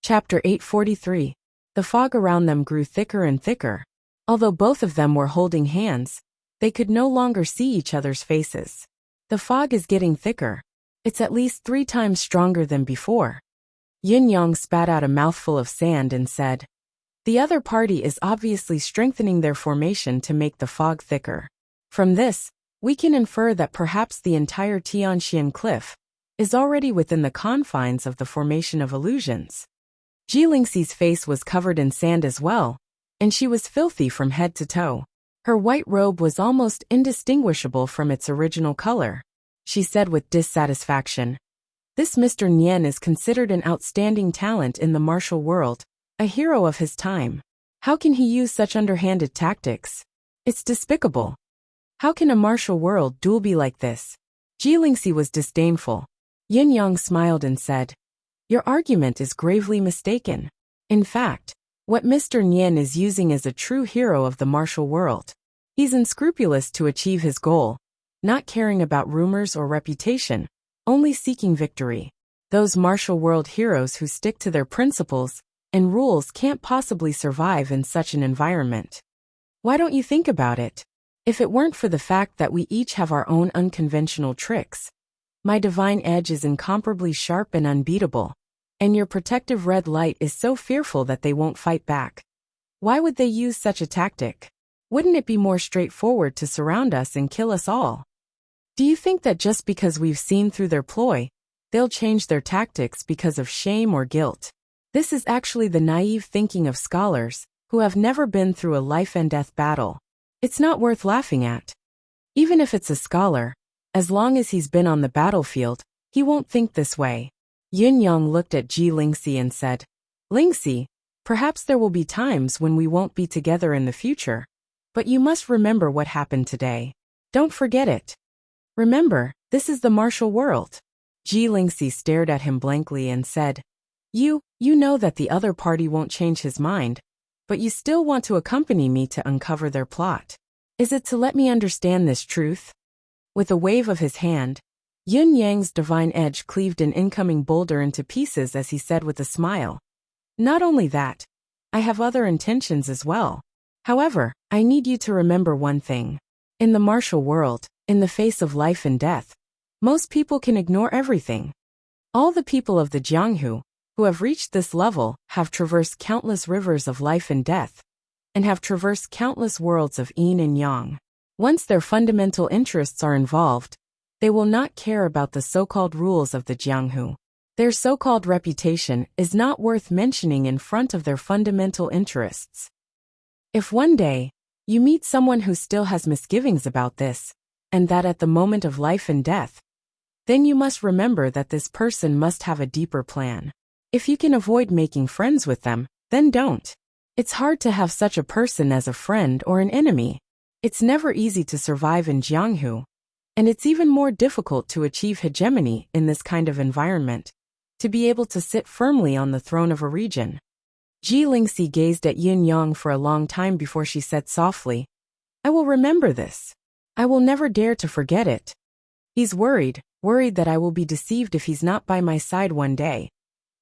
Chapter 843. The fog around them grew thicker and thicker. Although both of them were holding hands, they could no longer see each other's faces. The fog is getting thicker. It's at least 3 times stronger than before. Yin-yang spat out a mouthful of sand and said, "The other party is obviously strengthening their formation to make the fog thicker. From this, we can infer that perhaps the entire Tianxian cliff is already within the confines of the formation of illusions." Jilingxi's face was covered in sand as well, and she was filthy from head to toe. Her white robe was almost indistinguishable from its original color. She said with dissatisfaction, "This Mr. Nian is considered an outstanding talent in the martial world, a hero of his time. How can he use such underhanded tactics? It's despicable. How can a martial world duel be like this?" Jilingxi was disdainful. Yin-yang smiled and said, "Your argument is gravely mistaken. In fact, what Mr. Nian is using is a true hero of the martial world. He's unscrupulous to achieve his goal, not caring about rumors or reputation, only seeking victory. Those martial world heroes who stick to their principles and rules can't possibly survive in such an environment. Why don't you think about it? If it weren't for the fact that we each have our own unconventional tricks, my divine edge is incomparably sharp and unbeatable, and your protective red light is so fearful that they won't fight back. Why would they use such a tactic? Wouldn't it be more straightforward to surround us and kill us all? Do you think that just because we've seen through their ploy, they'll change their tactics because of shame or guilt? This is actually the naive thinking of scholars who have never been through a life-and-death battle. It's not worth laughing at. Even if it's a scholar, as long as he's been on the battlefield, he won't think this way." Yin-yang looked at Jilingxi and said, "Lingxi, perhaps there will be times when we won't be together in the future, but you must remember what happened today. Don't forget it. Remember, this is the martial world." Jilingxi stared at him blankly and said, You know that the other party won't change his mind, but you still want to accompany me to uncover their plot. Is it to let me understand this truth?" With a wave of his hand, Yin-yang's divine edge cleaved an incoming boulder into pieces as he said with a smile, "Not only that, I have other intentions as well. However, I need you to remember one thing. In the martial world, in the face of life and death, most people can ignore everything. All the people of the Jianghu who have reached this level have traversed countless rivers of life and death, and have traversed countless worlds of yin and yang. Once their fundamental interests are involved, they will not care about the so-called rules of the Jianghu. Their so-called reputation is not worth mentioning in front of their fundamental interests. If one day, you meet someone who still has misgivings about this, and that at the moment of life and death, then you must remember that this person must have a deeper plan. If you can avoid making friends with them, then don't. It's hard to have such a person as a friend or an enemy. It's never easy to survive in Jianghu, and it's even more difficult to achieve hegemony in this kind of environment, to be able to sit firmly on the throne of a region." Jilingxi gazed at Yin-yang for a long time before she said softly, "I will remember this. I will never dare to forget it." He's worried that I will be deceived if he's not by my side one day.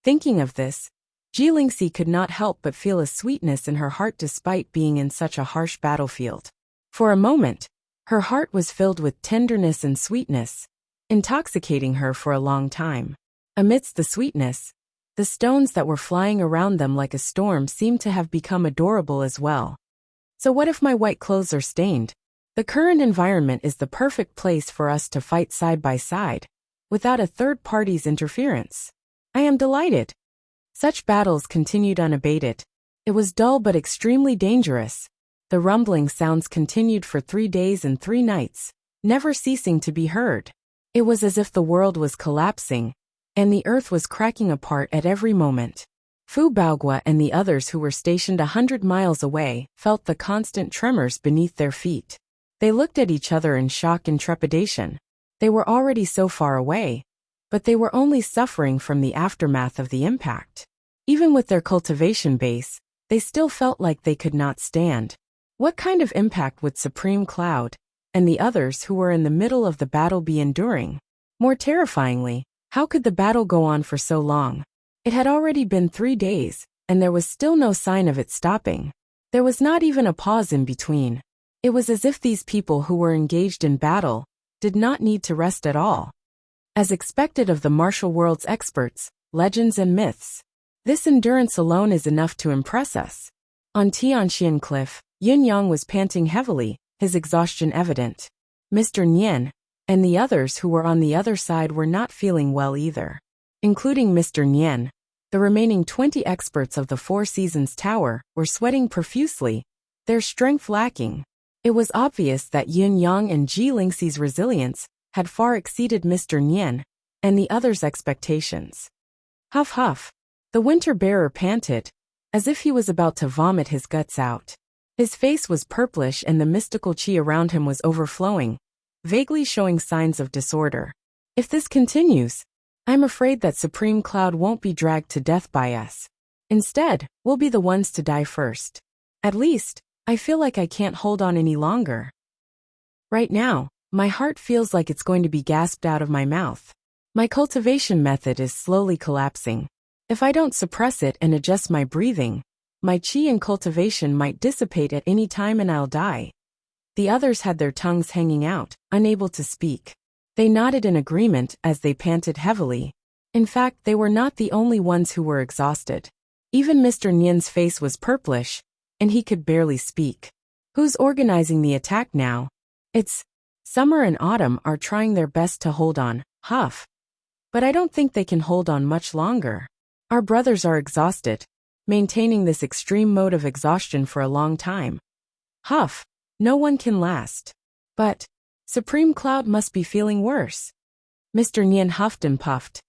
Thinking of this, Jilingxi could not help but feel a sweetness in her heart despite being in such a harsh battlefield. For a moment, her heart was filled with tenderness and sweetness, intoxicating her for a long time. Amidst the sweetness, the stones that were flying around them like a storm seemed to have become adorable as well. "So what if my white clothes are stained? The current environment is the perfect place for us to fight side by side, without a third party's interference. I am delighted." Such battles continued unabated. It was dull but extremely dangerous. The rumbling sounds continued for 3 days and 3 nights, never ceasing to be heard. It was as if the world was collapsing, and the earth was cracking apart at every moment. Fu Baogua and the others who were stationed 100 miles away felt the constant tremors beneath their feet. They looked at each other in shock and trepidation. They were already so far away, but they were only suffering from the aftermath of the impact. Even with their cultivation base, they still felt like they could not stand. What kind of impact would Supreme Cloud and the others who were in the middle of the battle be enduring? More terrifyingly, how could the battle go on for so long? It had already been 3 days, and there was still no sign of it stopping. There was not even a pause in between. It was as if these people who were engaged in battle did not need to rest at all. As expected of the martial world's experts, legends and myths, this endurance alone is enough to impress us. On Tianxian Cliff, Yin Yang was panting heavily, his exhaustion evident. Mr. Nian and the others who were on the other side were not feeling well either. Including Mr. Nian, the remaining 20 experts of the Four Seasons Tower were sweating profusely, their strength lacking. It was obvious that Yin Yang and Ji Lingxi's resilience had far exceeded Mr. Nian and the others' expectations. Huff huff. The winter bearer panted, as if he was about to vomit his guts out. His face was purplish and the mystical qi around him was overflowing, vaguely showing signs of disorder. If this continues, I'm afraid that Supreme Cloud won't be dragged to death by us. Instead, we'll be the ones to die first. At least, I feel like I can't hold on any longer. Right now, my heart feels like it's going to be gasped out of my mouth. My cultivation method is slowly collapsing. If I don't suppress it and adjust my breathing, my qi and cultivation might dissipate at any time and I'll die. The others had their tongues hanging out, unable to speak. They nodded in agreement as they panted heavily. In fact, they were not the only ones who were exhausted. Even Mr. Nian's face was purplish, and he could barely speak. Who's organizing the attack now? It's Summer and Autumn are trying their best to hold on, huff. But I don't think they can hold on much longer. Our brothers are exhausted, maintaining this extreme mode of exhaustion for a long time. Huff, no one can last. But Supreme Cloud must be feeling worse. Mr. Nian huffed and puffed.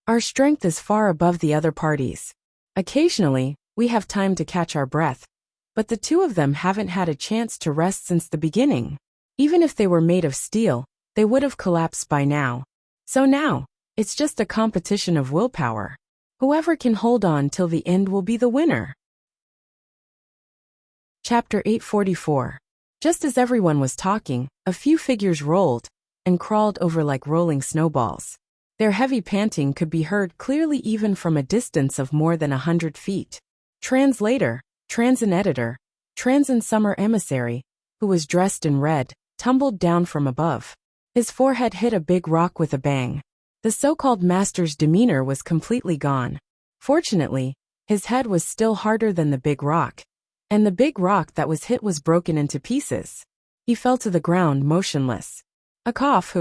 Our strength is far above the other parties. Occasionally, we have time to catch our breath, but the two of them haven't had a chance to rest since the beginning. Even if they were made of steel, they would have collapsed by now. So now, it's just a competition of willpower. Whoever can hold on till the end will be the winner. Chapter 844. Just as everyone was talking, a few figures rolled and crawled over like rolling snowballs. Their heavy panting could be heard clearly even from a distance of more than 100 feet. Translator, Transin editor, Transin summer emissary, who was dressed in red, tumbled down from above. His forehead hit a big rock with a bang. The so-called master's demeanor was completely gone. Fortunately, his head was still harder than the big rock, and the big rock that was hit was broken into pieces. He fell to the ground motionless. A cough.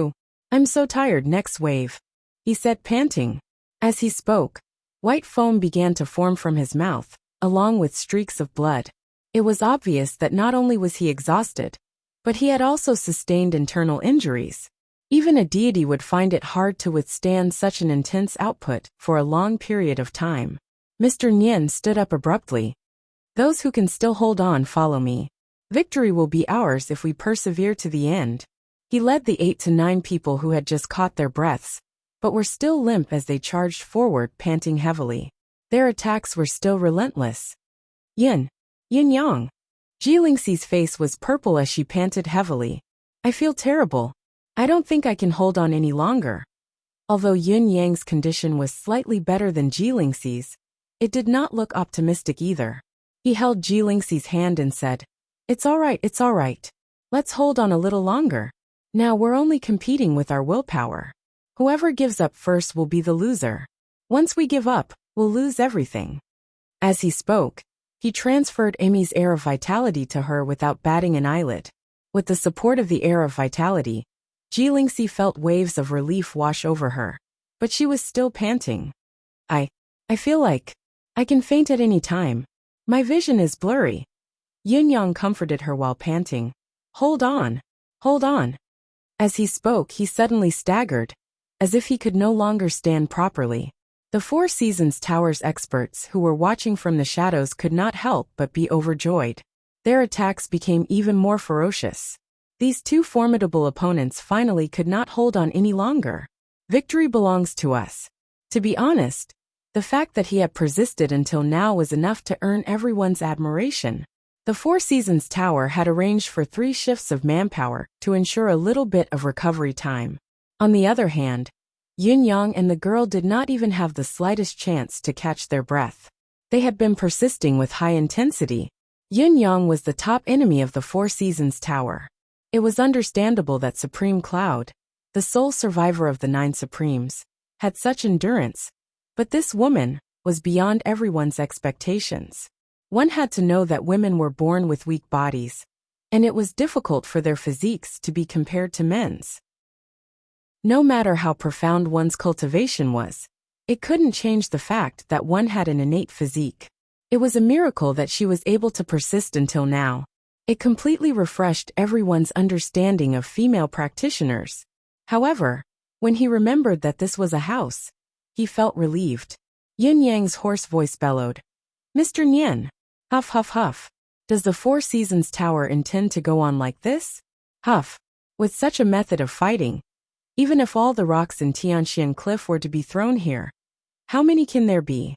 I'm so tired. Next wave, he said, panting. As he spoke, white foam began to form from his mouth, along with streaks of blood. It was obvious that not only was he exhausted, but he had also sustained internal injuries. Even a deity would find it hard to withstand such an intense output for a long period of time. Mr. Nian stood up abruptly. Those who can still hold on, follow me. Victory will be ours if we persevere to the end. He led the 8 to 9 people who had just caught their breaths, but were still limp as they charged forward, panting heavily. Their attacks were still relentless. Yin Yang. Ji Lingxi's face was purple as she panted heavily. I feel terrible. I don't think I can hold on any longer. Although Yin Yang's condition was slightly better than Ji Lingxi's, it did not look optimistic either. He held Ji Lingxi's hand and said, it's all right. Let's hold on a little longer. Now we're only competing with our willpower. Whoever gives up first will be the loser. Once we give up, we'll lose everything. As he spoke, he transferred Amy's air of vitality to her without batting an eyelid. With the support of the air of vitality, Ji Lingxi felt waves of relief wash over her, but she was still panting. I feel like I can faint at any time. My vision is blurry. Yin Yang comforted her while panting. Hold on. As he spoke, he suddenly staggered, as if he could no longer stand properly. The Four Seasons Tower's experts who were watching from the shadows could not help but be overjoyed. Their attacks became even more ferocious. These two formidable opponents finally could not hold on any longer. Victory belongs to us. To be honest, the fact that he had persisted until now was enough to earn everyone's admiration. The Four Seasons Tower had arranged for 3 shifts of manpower to ensure a little bit of recovery time. On the other hand, Yun Yang and the girl did not even have the slightest chance to catch their breath. They had been persisting with high intensity. Yun Yang was the top enemy of the Four Seasons Tower. It was understandable that Supreme Cloud, the sole survivor of the 9 Supremes, had such endurance, but this woman was beyond everyone's expectations. One had to know that women were born with weak bodies, and it was difficult for their physiques to be compared to men's. No matter how profound one's cultivation was, it couldn't change the fact that one had an innate physique. It was a miracle that she was able to persist until now. It completely refreshed everyone's understanding of female practitioners. However, when he remembered that this was a house, he felt relieved. Yin Yang's hoarse voice bellowed, "Mr. Nian, huff huff huff. Does the Four Seasons Tower intend to go on like this? Huff. With such a method of fighting, even if all the rocks in Tianxian Cliff were to be thrown here, how many can there be?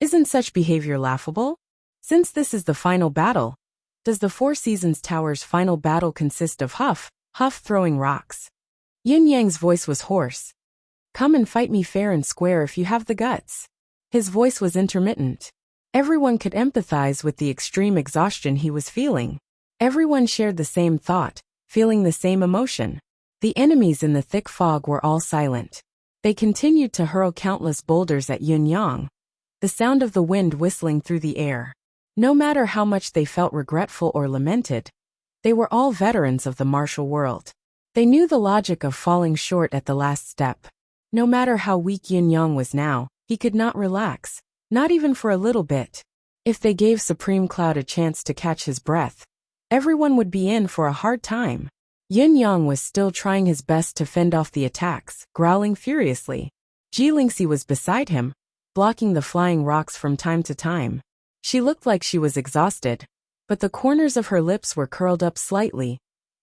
Isn't such behavior laughable? Since this is the final battle, does the Four Seasons Tower's final battle consist of huff, huff throwing rocks?" Yin Yang's voice was hoarse. "Come and fight me fair and square if you have the guts." His voice was intermittent. Everyone could empathize with the extreme exhaustion he was feeling. Everyone shared the same thought, feeling the same emotion. The enemies in the thick fog were all silent. They continued to hurl countless boulders at Yun Yang, the sound of the wind whistling through the air. No matter how much they felt regretful or lamented, they were all veterans of the martial world. They knew the logic of falling short at the last step. No matter how weak Yun Yang was now, he could not relax, not even for a little bit. If they gave Supreme Cloud a chance to catch his breath, everyone would be in for a hard time. Yun Yang was still trying his best to fend off the attacks, growling furiously. Jilingxi was beside him, blocking the flying rocks from time to time. She looked like she was exhausted, but the corners of her lips were curled up slightly,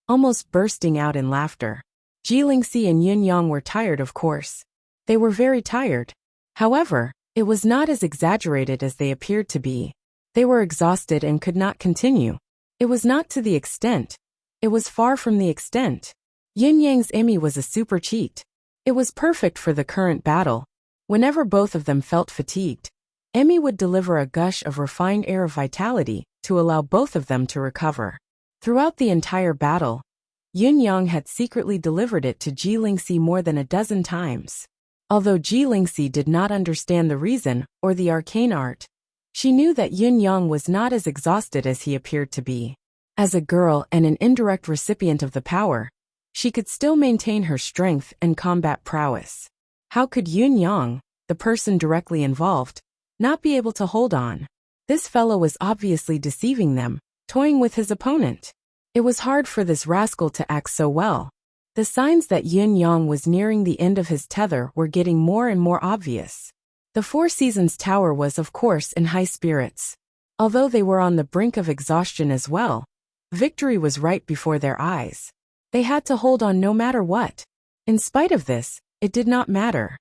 almost bursting out in laughter. Jilingxi and Yun Yang were tired, of course. They were very tired. However, it was not as exaggerated as they appeared to be. They were exhausted and could not continue. It was not to the extent. It was far from the extent. Yin Yang's Emmy was a super cheat. It was perfect for the current battle. Whenever both of them felt fatigued, Emmy would deliver a gush of refined air of vitality to allow both of them to recover. Throughout the entire battle, Yun Yang had secretly delivered it to Jilingxi more than a dozen times. Although Jilingxi did not understand the reason or the arcane art, she knew that Yun Yang was not as exhausted as he appeared to be. As a girl and an indirect recipient of the power, she could still maintain her strength and combat prowess. How could Yun Yang, the person directly involved, not be able to hold on? This fellow was obviously deceiving them, toying with his opponent. It was hard for this rascal to act so well. The signs that Yun Yang was nearing the end of his tether were getting more and more obvious. The Four Seasons Tower was, of course, in high spirits. Although they were on the brink of exhaustion as well, victory was right before their eyes. They had to hold on no matter what. In spite of this, it did not matter.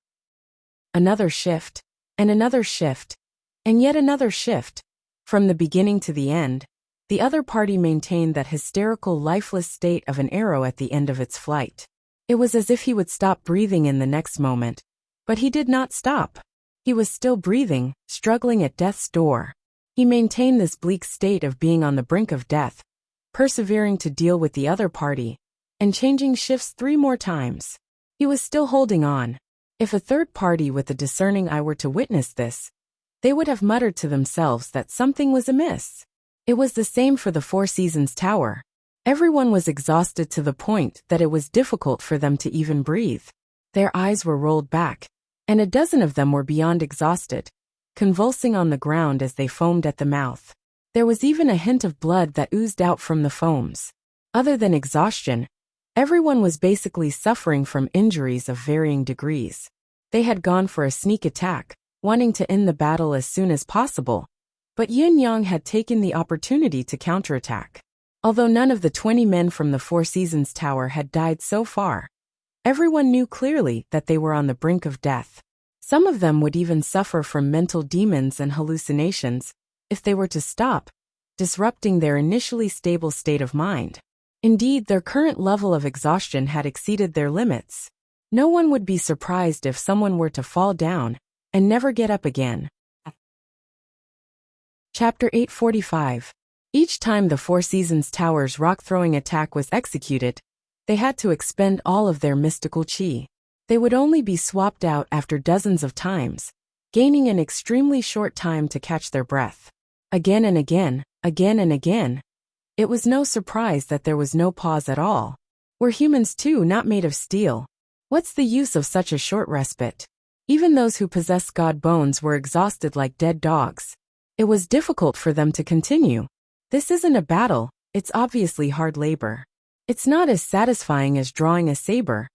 Another shift, and another shift, and yet another shift. From the beginning to the end, the other party maintained that hysterical, lifeless state of an arrow at the end of its flight. It was as if he would stop breathing in the next moment, but he did not stop. He was still breathing, struggling at death's door. He maintained this bleak state of being on the brink of death, persevering to deal with the other party, and changing shifts 3 more times. He was still holding on. If a third party with a discerning eye were to witness this, they would have muttered to themselves that something was amiss. It was the same for the Four Seasons Tower. Everyone was exhausted to the point that it was difficult for them to even breathe. Their eyes were rolled back, and a dozen of them were beyond exhausted, convulsing on the ground as they foamed at the mouth. There was even a hint of blood that oozed out from the foams. Other than exhaustion, everyone was basically suffering from injuries of varying degrees. They had gone for a sneak attack, wanting to end the battle as soon as possible, but Yun Yang had taken the opportunity to counterattack. Although none of the 20 men from the Four Seasons Tower had died so far, everyone knew clearly that they were on the brink of death. Some of them would even suffer from mental demons and hallucinations if they were to stop, disrupting their initially stable state of mind. Indeed, their current level of exhaustion had exceeded their limits. No one would be surprised if someone were to fall down and never get up again. Chapter 845. Each time the Four Seasons Tower's rock-throwing attack was executed, they had to expend all of their mystical chi. They would only be swapped out after dozens of times, gaining an extremely short time to catch their breath. Again and again, again and again. It was no surprise that there was no pause at all. We're humans too, not made of steel. What's the use of such a short respite? Even those who possess god bones were exhausted like dead dogs. It was difficult for them to continue. This isn't a battle, it's obviously hard labor. It's not as satisfying as drawing a saber.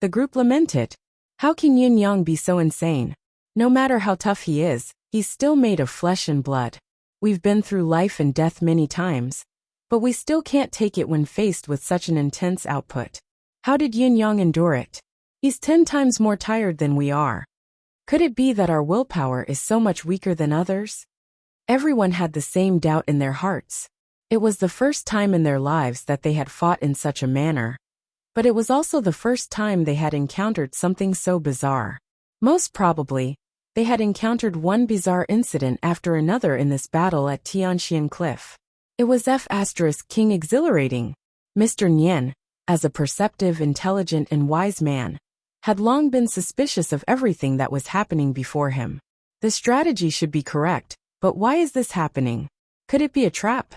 The group lamented. How can Yin Yang be so insane? No matter how tough he is, he's still made of flesh and blood. We've been through life and death many times, but we still can't take it when faced with such an intense output. How did Yin Yang endure it? He's 10 times more tired than we are. Could it be that our willpower is so much weaker than others? Everyone had the same doubt in their hearts. It was the first time in their lives that they had fought in such a manner. But it was also the first time they had encountered something so bizarre. Most probably, they had encountered one bizarre incident after another in this battle at Tianxian Cliff. It was King exhilarating. Mr. Nian, as a perceptive, intelligent, and wise man, had long been suspicious of everything that was happening before him. The strategy should be correct, but why is this happening? Could it be a trap?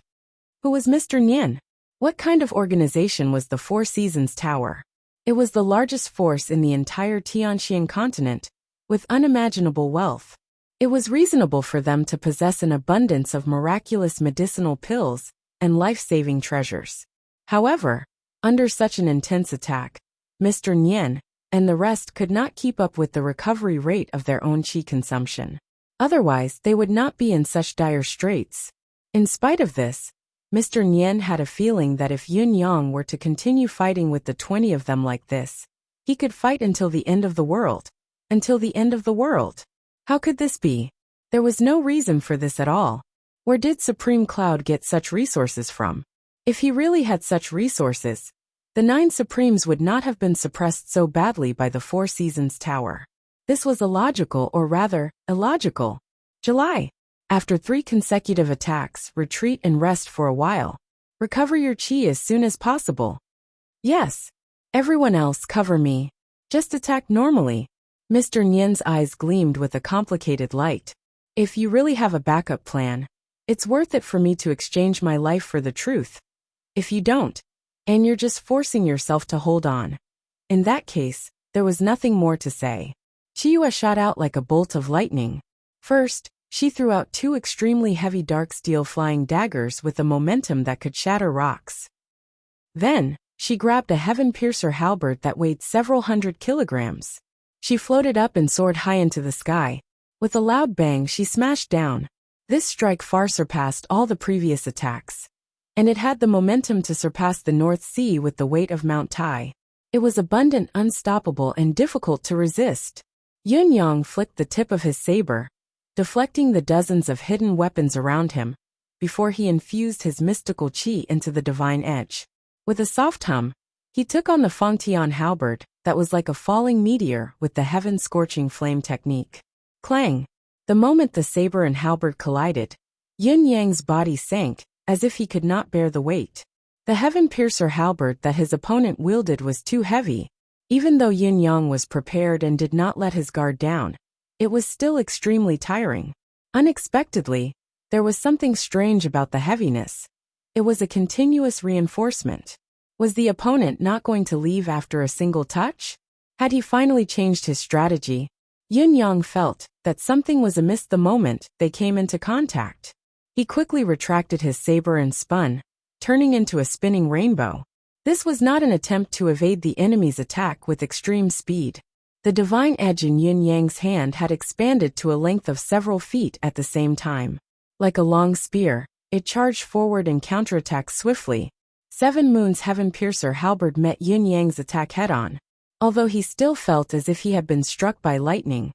Who was Mr. Nian? What kind of organization was the Four Seasons Tower? It was the largest force in the entire Tianxian continent, with unimaginable wealth. It was reasonable for them to possess an abundance of miraculous medicinal pills and life-saving treasures. However, under such an intense attack, Mr. Nian and the rest could not keep up with the recovery rate of their own qi consumption. Otherwise, they would not be in such dire straits. In spite of this, Mr. Nian had a feeling that if Yin Yang were to continue fighting with the 20 of them like this, he could fight until the end of the world. Until the end of the world. How could this be? There was no reason for this at all. Where did Supreme Cloud get such resources from? If he really had such resources, the 9 Supremes would not have been suppressed so badly by the Four Seasons Tower. This was illogical, or rather, illogical. July. After 3 consecutive attacks, retreat and rest for a while. Recover your chi as soon as possible. Yes. Everyone else cover me. Just attack normally. Mr. Nian's eyes gleamed with a complicated light. If you really have a backup plan, it's worth it for me to exchange my life for the truth. If you don't, and you're just forcing yourself to hold on. In that case, there was nothing more to say. Chiyue shot out like a bolt of lightning. First, she threw out 2 extremely heavy dark steel flying daggers with a momentum that could shatter rocks. Then, she grabbed a heaven-piercer halberd that weighed several hundred kilograms. She floated up and soared high into the sky. With a loud bang, she smashed down. This strike far surpassed all the previous attacks. And it had the momentum to surpass the North Sea with the weight of Mount Tai. It was abundant, unstoppable, and difficult to resist. Yin Yang flicked the tip of his saber, deflecting the dozens of hidden weapons around him, before he infused his mystical qi into the divine edge. With a soft hum, he took on the Fangtian halberd, that was like a falling meteor with the heaven-scorching flame technique. Clang! The moment the saber and halberd collided, Yin Yang's body sank, as if he could not bear the weight. The heaven-piercer halberd that his opponent wielded was too heavy. Even though Yin Yang was prepared and did not let his guard down, it was still extremely tiring. Unexpectedly, there was something strange about the heaviness. It was a continuous reinforcement. Was the opponent not going to leave after a single touch? Had he finally changed his strategy? Yin Yang felt that something was amiss the moment they came into contact. He quickly retracted his saber and spun, turning into a spinning rainbow. This was not an attempt to evade the enemy's attack with extreme speed. The divine edge in Yin Yang's hand had expanded to a length of several feet at the same time. Like a long spear, it charged forward and counterattacked swiftly. 7 Moon's heaven-piercer halberd met Yin Yang's attack head-on. Although he still felt as if he had been struck by lightning,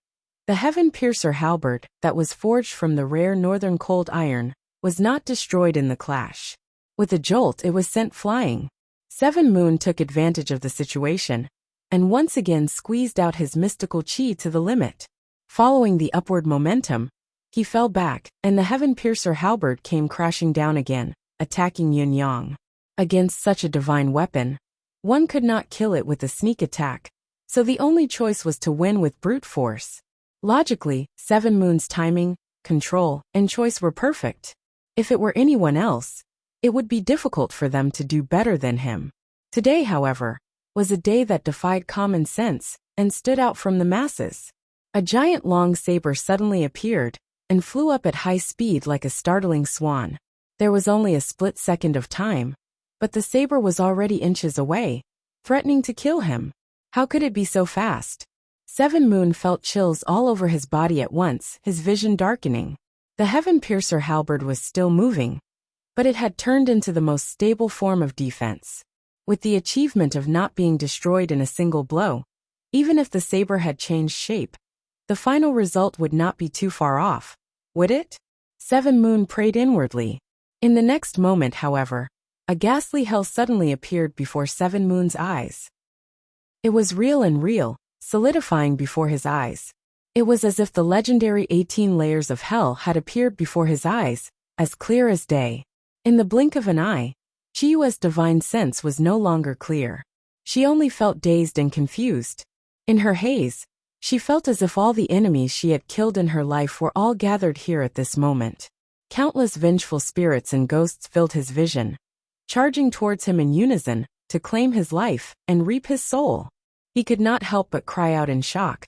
the heaven-piercer halberd, that was forged from the rare northern cold iron, was not destroyed in the clash. With a jolt, it was sent flying. 7 Moon took advantage of the situation. and once again squeezed out his mystical chi to the limit. Following the upward momentum, he fell back, and the heaven-piercer halberd came crashing down again, attacking Yun-yang. Against such a divine weapon, one could not kill it with a sneak attack, so the only choice was to win with brute force. Logically, Seven Moon's timing, control, and choice were perfect. If it were anyone else, it would be difficult for them to do better than him. Today, however, was a day that defied common sense and stood out from the masses. A giant long saber suddenly appeared and flew up at high speed like a startling swan. There was only a split second of time, but the saber was already inches away, threatening to kill him. How could it be so fast? Seven Moon felt chills all over his body at once, his vision darkening. The heaven-piercer halberd was still moving, but it had turned into the most stable form of defense. With the achievement of not being destroyed in a single blow, even if the saber had changed shape, the final result would not be too far off, would it? Seven Moon prayed inwardly. In the next moment, however, a ghastly hell suddenly appeared before Seven Moon's eyes. It was real and real, solidifying before his eyes. It was as if the legendary 18 layers of hell had appeared before his eyes, as clear as day. In the blink of an eye, Chiyue's divine sense was no longer clear. She only felt dazed and confused. In her haze, she felt as if all the enemies she had killed in her life were all gathered here at this moment. Countless vengeful spirits and ghosts filled his vision, charging towards him in unison, to claim his life and reap his soul. He could not help but cry out in shock,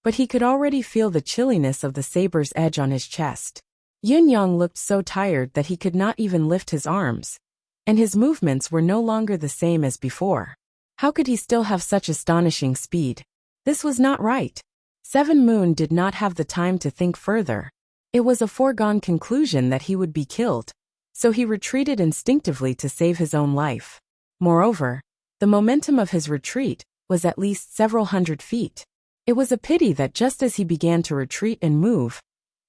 but he could already feel the chilliness of the saber's edge on his chest. Yun-yang looked so tired that he could not even lift his arms, and his movements were no longer the same as before. How could he still have such astonishing speed? This was not right. Seven Moon did not have the time to think further. It was a foregone conclusion that he would be killed, so he retreated instinctively to save his own life. Moreover, the momentum of his retreat was at least several hundred feet. It was a pity that just as he began to retreat and move,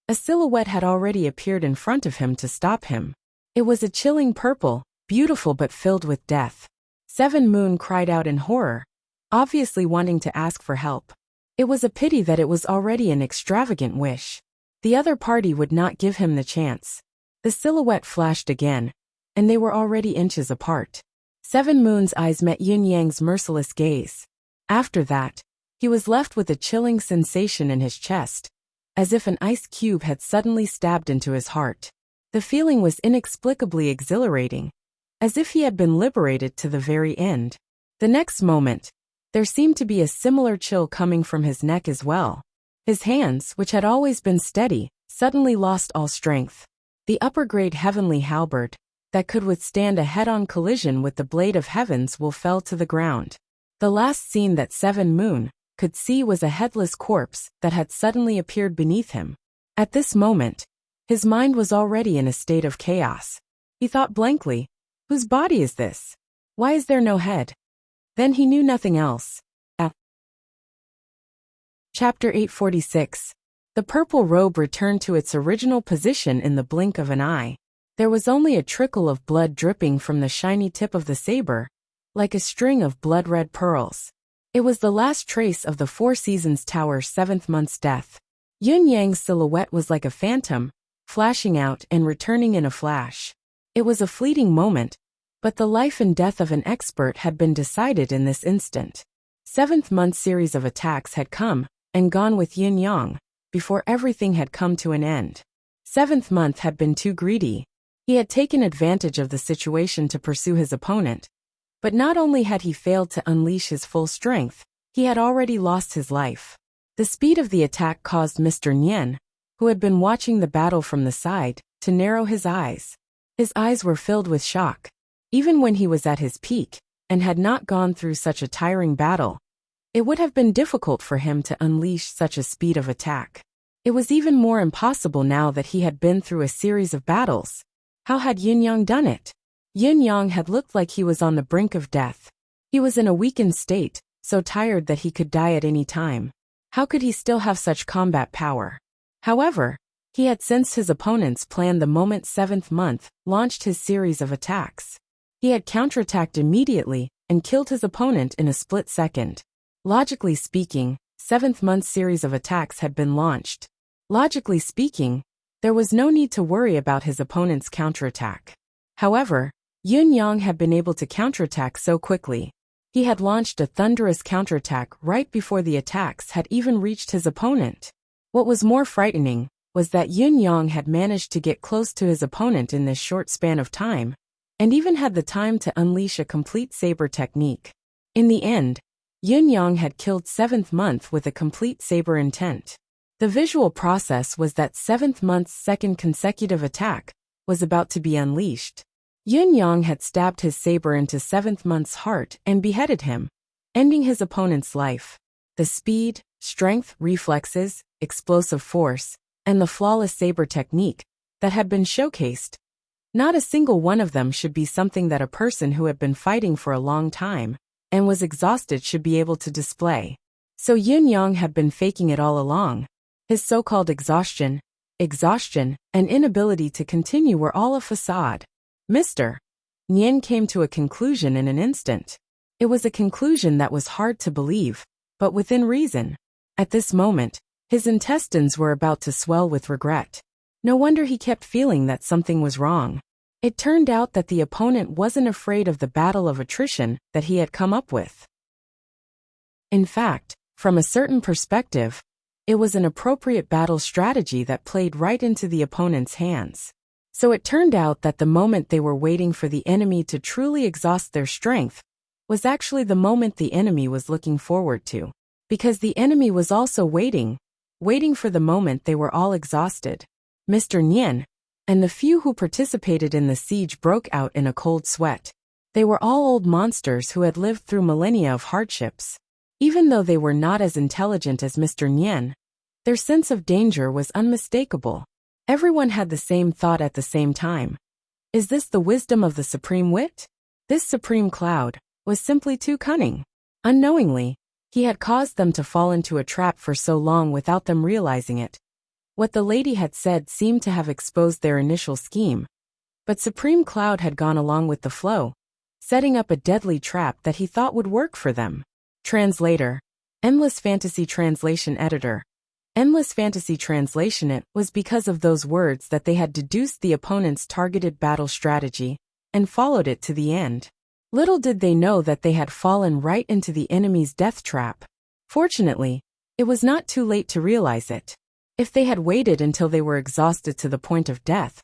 a silhouette had already appeared in front of him to stop him. It was a chilling purple, beautiful but filled with death. Seven Moon cried out in horror, obviously wanting to ask for help. It was a pity that it was already an extravagant wish. The other party would not give him the chance. The silhouette flashed again, and they were already inches apart. Seven Moon's eyes met Yun-yang's merciless gaze. After that, he was left with a chilling sensation in his chest, as if an ice cube had suddenly stabbed into his heart. The feeling was inexplicably exhilarating, as if he had been liberated to the very end. The next moment, there seemed to be a similar chill coming from his neck as well. His hands, which had always been steady, suddenly lost all strength. The upper-grade heavenly halberd, that could withstand a head-on collision with the blade of heavens, fell to the ground. The last scene that Seven Moon could see was a headless corpse that had suddenly appeared beneath him. At this moment, his mind was already in a state of chaos. He thought blankly, whose body is this? Why is there no head? Then he knew nothing else. Chapter 846. The purple robe returned to its original position in the blink of an eye. There was only a trickle of blood dripping from the shiny tip of the saber, like a string of blood-red pearls. It was the last trace of the Four Seasons Tower's 7th month's death. Yun-yang's silhouette was like a phantom, flashing out and returning in a flash. It was a fleeting moment, but the life and death of an expert had been decided in this instant. 7th month's series of attacks had come and gone with Yun-yang, before everything had come to an end. 7th month had been too greedy. He had taken advantage of the situation to pursue his opponent. But not only had he failed to unleash his full strength, he had already lost his life. The speed of the attack caused Mr. Nian, who had been watching the battle from the side, to narrow his eyes. His eyes were filled with shock. Even when he was at his peak, and had not gone through such a tiring battle, it would have been difficult for him to unleash such a speed of attack. It was even more impossible now that he had been through a series of battles. How had Yun-yang done it? Yun-yang had looked like he was on the brink of death. He was in a weakened state, so tired that he could die at any time. How could he still have such combat power? However, he had sensed his opponent's plan the moment 7th month launched his series of attacks. He had counterattacked immediately and killed his opponent in a split second. Logically speaking, 7th-month series of attacks had been launched. Logically speaking, there was no need to worry about his opponent's counterattack. However, Yun Yang had been able to counterattack so quickly. He had launched a thunderous counterattack right before the attacks had even reached his opponent. What was more frightening was that Yun Yang had managed to get close to his opponent in this short span of time, and even had the time to unleash a complete saber technique. In the end, Yun Yang had killed 7th Month with a complete saber intent. The visual process was that 7th Month's second consecutive attack was about to be unleashed. Yun Yang had stabbed his saber into 7th Month's heart and beheaded him, ending his opponent's life. The speed, strength, reflexes, explosive force, and the flawless saber technique that had been showcased. Not a single one of them should be something that a person who had been fighting for a long time and was exhausted should be able to display. So Yun Yang had been faking it all along. His so-called exhaustion, and inability to continue were all a facade. Mr. Nian came to a conclusion in an instant. It was a conclusion that was hard to believe, but within reason. At this moment, his intestines were about to swell with regret. No wonder he kept feeling that something was wrong. It turned out that the opponent wasn't afraid of the battle of attrition that he had come up with. In fact, from a certain perspective, it was an appropriate battle strategy that played right into the opponent's hands. So it turned out that the moment they were waiting for the enemy to truly exhaust their strength was actually the moment the enemy was looking forward to. Because the enemy was also waiting for the moment they were all exhausted. Mr. Nian and the few who participated in the siege broke out in a cold sweat. They were all old monsters who had lived through millennia of hardships. Even though they were not as intelligent as Mr. Nian, their sense of danger was unmistakable. Everyone had the same thought at the same time. Is this the wisdom of the supreme wit? This supreme cloud was simply too cunning. Unknowingly, he had caused them to fall into a trap for so long without them realizing it. What the lady had said seemed to have exposed their initial scheme. But Supreme Cloud had gone along with the flow, setting up a deadly trap that he thought would work for them. Translator. Endless Fantasy Translation Editor. Endless Fantasy Translation. It was because of those words that they had deduced the opponent's targeted battle strategy and followed it to the end. Little did they know that they had fallen right into the enemy's death trap. Fortunately, it was not too late to realize it. If they had waited until they were exhausted to the point of death,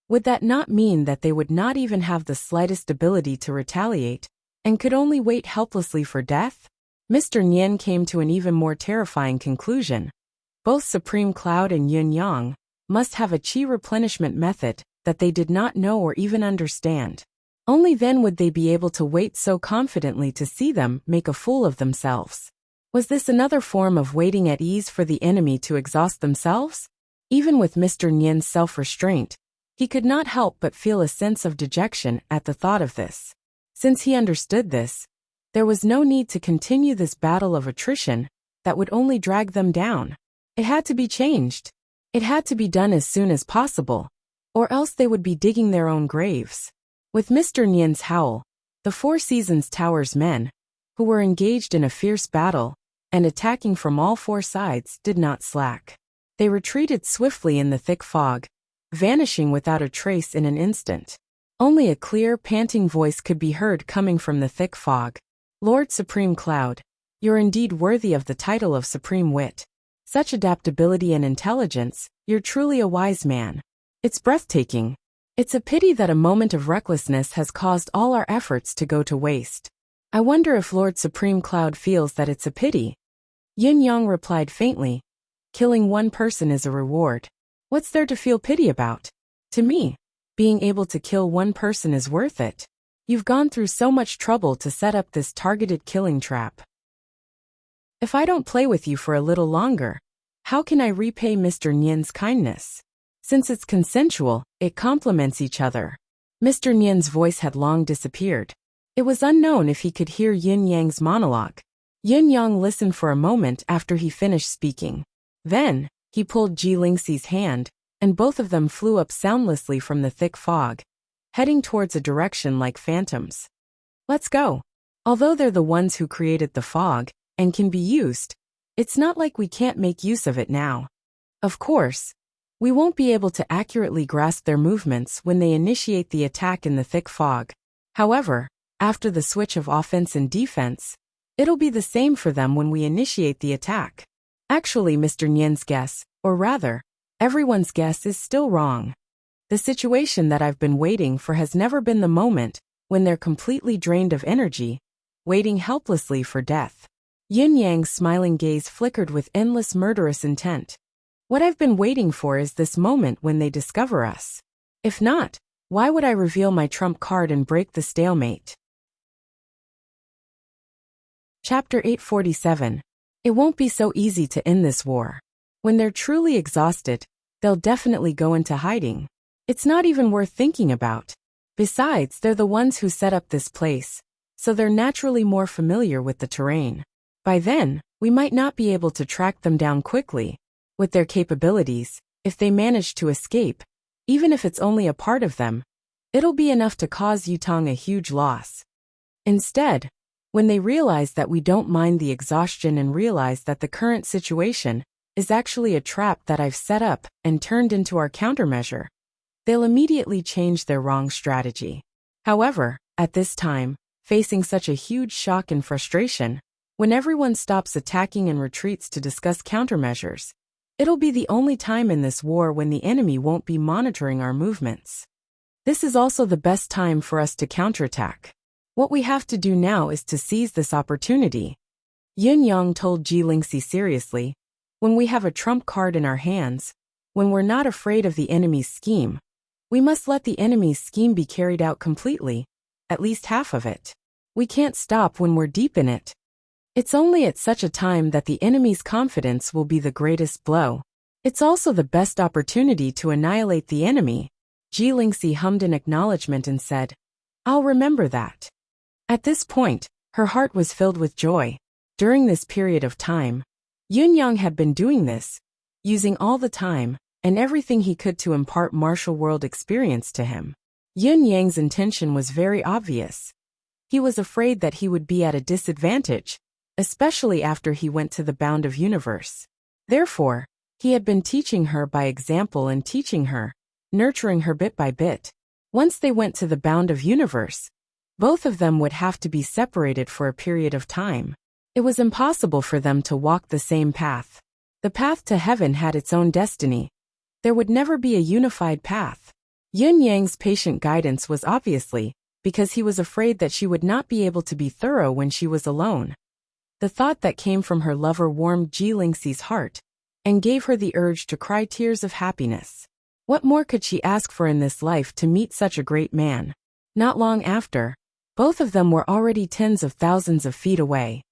would that not mean that they would not even have the slightest ability to retaliate and could only wait helplessly for death? Mr. Nian came to an even more terrifying conclusion. Both Supreme Cloud and Yun Yang must have a chi replenishment method that they did not know or even understand. Only then would they be able to wait so confidently to see them make a fool of themselves. Was this another form of waiting at ease for the enemy to exhaust themselves? Even with Mr. Nian's self-restraint, he could not help but feel a sense of dejection at the thought of this. Since he understood this, there was no need to continue this battle of attrition that would only drag them down. It had to be changed. It had to be done as soon as possible, or else they would be digging their own graves. With Mr. Nian's howl, the Four Seasons Tower's men, who were engaged in a fierce battle and attacking from all four sides, did not slack. They retreated swiftly in the thick fog, vanishing without a trace in an instant. Only a clear, panting voice could be heard coming from the thick fog. Lord Supreme Cloud, you're indeed worthy of the title of Supreme Wit. Such adaptability and intelligence, you're truly a wise man. It's breathtaking. It's a pity that a moment of recklessness has caused all our efforts to go to waste. I wonder if Lord Supreme Cloud feels that it's a pity. Yin Yang replied faintly. Killing one person is a reward. What's there to feel pity about? To me, being able to kill one person is worth it. You've gone through so much trouble to set up this targeted killing trap. If I don't play with you for a little longer, how can I repay Mr. Nian's kindness? Since it's consensual, it complements each other. Mr. Nian's voice had long disappeared. It was unknown if he could hear Yin Yang's monologue. Yin Yang listened for a moment after he finished speaking. Then, he pulled Ji Lingxi's hand, and both of them flew up soundlessly from the thick fog, heading towards a direction like phantoms. Let's go. Although they're the ones who created the fog, and can be used, it's not like we can't make use of it now. Of course, we won't be able to accurately grasp their movements when they initiate the attack in the thick fog. However, after the switch of offense and defense, it'll be the same for them when we initiate the attack. Actually, Mr. Nian's guess, or rather, everyone's guess is still wrong. The situation that I've been waiting for has never been the moment when they're completely drained of energy, waiting helplessly for death. Yin Yang's smiling gaze flickered with endless murderous intent. What I've been waiting for is this moment when they discover us. If not, why would I reveal my trump card and break the stalemate? Chapter 847. It won't be so easy to end this war. When they're truly exhausted, they'll definitely go into hiding. It's not even worth thinking about. Besides, they're the ones who set up this place, so they're naturally more familiar with the terrain. By then, we might not be able to track them down quickly. With their capabilities, if they manage to escape, even if it's only a part of them, it'll be enough to cause Yutong a huge loss. Instead, when they realize that we don't mind the exhaustion and realize that the current situation is actually a trap that I've set up and turned into our countermeasure, they'll immediately change their wrong strategy. However, at this time, facing such a huge shock and frustration, when everyone stops attacking and retreats to discuss countermeasures, it'll be the only time in this war when the enemy won't be monitoring our movements. This is also the best time for us to counterattack. What we have to do now is to seize this opportunity. Yin Yang told Ji Lingxi seriously, when we have a trump card in our hands, when we're not afraid of the enemy's scheme, we must let the enemy's scheme be carried out completely, at least half of it. We can't stop when we're deep in it. It's only at such a time that the enemy's confidence will be the greatest blow. It's also the best opportunity to annihilate the enemy. Ji Lingxi hummed in acknowledgement and said, I'll remember that. At this point, her heart was filled with joy. During this period of time, Yun Yang had been doing this, using all the time and everything he could to impart martial world experience to him. Yun Yang's intention was very obvious. He was afraid that he would be at a disadvantage, especially after he went to the bound of universe. Therefore, he had been teaching her by example and teaching her, nurturing her bit by bit. Once they went to the bound of universe, both of them would have to be separated for a period of time. It was impossible for them to walk the same path. The path to heaven had its own destiny. There would never be a unified path. Yun Yang's patient guidance was obviously because he was afraid that she would not be able to be thorough when she was alone. The thought that came from her lover warmed Ji Lingxi's heart and gave her the urge to cry tears of happiness. What more could she ask for in this life to meet such a great man? Not long after, both of them were already tens of thousands of feet away.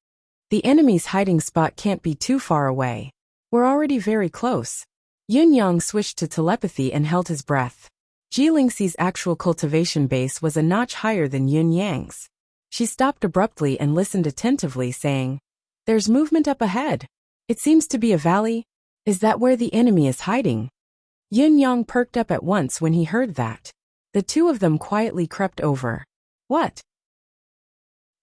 The enemy's hiding spot can't be too far away. We're already very close. Yun Yang switched to telepathy and held his breath. Ji Lingxi's actual cultivation base was a notch higher than Yun Yang's. She stopped abruptly and listened attentively, saying, There's movement up ahead. It seems to be a valley. Is that where the enemy is hiding? Yun Yang perked up at once when he heard that. The two of them quietly crept over. What?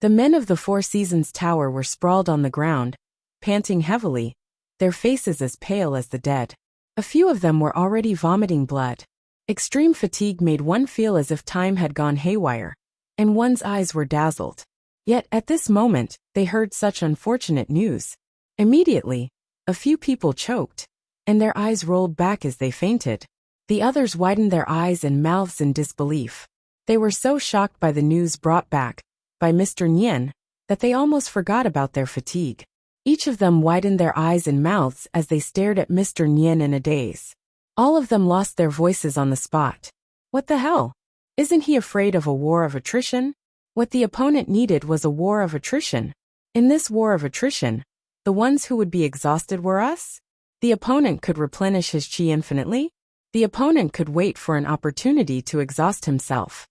The men of the Four Seasons Tower were sprawled on the ground, panting heavily, their faces as pale as the dead. A few of them were already vomiting blood. Extreme fatigue made one feel as if time had gone haywire, and one's eyes were dazzled. Yet at this moment, they heard such unfortunate news. Immediately, a few people choked, and their eyes rolled back as they fainted. The others widened their eyes and mouths in disbelief. They were so shocked by the news brought back by Mr. Nian that they almost forgot about their fatigue. Each of them widened their eyes and mouths as they stared at Mr. Nian in a daze. All of them lost their voices on the spot. What the hell? Isn't he afraid of a war of attrition? What the opponent needed was a war of attrition. In this war of attrition, the ones who would be exhausted were us? The opponent could replenish his chi infinitely? The opponent could wait for an opportunity to exhaust himself.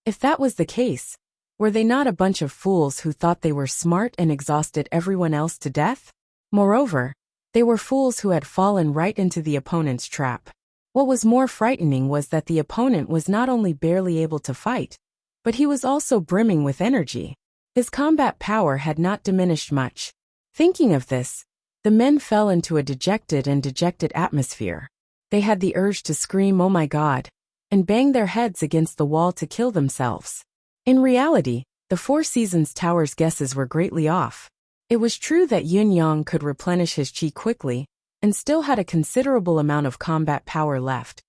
If that was the case, were they not a bunch of fools who thought they were smart and exhausted everyone else to death? Moreover, they were fools who had fallen right into the opponent's trap. What was more frightening was that the opponent was not only barely able to fight, but he was also brimming with energy. His combat power had not diminished much. Thinking of this, the men fell into a dejected atmosphere. They had the urge to scream, "Oh my God," and bang their heads against the wall to kill themselves. In reality, the Four Seasons Tower's guesses were greatly off. It was true that Yun Yang could replenish his chi quickly, and still had a considerable amount of combat power left.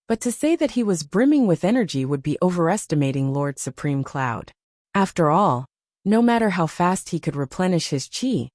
But to say that he was brimming with energy would be overestimating Lord Supreme Cloud. After all, no matter how fast he could replenish his chi,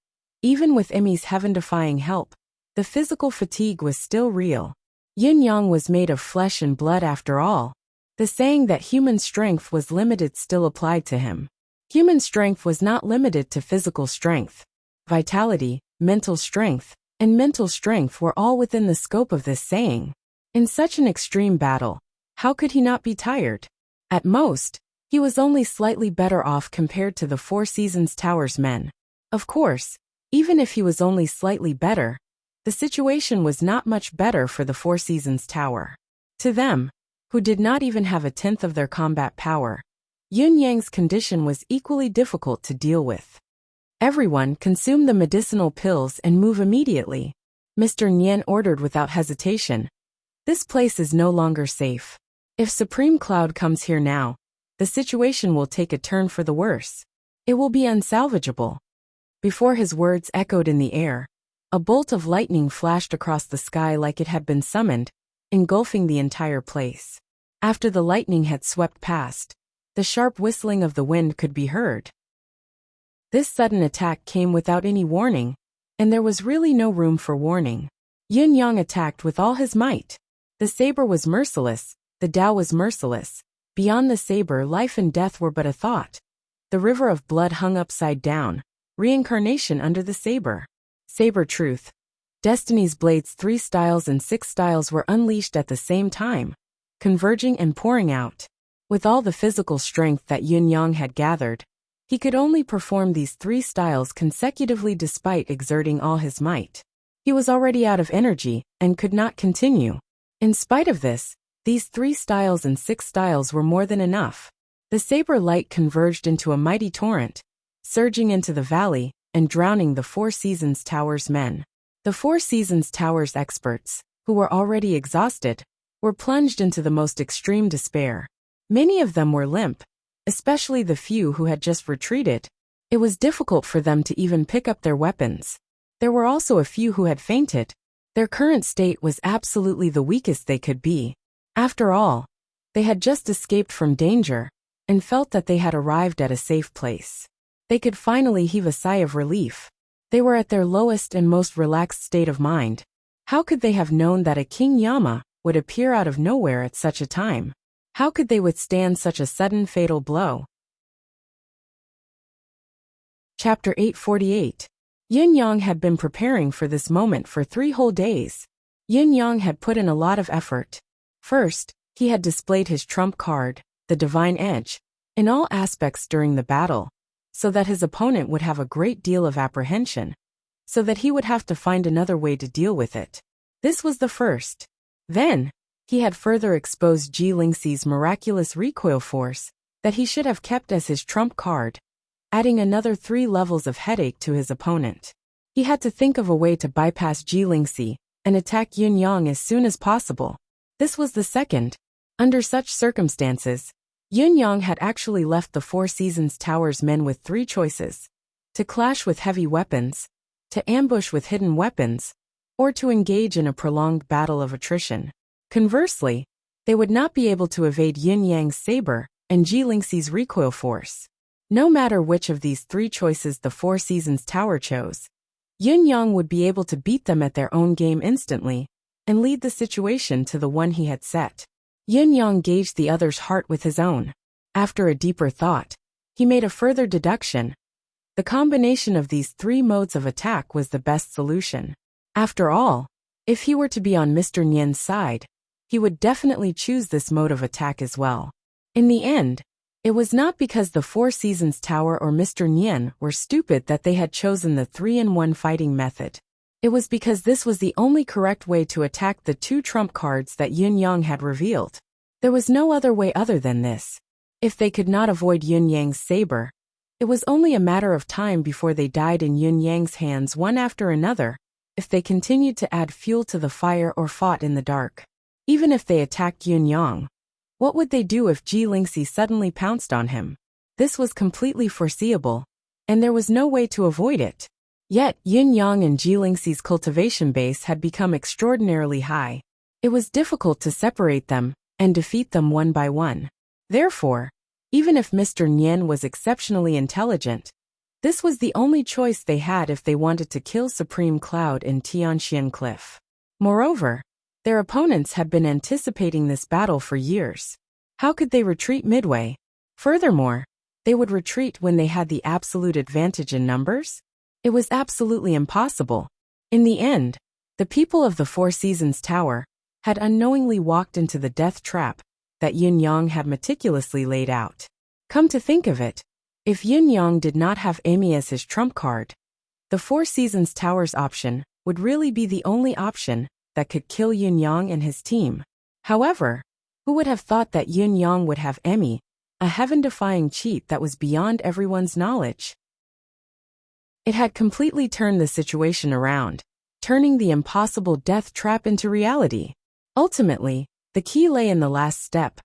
even with Emmy's heaven-defying help, the physical fatigue was still real. Yun Yang was made of flesh and blood after all. The saying that human strength was limited still applied to him. Human strength was not limited to physical strength. Vitality, mental strength, and mental strength were all within the scope of this saying. In such an extreme battle, how could he not be tired? At most, he was only slightly better off compared to the Four Seasons Tower's men. Of course, even if he was only slightly better, the situation was not much better for the Four Seasons Tower. To them, who did not even have a tenth of their combat power, Yun Yang's condition was equally difficult to deal with. Everyone consume the medicinal pills and move immediately, Mr. Nian ordered without hesitation. This place is no longer safe. If Supreme Cloud comes here now, the situation will take a turn for the worse. It will be unsalvageable. Before his words echoed in the air, a bolt of lightning flashed across the sky like it had been summoned, engulfing the entire place. After the lightning had swept past, the sharp whistling of the wind could be heard. This sudden attack came without any warning, and there was really no room for warning. Yun Yang attacked with all his might. The saber was merciless, the Tao was merciless. Beyond the saber, life and death were but a thought. The river of blood hung upside down, reincarnation under the saber. Saber truth. Destiny's Blade's 3 styles and 6 styles were unleashed at the same time, converging and pouring out. With all the physical strength that Yun Yang had gathered, he could only perform these 3 styles consecutively despite exerting all his might. He was already out of energy and could not continue. In spite of this, these 3 styles and 6 styles were more than enough. The saber light converged into a mighty torrent, surging into the valley and drowning the Four Seasons Tower's men. The Four Seasons Tower's experts, who were already exhausted, were plunged into the most extreme despair. Many of them were limp, especially the few who had just retreated. It was difficult for them to even pick up their weapons. There were also a few who had fainted. Their current state was absolutely the weakest they could be. After all, they had just escaped from danger, and felt that they had arrived at a safe place. They could finally heave a sigh of relief. They were at their lowest and most relaxed state of mind. How could they have known that a King Yama would appear out of nowhere at such a time? How could they withstand such a sudden fatal blow? Chapter 848. Yun Yang had been preparing for this moment for 3 whole days. Yun Yang had put in a lot of effort. First, he had displayed his trump card, the Divine Edge, in all aspects during the battle, so that his opponent would have a great deal of apprehension, so that he would have to find another way to deal with it. This was the first. Then, he had further exposed Ji Lingxi's miraculous recoil force that he should have kept as his trump card, adding another 3 levels of headache to his opponent. He had to think of a way to bypass Ji Lingxi and attack Yun Yang as soon as possible. This was the second. Under such circumstances, Yun Yang had actually left the Four Seasons Tower's men with 3 choices: to clash with heavy weapons, to ambush with hidden weapons, or to engage in a prolonged battle of attrition. Conversely, they would not be able to evade Yun Yang's saber and Ji Lingxi's recoil force. No matter which of these 3 choices the Four Seasons Tower chose, Yun Yang would be able to beat them at their own game instantly and lead the situation to the one he had set. Yun Yang gauged the other's heart with his own. After a deeper thought, he made a further deduction. The combination of these 3 modes of attack was the best solution. After all, if he were to be on Mr. Nian's side, he would definitely choose this mode of attack as well. In the end, it was not because the Four Seasons Tower or Mr. Nian were stupid that they had chosen the 3-in-1 fighting method. It was because this was the only correct way to attack the 2 trump cards that Yun Yang had revealed. There was no other way other than this. If they could not avoid Yun Yang's saber, It was only a matter of time before they died in Yin Yang's hands one after another, if they continued to add fuel to the fire or fought in the dark. Even if they attacked Yin Yang, what would they do if Ji Lingxi suddenly pounced on him? This was completely foreseeable, and there was no way to avoid it. Yet, Yin Yang and Ji Lingxi's cultivation base had become extraordinarily high. It was difficult to separate them and defeat them one by one. Therefore, even if Mr. Nian was exceptionally intelligent, this was the only choice they had if they wanted to kill Supreme Cloud in Tianxian Cliff. Moreover, their opponents had been anticipating this battle for years. How could they retreat midway? Furthermore, they would retreat when they had the absolute advantage in numbers? It was absolutely impossible. In the end, the people of the Four Seasons Tower had unknowingly walked into the death trap that Yin Yang had meticulously laid out. Come to think of it, if Yin Yang did not have Amy as his trump card, the Four Seasons Tower's option would really be the only option that could kill Yin Yang and his team. However, who would have thought that Yin Yang would have Amy, a heaven-defying cheat that was beyond everyone's knowledge? It had completely turned the situation around, turning the impossible death trap into reality. Ultimately, the key lay in the last step.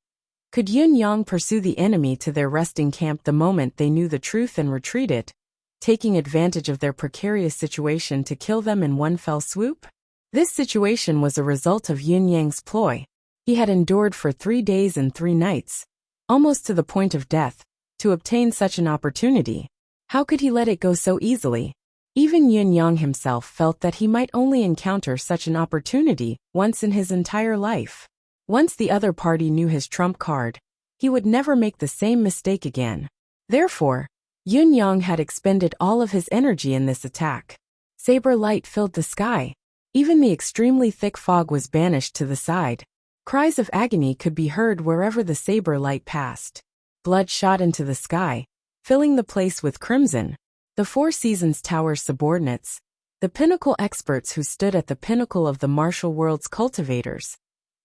Could Yin Yang pursue the enemy to their resting camp the moment they knew the truth and retreated, taking advantage of their precarious situation to kill them in one fell swoop? This situation was a result of Yin Yang's ploy. He had endured for 3 days and 3 nights, almost to the point of death, to obtain such an opportunity. How could he let it go so easily? Even Yin Yang himself felt that he might only encounter such an opportunity once in his entire life. Once the other party knew his trump card, he would never make the same mistake again. Therefore, Yin Yang had expended all of his energy in this attack. Saber light filled the sky. Even the extremely thick fog was banished to the side. Cries of agony could be heard wherever the saber light passed. Blood shot into the sky, filling the place with crimson. The Four Seasons Tower's subordinates, the pinnacle experts who stood at the pinnacle of the martial world's cultivators,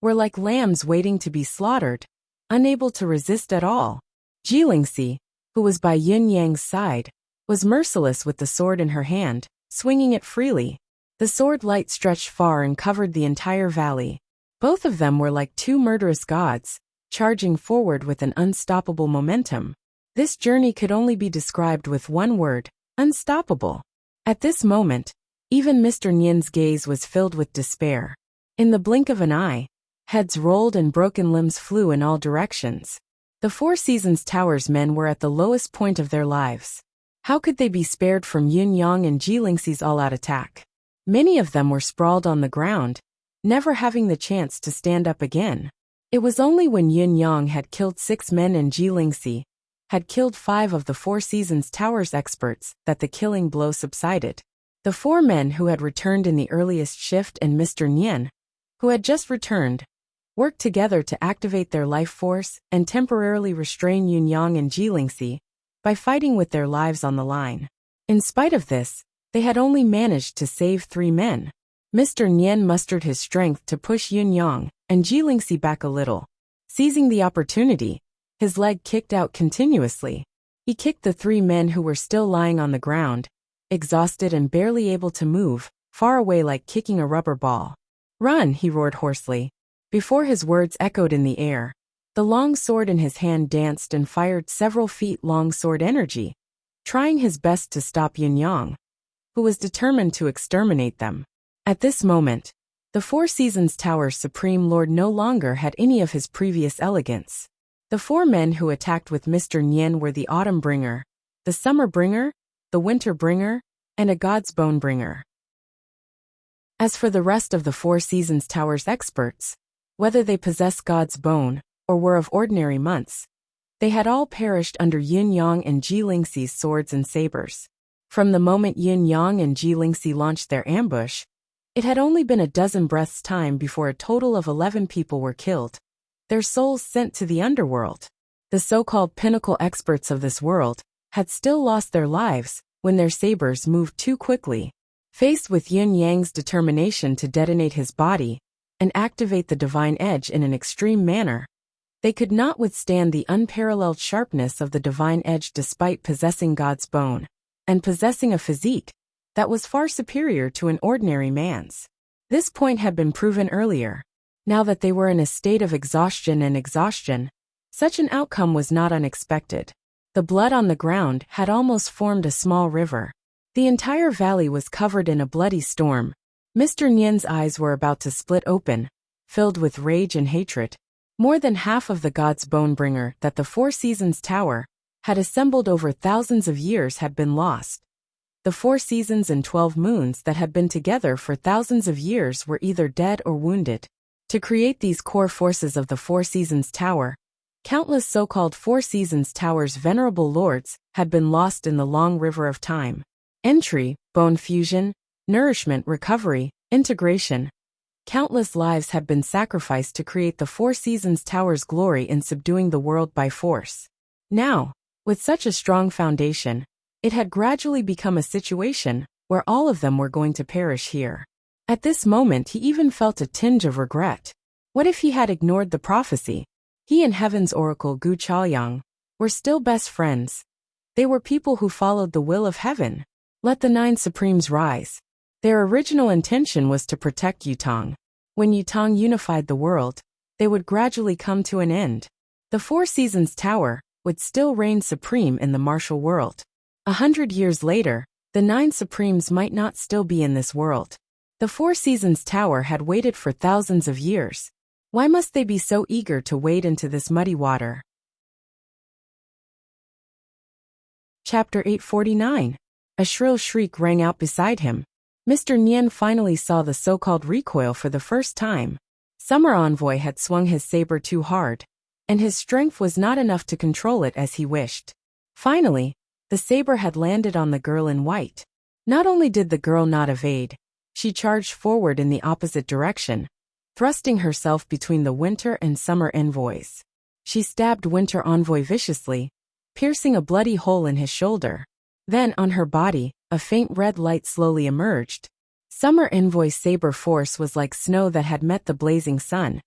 were like lambs waiting to be slaughtered, unable to resist at all. Ji Lingxi, who was by Yin Yang's side, was merciless with the sword in her hand, swinging it freely. The sword light stretched far and covered the entire valley. Both of them were like 2 murderous gods, charging forward with an unstoppable momentum. This journey could only be described with one word: unstoppable. At this moment, even Mr. Nian's gaze was filled with despair. In the blink of an eye, heads rolled and broken limbs flew in all directions. The Four Seasons Tower's men were at the lowest point of their lives. How could they be spared from Yin Yang and Ji Lingxi's all-out attack? Many of them were sprawled on the ground, never having the chance to stand up again. It was only when Yin Yang had killed 6 men and Ji Lingxi had killed 5 of the Four Seasons Tower's experts that the killing blow subsided. The 4 men who had returned in the earliest shift and Mr. Nian, who had just returned, worked together to activate their life force and temporarily restrain Yin Yang and Ji Lingxi by fighting with their lives on the line. In spite of this, they had only managed to save 3 men. Mr. Nian mustered his strength to push Yin Yang and Ji Lingxi back a little. Seizing the opportunity, his leg kicked out continuously. He kicked the 3 men who were still lying on the ground, exhausted and barely able to move, far away like kicking a rubber ball. "Run!" he roared hoarsely. Before his words echoed in the air, the long sword in his hand danced and fired several feet-long sword energy, trying his best to stop Yin Yang, who was determined to exterminate them. At this moment, the Four Seasons Tower's Supreme Lord no longer had any of his previous elegance. The 4 men who attacked with Mr. Nian were the Autumn Bringer, the Summer Bringer, the Winter Bringer, and a God's Bone Bringer. As for the rest of the Four Seasons Tower's experts, whether they possessed God's Bone or were of ordinary months, they had all perished under Yin Yang and Ji Lingxi's swords and sabers. From the moment Yin Yang and Ji Lingxi launched their ambush, it had only been a dozen breaths' time before a total of 11 people were killed, their souls sent to the underworld. The so-called pinnacle experts of this world had still lost their lives when their sabers moved too quickly. Faced with Yin Yang's determination to detonate his body and activate the divine edge in an extreme manner, They could not withstand the unparalleled sharpness of the divine edge despite possessing God's bone, and possessing a physique that was far superior to an ordinary man's. This point had been proven earlier. Now that they were in a state of exhaustion, such an outcome was not unexpected. The blood on the ground had almost formed a small river. The entire valley was covered in a bloody storm. Mr. Nian's eyes were about to split open, filled with rage and hatred. More than half of the god's bone-bringer that the Four Seasons Tower had assembled over thousands of years had been lost. The 4 seasons and 12 moons that had been together for thousands of years were either dead or wounded. To create these core forces of the Four Seasons Tower, countless so-called Four Seasons Towers' venerable lords had been lost in the long river of time. Entry, bone fusion, nourishment recovery, integration. Countless lives had been sacrificed to create the Four Seasons Tower's glory in subduing the world by force. Now, with such a strong foundation, it had gradually become a situation where all of them were going to perish here. At this moment he even felt a tinge of regret. What if he had ignored the prophecy? He and Heaven's oracle Gu Chaoyang were still best friends. They were people who followed the will of heaven. Let the 9 supremes rise. Their original intention was to protect Yutong. When Yutong unified the world, they would gradually come to an end. The Four Seasons Tower would still reign supreme in the martial world. 100 years later, the 9 supremes might not still be in this world. The Four Seasons Tower had waited for thousands of years. Why must they be so eager to wade into this muddy water? Chapter 849. A shrill shriek rang out beside him. Mr. Nian finally saw the so-called recoil for the first time. Summer Envoy had swung his saber too hard, and his strength was not enough to control it as he wished. Finally, the saber had landed on the girl in white. Not only did the girl not evade, she charged forward in the opposite direction, thrusting herself between the Winter and Summer Envoys. She stabbed Winter Envoy viciously, piercing a bloody hole in his shoulder. Then, on her body, a faint red light slowly emerged. Summer Envoy's saber force was like snow that had met the blazing sun.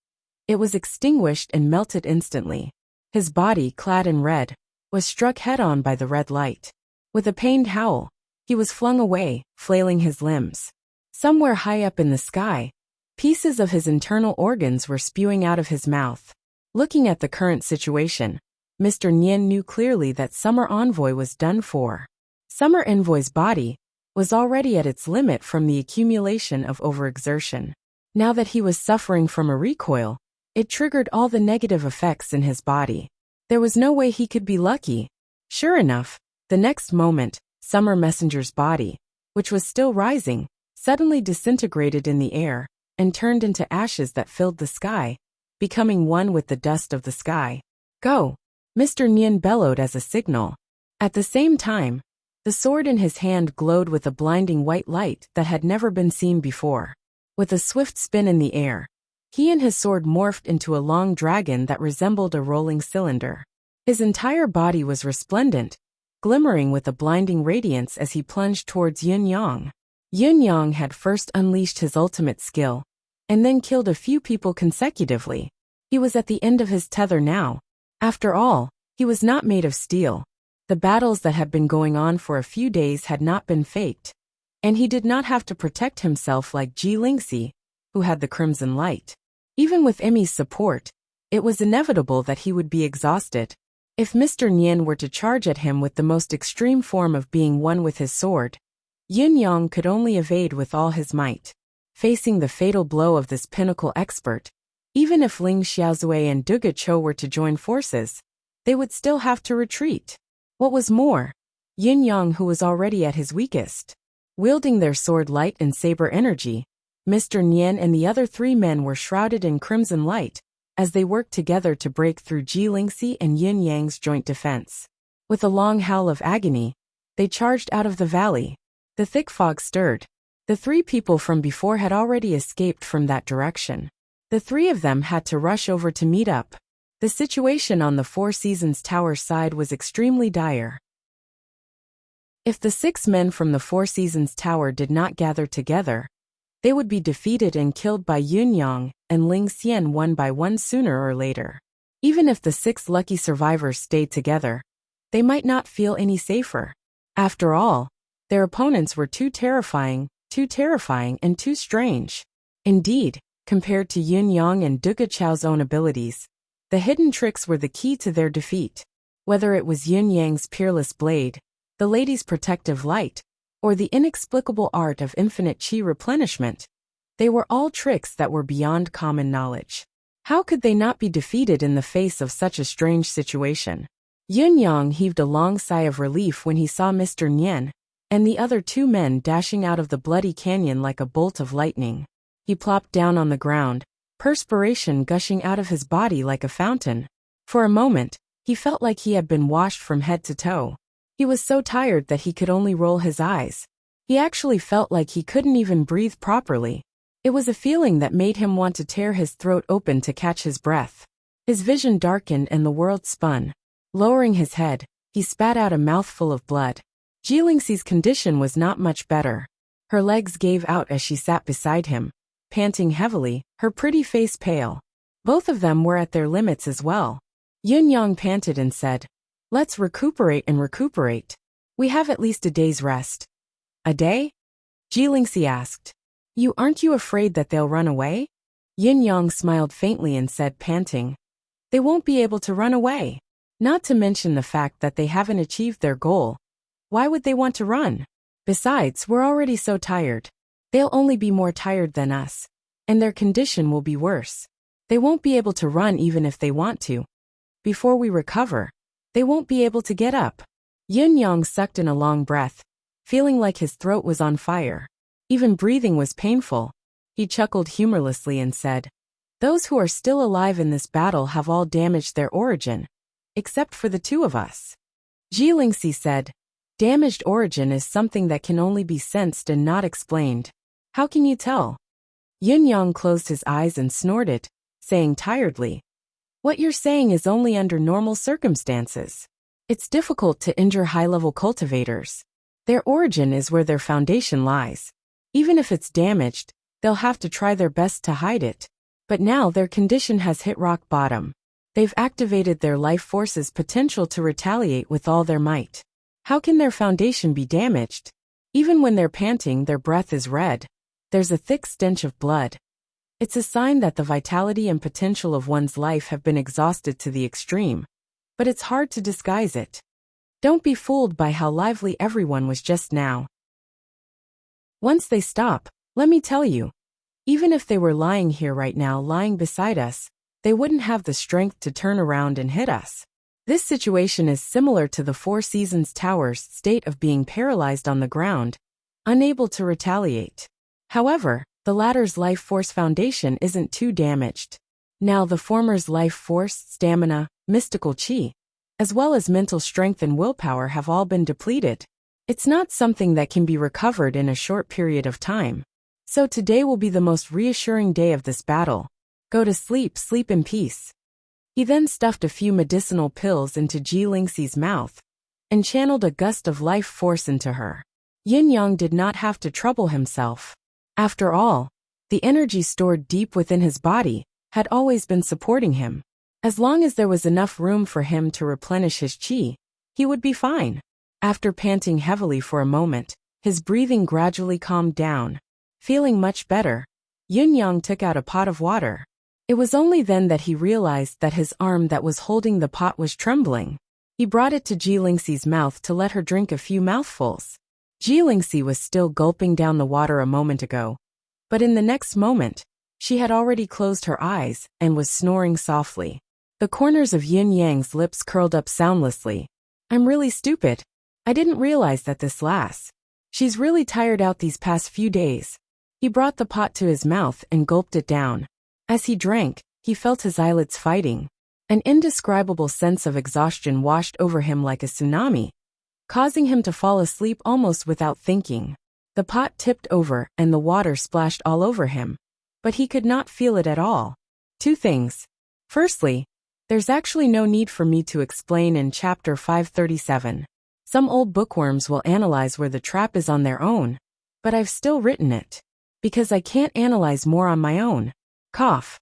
It was extinguished and melted instantly. His body, clad in red, was struck head-on by the red light. With a pained howl, he was flung away, flailing his limbs. Somewhere high up in the sky, pieces of his internal organs were spewing out of his mouth. Looking at the current situation, Mr. Nian knew clearly that Summer Envoy was done for. Summer Envoy's body was already at its limit from the accumulation of overexertion. Now that he was suffering from a recoil, it triggered all the negative effects in his body. There was no way he could be lucky. Sure enough, the next moment, Summer Messenger's body, which was still rising, suddenly disintegrated in the air and turned into ashes that filled the sky, becoming one with the dust of the sky. Go! Mr. Nian bellowed as a signal. At the same time, the sword in his hand glowed with a blinding white light that had never been seen before. With a swift spin in the air, he and his sword morphed into a long dragon that resembled a rolling cylinder. His entire body was resplendent, glimmering with a blinding radiance as he plunged towards Yun Yang. Yun Yang had first unleashed his ultimate skill, and then killed a few people consecutively. He was at the end of his tether now. After all, he was not made of steel. The battles that had been going on for a few days had not been faked, and he did not have to protect himself like Ji Lingxi, who had the Crimson Light. Even with Emmy's support, it was inevitable that he would be exhausted. If Mr. Nian were to charge at him with the most extreme form of being one with his sword, Yun Yang could only evade with all his might. Facing the fatal blow of this pinnacle expert, even if Ling Xiaozui and Duga Chou were to join forces, they would still have to retreat. What was more, Yun Yang, who was already at his weakest, wielding their sword light and saber energy, Mr. Nian and the other 3 men were shrouded in crimson light as they worked together to break through Ji Lingxi and Yun Yang's joint defense. With a long howl of agony, they charged out of the valley. The thick fog stirred. The 3 people from before had already escaped from that direction. The 3 of them had to rush over to meet up. The situation on the Four Seasons Tower side was extremely dire. If the 6 men from the Four Seasons Tower did not gather together, they would be defeated and killed by Yun Yang and Ling Xian one by one sooner or later. Even if the 6 lucky survivors stayed together, they might not feel any safer. After all, their opponents were too terrifying, and too strange. Indeed, compared to Yun Yang and Duga Chao's own abilities, the hidden tricks were the key to their defeat. Whether it was Yun Yang's peerless blade, the lady's protective light, or the inexplicable art of infinite qi replenishment, they were all tricks that were beyond common knowledge. How could they not be defeated in the face of such a strange situation? Yun Yang heaved a long sigh of relief when he saw Mr. Nian and the other 2 men dashing out of the bloody canyon like a bolt of lightning. He plopped down on the ground, perspiration gushing out of his body like a fountain. For a moment, he felt like he had been washed from head to toe. He was so tired that he could only roll his eyes. He actually felt like he couldn't even breathe properly. It was a feeling that made him want to tear his throat open to catch his breath. His vision darkened and the world spun. Lowering his head, he spat out a mouthful of blood. Jilingxi's condition was not much better. Her legs gave out as she sat beside him, panting heavily, her pretty face pale. Both of them were at their limits as well. Yun Yang panted and said, "Let's recuperate. We have at least a day's rest." "A day?" Jilingxi asked. Aren't you afraid that they'll run away?" Yin Yang smiled faintly and said, panting, "They won't be able to run away. Not to mention the fact that they haven't achieved their goal. Why would they want to run? Besides, we're already so tired. They'll only be more tired than us, and their condition will be worse. They won't be able to run even if they want to. Before we recover, they won't be able to get up." Yin Yang sucked in a long breath, feeling like his throat was on fire. Even breathing was painful. He chuckled humorlessly and said, "Those who are still alive in this battle have all damaged their origin, except for the 2 of us." Jilingxi said, "Damaged origin is something that can only be sensed and not explained. How can you tell?" Yun Yang closed his eyes and snorted, saying tiredly, "What you're saying is only under normal circumstances. It's difficult to injure high-level cultivators. Their origin is where their foundation lies. Even if it's damaged, they'll have to try their best to hide it. But now their condition has hit rock bottom. They've activated their life force's potential to retaliate with all their might. How can their foundation be damaged? Even when they're panting, their breath is red. There's a thick stench of blood. It's a sign that the vitality and potential of one's life have been exhausted to the extreme. But it's hard to disguise it. Don't be fooled by how lively everyone was just now. Once they stop, let me tell you, even if they were lying here right now, lying beside us, they wouldn't have the strength to turn around and hit us. This situation is similar to the Four Seasons Tower's state of being paralyzed on the ground, unable to retaliate. However, the latter's life force foundation isn't too damaged. Now the former's life force, stamina, mystical qi, as well as mental strength and willpower have all been depleted. It's not something that can be recovered in a short period of time. So today will be the most reassuring day of this battle. Go to sleep, sleep in peace." He then stuffed a few medicinal pills into Jilingxi's mouth and channeled a gust of life force into her. Yin Yang did not have to trouble himself. After all, the energy stored deep within his body had always been supporting him. As long as there was enough room for him to replenish his qi, he would be fine. After panting heavily for a moment, his breathing gradually calmed down. Feeling much better, Yun Yang took out a pot of water. It was only then that he realized that his arm that was holding the pot was trembling. He brought it to Jilingxi's mouth to let her drink a few mouthfuls. Jilingxi was still gulping down the water a moment ago, but in the next moment, she had already closed her eyes and was snoring softly. The corners of Yin Yang's lips curled up soundlessly. "I'm really stupid. I didn't realize that this lasts. She's really tired out these past few days." He brought the pot to his mouth and gulped it down. As he drank, he felt his eyelids fighting. An indescribable sense of exhaustion washed over him like a tsunami, causing him to fall asleep almost without thinking. The pot tipped over and the water splashed all over him, but he could not feel it at all. 2 things. Firstly, there's actually no need for me to explain in chapter 537. Some old bookworms will analyze where the trap is on their own, but I've still written it. Because I can't analyze more on my own. Cough.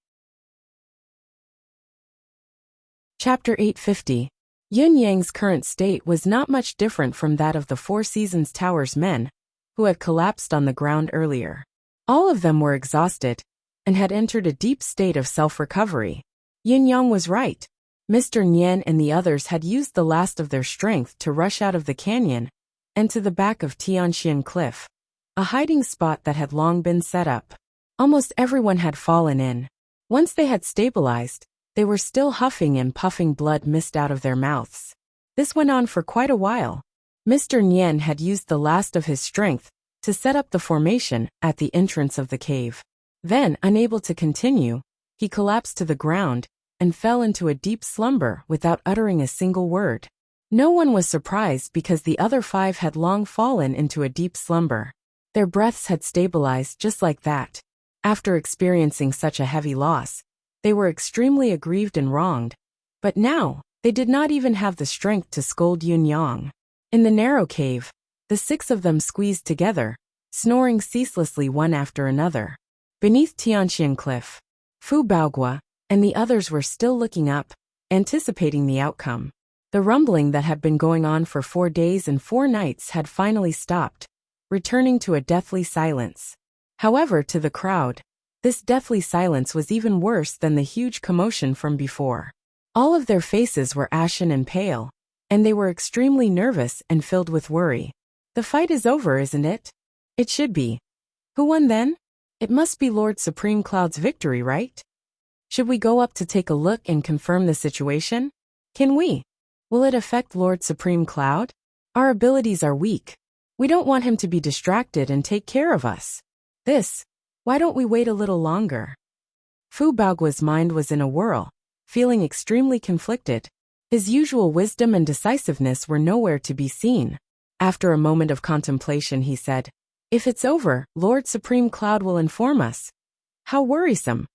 Chapter 850. Yin Yang's current state was not much different from that of the Four Seasons Tower's men, who had collapsed on the ground earlier. All of them were exhausted, and had entered a deep state of self-recovery. Yin Yang was right. Mr. Nian and the others had used the last of their strength to rush out of the canyon and to the back of Tianxian Cliff, a hiding spot that had long been set up. Almost everyone had fallen in. Once they had stabilized, they were still huffing and puffing blood mist out of their mouths. This went on for quite a while. Mr. Nian had used the last of his strength to set up the formation at the entrance of the cave. Then, unable to continue, he collapsed to the ground and fell into a deep slumber without uttering a single word. No one was surprised because the other 5 had long fallen into a deep slumber. Their breaths had stabilized just like that. After experiencing such a heavy loss, they were extremely aggrieved and wronged. But now, they did not even have the strength to scold Yin Yang. In the narrow cave, the 6 of them squeezed together, snoring ceaselessly one after another. Beneath Tianxian Cliff, Fu Baogua and the others were still looking up, anticipating the outcome. The rumbling that had been going on for 4 days and 4 nights had finally stopped, returning to a deathly silence. However, to the crowd, this deathly silence was even worse than the huge commotion from before. All of their faces were ashen and pale, and they were extremely nervous and filled with worry. The fight is over, isn't it? It should be. Who won then? It must be Lord Supreme Cloud's victory, right? Should we go up to take a look and confirm the situation? Can we? Will it affect Lord Supreme Cloud? Our abilities are weak. We don't want him to be distracted and take care of us. Why don't we wait a little longer? Fu Baogua's mind was in a whirl, feeling extremely conflicted. His usual wisdom and decisiveness were nowhere to be seen. After a moment of contemplation, he said, "If it's over, Lord Supreme Cloud will inform us." How worrisome.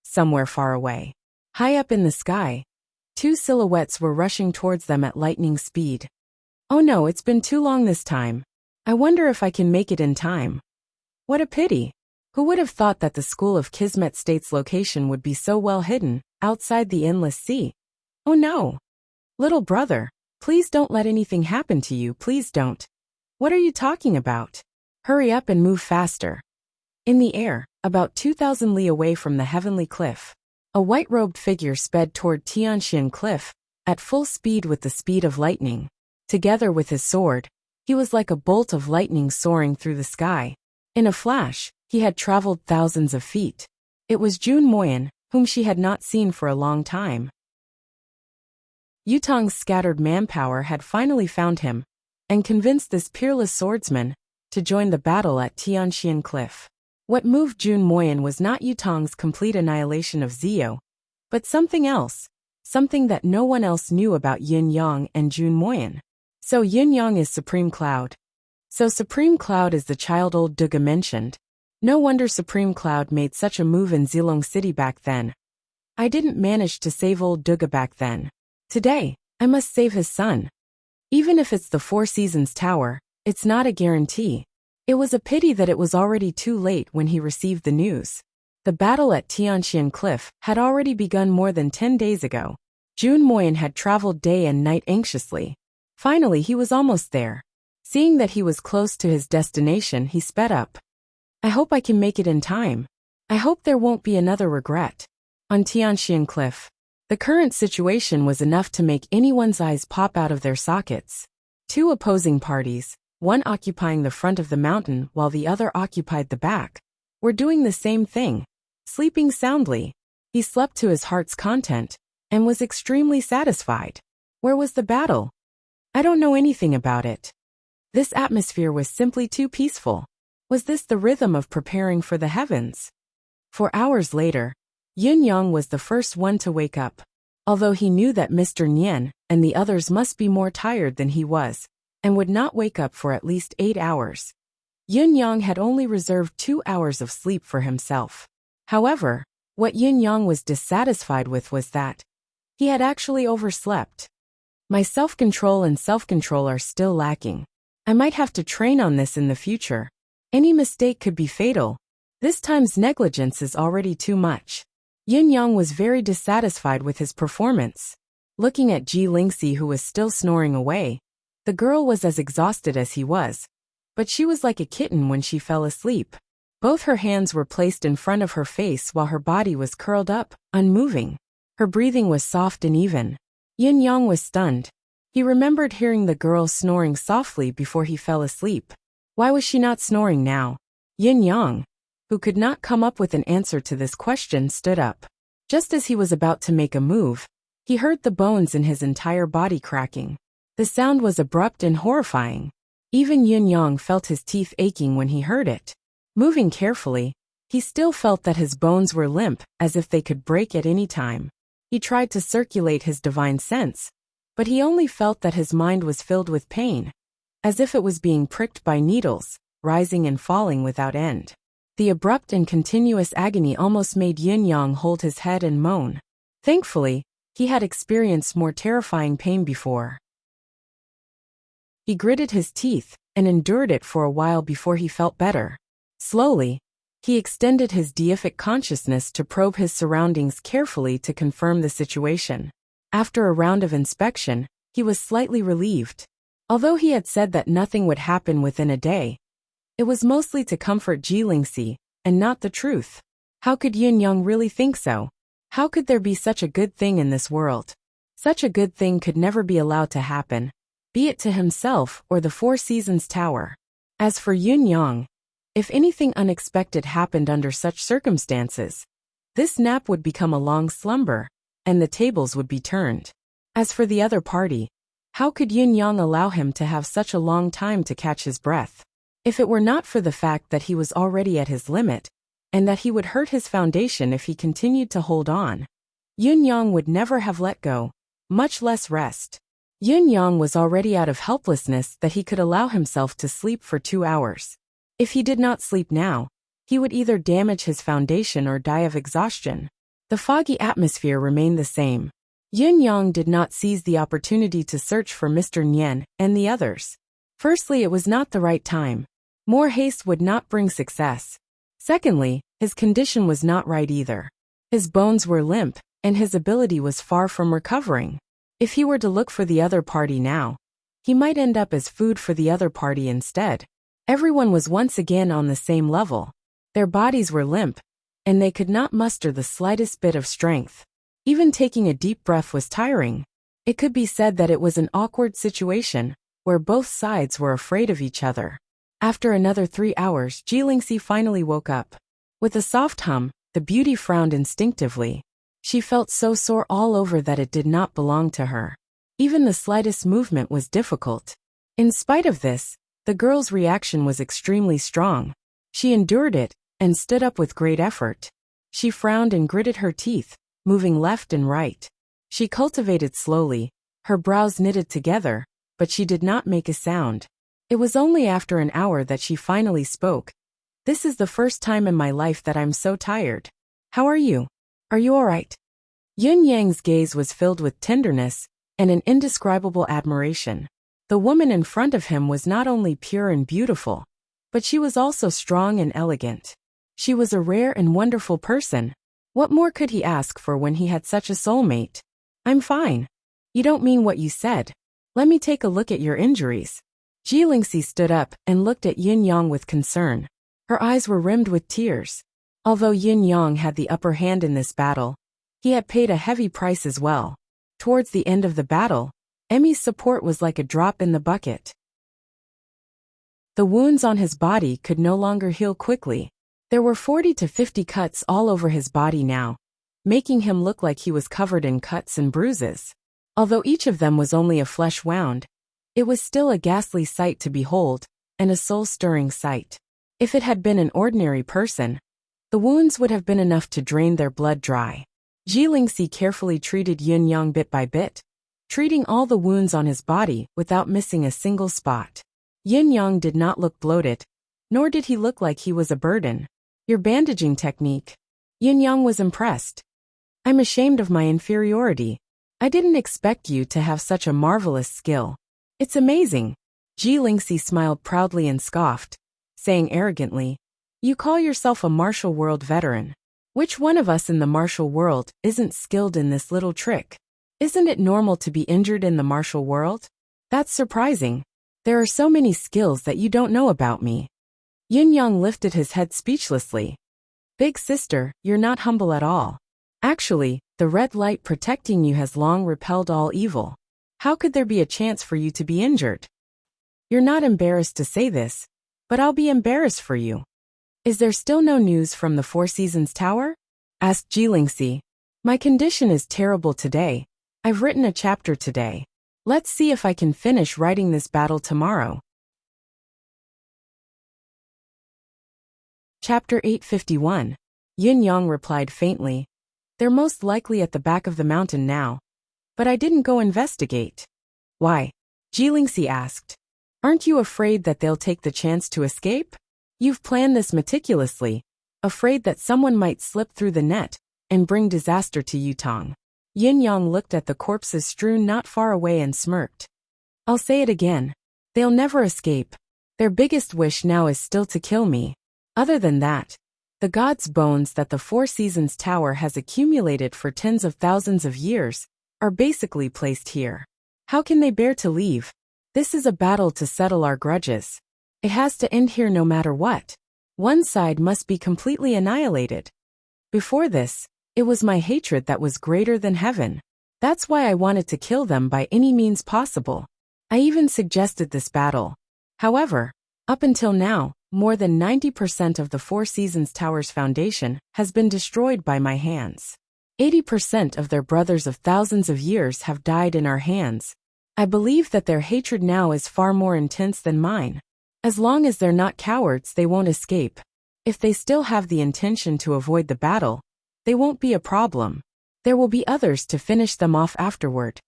Somewhere far away, high up in the sky, 2 silhouettes were rushing towards them at lightning speed. Oh no, it's been too long this time. I wonder if I can make it in time. What a pity. Who would have thought that the School of Kismet State's location would be so well hidden, outside the endless sea? Oh no. Little brother, please don't let anything happen to you, please don't. What are you talking about? Hurry up and move faster. In the air, about 2,000 li away from the heavenly cliff, a white-robed figure sped toward Tianxian Cliff, at full speed with the speed of lightning. Together with his sword, he was like a bolt of lightning soaring through the sky. In a flash, he had traveled thousands of feet. It was Jun Moyan, whom she had not seen for a long time. Yutong's scattered manpower had finally found him, and convinced this peerless swordsman to join the battle at Tianxian Cliff. What moved Jun Moyan was not Yutong's complete annihilation of Zio, but something else, something that no one else knew about Yin Yang and Jun Moyan. So Yin Yang is Supreme Cloud. So Supreme Cloud is the child old Duga mentioned. No wonder Supreme Cloud made such a move in Zilong City back then. I didn't manage to save old Duga back then. Today, I must save his son. Even if it's the Four Seasons Tower, it's not a guarantee. It was a pity that it was already too late when he received the news. The battle at Tianxian Cliff had already begun more than 10 days ago. Jun Moyan had traveled day and night anxiously. Finally, he was almost there. Seeing that he was close to his destination, he sped up. I hope I can make it in time. I hope there won't be another regret. On Tianxian Cliff, the current situation was enough to make anyone's eyes pop out of their sockets. 2 opposing parties, one occupying the front of the mountain while the other occupied the back, were doing the same thing, sleeping soundly. He slept to his heart's content, and was extremely satisfied. Where was the battle? I don't know anything about it. This atmosphere was simply too peaceful. Was this the rhythm of preparing for the heavens? 4 hours later, Yin Yang was the first one to wake up. Although he knew that Mr. Nian and the others must be more tired than he was, and would not wake up for at least 8 hours. Yin Yang had only reserved 2 hours of sleep for himself. However, what Yin Yang was dissatisfied with was that he had actually overslept. My self-control and self-control are still lacking. I might have to train on this in the future. Any mistake could be fatal. This time's negligence is already too much. Yin Yang was very dissatisfied with his performance. Looking at Ji Lingxi, who was still snoring away, the girl was as exhausted as he was, but she was like a kitten when she fell asleep. Both her hands were placed in front of her face while her body was curled up, unmoving. Her breathing was soft and even. Yin Yang was stunned. He remembered hearing the girl snoring softly before he fell asleep. Why was she not snoring now? Yin Yang, who could not come up with an answer to this question, stood up. Just as he was about to make a move, he heard the bones in his entire body cracking. The sound was abrupt and horrifying. Even Yin Yang felt his teeth aching when he heard it. Moving carefully, he still felt that his bones were limp, as if they could break at any time. He tried to circulate his divine sense, but he only felt that his mind was filled with pain, as if it was being pricked by needles, rising and falling without end. The abrupt and continuous agony almost made Yin Yang hold his head and moan. Thankfully, he had experienced more terrifying pain before. He gritted his teeth and endured it for a while before he felt better. Slowly, he extended his deific consciousness to probe his surroundings carefully to confirm the situation. After a round of inspection, he was slightly relieved. Although he had said that nothing would happen within a day, it was mostly to comfort Ji Lingxi, and not the truth. How could Yin Yang really think so? How could there be such a good thing in this world? Such a good thing could never be allowed to happen, be it to himself or the Four Seasons Tower. As for Yin Yang, if anything unexpected happened under such circumstances, this nap would become a long slumber, and the tables would be turned. As for the other party, how could Yin Yang allow him to have such a long time to catch his breath? If it were not for the fact that he was already at his limit, and that he would hurt his foundation if he continued to hold on, Yin Yang would never have let go, much less rest. Yin Yang was already out of helplessness that he could allow himself to sleep for 2 hours. If he did not sleep now, he would either damage his foundation or die of exhaustion. The foggy atmosphere remained the same. Yin Yang did not seize the opportunity to search for Mr. Nian and the others. Firstly, it was not the right time. More haste would not bring success. Secondly, his condition was not right either. His bones were limp, and his ability was far from recovering. If he were to look for the other party now, he might end up as food for the other party instead. Everyone was once again on the same level. Their bodies were limp, and they could not muster the slightest bit of strength. Even taking a deep breath was tiring. It could be said that it was an awkward situation, where both sides were afraid of each other. After another 3 hours, Ji Lingxi finally woke up. With a soft hum, the beauty frowned instinctively. She felt so sore all over that it did not belong to her. Even the slightest movement was difficult. In spite of this, the girl's reaction was extremely strong. She endured it, and stood up with great effort. She frowned and gritted her teeth, moving left and right. She cultivated slowly, her brows knitted together, but she did not make a sound. It was only after an hour that she finally spoke. "This is the first time in my life that I'm so tired. How are you? Are you all right?" Yin Yang's gaze was filled with tenderness and an indescribable admiration. The woman in front of him was not only pure and beautiful, but she was also strong and elegant. She was a rare and wonderful person. What more could he ask for when he had such a soulmate? "I'm fine." "You don't mean what you said. Let me take a look at your injuries." Ji Lingxi stood up and looked at Yin Yang with concern. Her eyes were rimmed with tears. Although Yin Yang had the upper hand in this battle, he had paid a heavy price as well. Towards the end of the battle, Emmy's support was like a drop in the bucket. The wounds on his body could no longer heal quickly. There were 40 to 50 cuts all over his body now, making him look like he was covered in cuts and bruises. Although each of them was only a flesh wound, it was still a ghastly sight to behold, and a soul-stirring sight. If it had been an ordinary person, the wounds would have been enough to drain their blood dry. Ji Lingxi carefully treated Yin Yang bit by bit, treating all the wounds on his body without missing a single spot. Yin Yang did not look bloated, nor did he look like he was a burden. "Your bandaging technique." Yin Yang was impressed. "I'm ashamed of my inferiority. I didn't expect you to have such a marvelous skill. It's amazing." Ji Lingxi smiled proudly and scoffed, saying arrogantly, "You call yourself a martial world veteran. Which one of us in the martial world isn't skilled in this little trick?" Isn't it normal to be injured in the martial world? That's surprising. There are so many skills that you don't know about me. Yin Yang lifted his head speechlessly. Big sister, you're not humble at all. Actually, the red light protecting you has long repelled all evil. How could there be a chance for you to be injured? You're not embarrassed to say this, but I'll be embarrassed for you. Is there still no news from the Four Seasons Tower? Asked Jilingxi. My condition is terrible today. I've written a chapter today. Let's see if I can finish writing this battle tomorrow. Chapter 851. Yin Yang replied faintly. They're most likely at the back of the mountain now. But I didn't go investigate. Why? Jilingxi asked. Aren't you afraid that they'll take the chance to escape? You've planned this meticulously, afraid that someone might slip through the net and bring disaster to Yutong. Yin Yang looked at the corpses strewn not far away and smirked. I'll say it again. They'll never escape. Their biggest wish now is still to kill me. Other than that, the gods' bones that the Four Seasons Tower has accumulated for tens of thousands of years are basically placed here. How can they bear to leave? This is a battle to settle our grudges. It has to end here no matter what. One side must be completely annihilated. Before this, it was my hatred that was greater than heaven. That's why I wanted to kill them by any means possible. I even suggested this battle. However, up until now, more than 90% of the Four Seasons Tower's foundation has been destroyed by my hands. 80% of their brothers of thousands of years have died in our hands. I believe that their hatred now is far more intense than mine. As long as they're not cowards, they won't escape. If they still have the intention to avoid the battle, they won't be a problem. There will be others to finish them off afterward.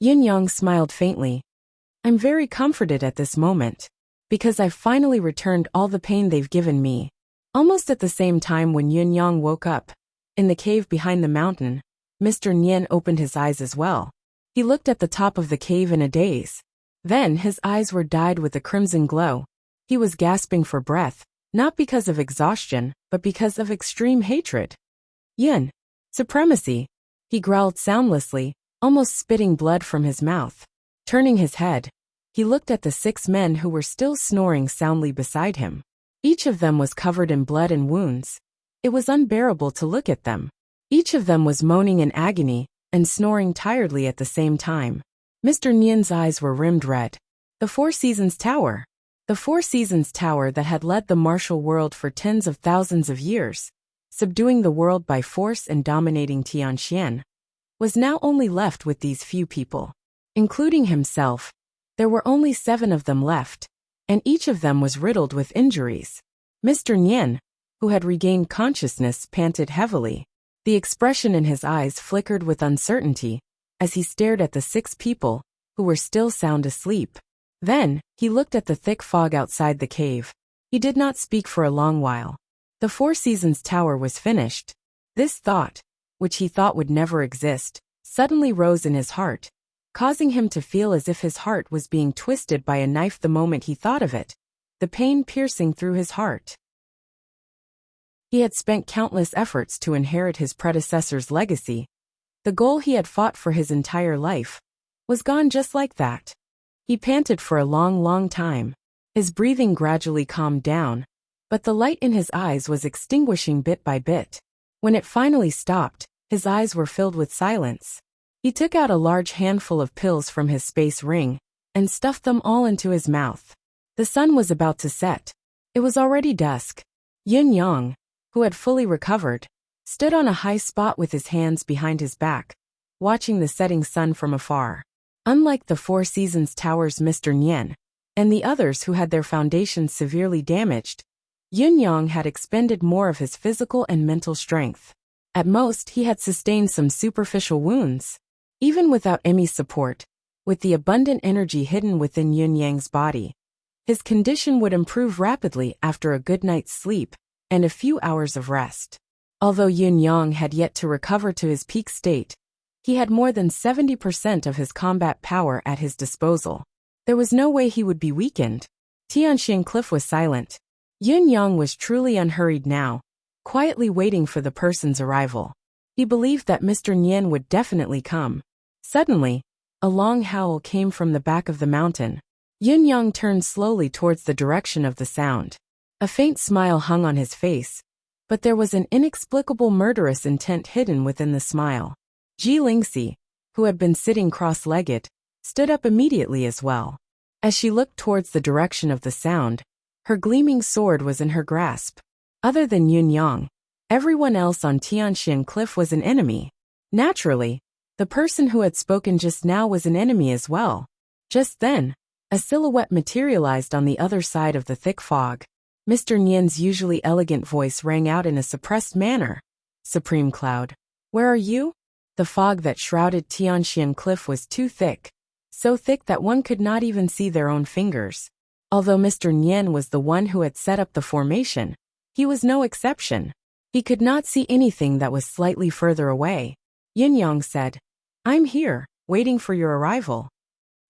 Yin Yang smiled faintly. I'm very comforted at this moment, because I've finally returned all the pain they've given me. Almost at the same time when Yin Yang woke up, in the cave behind the mountain, Mr. Nian opened his eyes as well. He looked at the top of the cave in a daze. Then his eyes were dyed with a crimson glow. He was gasping for breath, not because of exhaustion, but because of extreme hatred. Yin, supremacy, he growled soundlessly, almost spitting blood from his mouth. Turning his head, he looked at the 6 men who were still snoring soundly beside him. Each of them was covered in blood and wounds. It was unbearable to look at them. Each of them was moaning in agony and snoring tiredly at the same time. Mr. Nian's eyes were rimmed red. The Four Seasons Tower. The Four Seasons Tower that had led the martial world for tens of thousands of years, subduing the world by force and dominating Tianxian, was now only left with these few people. Including himself, there were only 7 of them left, and each of them was riddled with injuries. Mr. Nian, who had regained consciousness, panted heavily. The expression in his eyes flickered with uncertainty as he stared at the 6 people who were still sound asleep. Then, he looked at the thick fog outside the cave. He did not speak for a long while. The Four Seasons Tower was finished. This thought, which he thought would never exist, suddenly rose in his heart, causing him to feel as if his heart was being twisted by a knife the moment he thought of it, the pain piercing through his heart. He had spent countless efforts to inherit his predecessor's legacy. The goal he had fought for his entire life was gone just like that. He panted for a long time. His breathing gradually calmed down, but the light in his eyes was extinguishing bit by bit. When it finally stopped, his eyes were filled with silence. He took out a large handful of pills from his space ring and stuffed them all into his mouth. The sun was about to set. It was already dusk. Yin Yang, who had fully recovered, stood on a high spot with his hands behind his back, watching the setting sun from afar. Unlike the Four Seasons Tower's Mr. Nian, and the others who had their foundations severely damaged, Yin Yang had expended more of his physical and mental strength. At most, he had sustained some superficial wounds. Even without any support, with the abundant energy hidden within Yin Yang's body, his condition would improve rapidly after a good night's sleep and a few hours of rest. Although Yin Yang had yet to recover to his peak state, he had more than 70% of his combat power at his disposal. There was no way he would be weakened. Tianxian Cliff was silent. Yin Yang was truly unhurried now, quietly waiting for the person's arrival. He believed that Mr. Nian would definitely come. Suddenly, a long howl came from the back of the mountain. Yun Yang turned slowly towards the direction of the sound. A faint smile hung on his face, but there was an inexplicable murderous intent hidden within the smile. Ji Lingxi, who had been sitting cross-legged, stood up immediately as well. As she looked towards the direction of the sound, her gleaming sword was in her grasp. Other than Yun Yang, everyone else on Tianxian Cliff was an enemy. Naturally, the person who had spoken just now was an enemy as well. Just then, a silhouette materialized on the other side of the thick fog. Mr. Nian's usually elegant voice rang out in a suppressed manner. "Supreme Cloud, where are you?" The fog that shrouded Tianxian Cliff was too thick, so thick that one could not even see their own fingers. Although Mr. Nian was the one who had set up the formation, he was no exception. He could not see anything that was slightly further away. Yin Yang said, "I'm here, waiting for your arrival."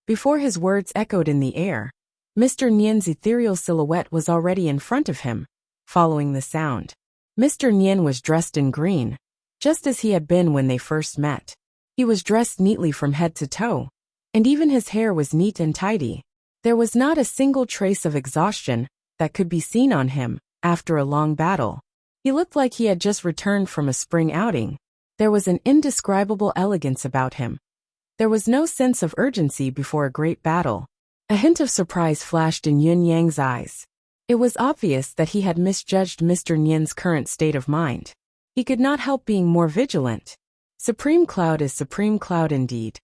Before his words echoed in the air, Mr. Nian's ethereal silhouette was already in front of him, following the sound. Mr. Nian was dressed in green, just as he had been when they first met. He was dressed neatly from head to toe, and even his hair was neat and tidy. There was not a single trace of exhaustion that could be seen on him after a long battle. He looked like he had just returned from a spring outing. There was an indescribable elegance about him. There was no sense of urgency before a great battle. A hint of surprise flashed in Yun Yang's eyes. It was obvious that he had misjudged Mr. Nian's current state of mind. He could not help being more vigilant. Supreme Cloud is Supreme Cloud indeed.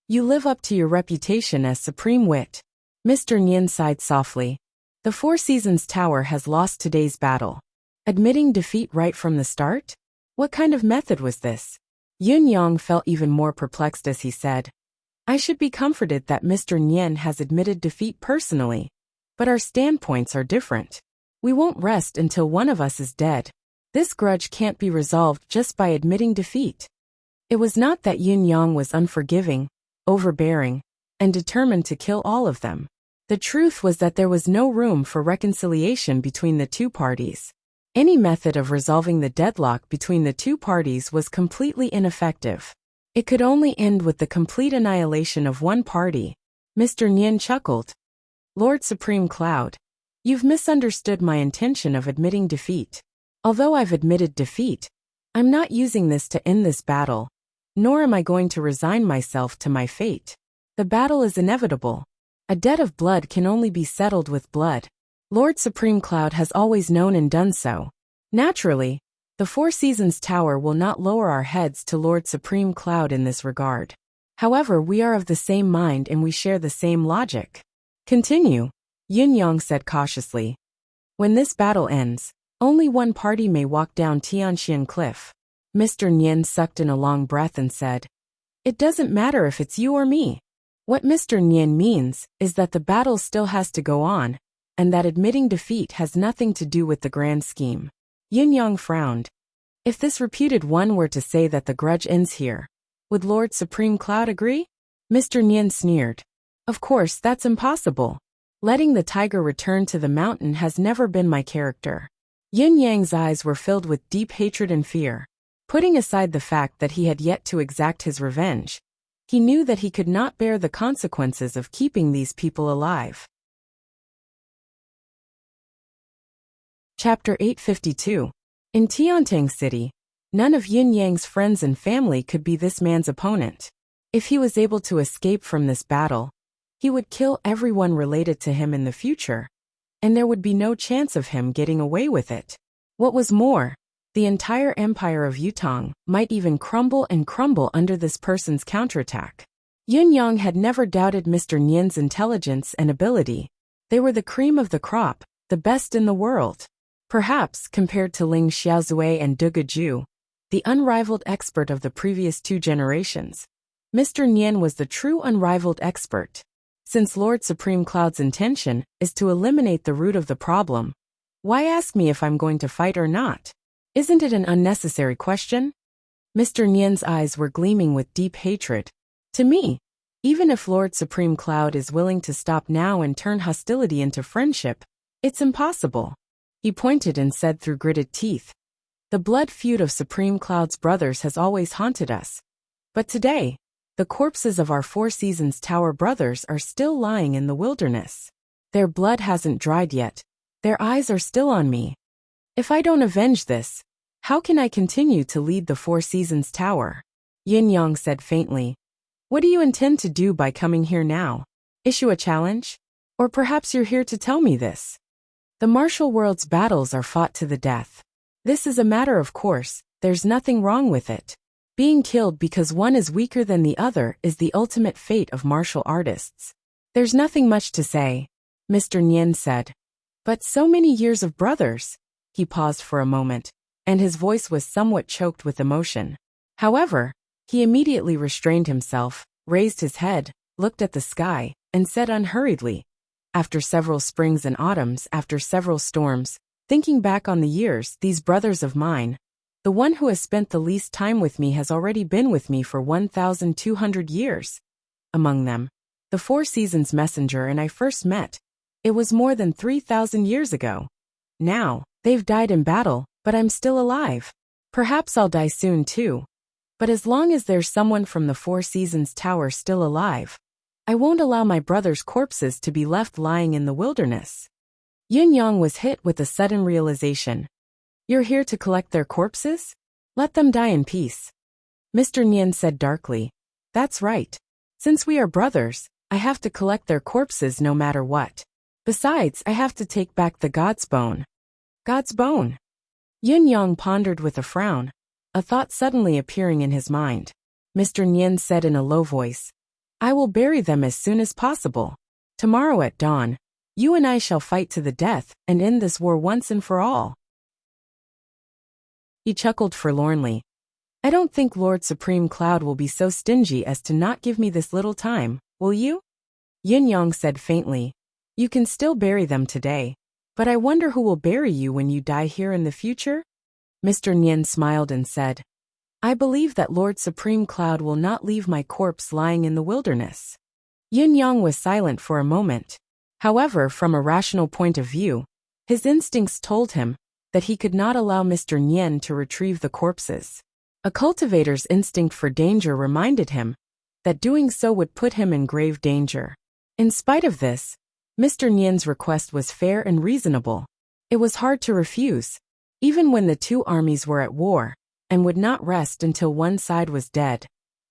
You live up to your reputation as Supreme Wit. Mr. Nian sighed softly. The Four Seasons Tower has lost today's battle. Admitting defeat right from the start? What kind of method was this? Yun Yang felt even more perplexed as he said, "I should be comforted that Mr. Nian has admitted defeat personally, but our standpoints are different. We won't rest until one of us is dead. This grudge can't be resolved just by admitting defeat." It was not that Yun Yang was unforgiving, overbearing, and determined to kill all of them. The truth was that there was no room for reconciliation between the two parties. Any method of resolving the deadlock between the two parties was completely ineffective. It could only end with the complete annihilation of one party. Mr. Nian chuckled. "Lord Supreme Cloud, you've misunderstood my intention of admitting defeat. Although I've admitted defeat, I'm not using this to end this battle, nor am I going to resign myself to my fate. The battle is inevitable. A debt of blood can only be settled with blood. Lord Supreme Cloud has always known and done so. Naturally, the Four Seasons Tower will not lower our heads to Lord Supreme Cloud in this regard. However, we are of the same mind and we share the same logic." "Continue," Yun Yang said cautiously. "When this battle ends, only one party may walk down Tianxian Cliff." Mr. Nian sucked in a long breath and said, "It doesn't matter if it's you or me. What Mr. Nian means is that the battle still has to go on, and that admitting defeat has nothing to do with the grand scheme." Yun Yang frowned. If this reputed one were to say that the grudge ends here, would Lord Supreme Cloud agree? Mr. Nian sneered. "Of course, that's impossible. Letting the tiger return to the mountain has never been my character." Yun Yang's eyes were filled with deep hatred and fear. Putting aside the fact that he had yet to exact his revenge, he knew that he could not bear the consequences of keeping these people alive. Chapter 852. In Tiantang City, none of Yun Yang's friends and family could be this man's opponent. If he was able to escape from this battle, he would kill everyone related to him in the future, and there would be no chance of him getting away with it. What was more, the entire empire of Yutong might even crumble and crumble under this person's counterattack. Yun Yang had never doubted Mr. Nian's intelligence and ability. They were the cream of the crop, the best in the world. Perhaps, compared to Ling Xiaozui and Du Guju, the unrivaled expert of the previous two generations, Mr. Nian was the true unrivaled expert. Since Lord Supreme Cloud's intention is to eliminate the root of the problem, why ask me if I'm going to fight or not? Isn't it an unnecessary question? Mr. Nian's eyes were gleaming with deep hatred. To me, even if Lord Supreme Cloud is willing to stop now and turn hostility into friendship, it's impossible. He pointed and said through gritted teeth, "The blood feud of Supreme Cloud's brothers has always haunted us. But today, the corpses of our Four Seasons Tower brothers are still lying in the wilderness. Their blood hasn't dried yet. Their eyes are still on me. If I don't avenge this, how can I continue to lead the Four Seasons Tower? Yin Yang said faintly. What do you intend to do by coming here now? Issue a challenge? Or perhaps you're here to tell me this. The martial world's battles are fought to the death. This is a matter of course, there's nothing wrong with it. Being killed because one is weaker than the other is the ultimate fate of martial artists. There's nothing much to say, Mr. Nien said. But so many years of brothers. He paused for a moment, and his voice was somewhat choked with emotion. However, he immediately restrained himself, raised his head, looked at the sky, and said unhurriedly, after several springs and autumns, after several storms, thinking back on the years, these brothers of mine, the one who has spent the least time with me has already been with me for 1,200 years. Among them, the Four Seasons messenger and I first met. It was more than 3,000 years ago. Now, they've died in battle, but I'm still alive. Perhaps I'll die soon too. But as long as there's someone from the Four Seasons Tower still alive, I won't allow my brothers' corpses to be left lying in the wilderness. Yin Yang was hit with a sudden realization. You're here to collect their corpses? Let them die in peace. Mr. Nien said darkly. That's right. Since we are brothers, I have to collect their corpses no matter what. Besides, I have to take back the God's bone. God's bone? Yin Yang pondered with a frown, a thought suddenly appearing in his mind. Mr. Nien said in a low voice, I will bury them as soon as possible. Tomorrow at dawn, you and I shall fight to the death and end this war once and for all. He chuckled forlornly. I don't think Lord Supreme Cloud will be so stingy as to not give me this little time, will you? Yin Yang said faintly. You can still bury them today. But I wonder who will bury you when you die here in the future? Mr. Nien smiled and said, I believe that Lord Supreme Cloud will not leave my corpse lying in the wilderness. Yin Yang was silent for a moment. However, from a rational point of view, his instincts told him that he could not allow Mr. Nien to retrieve the corpses. A cultivator's instinct for danger reminded him that doing so would put him in grave danger. In spite of this, Mr. Nien's request was fair and reasonable. It was hard to refuse, even when the two armies were at war, and would not rest until one side was dead.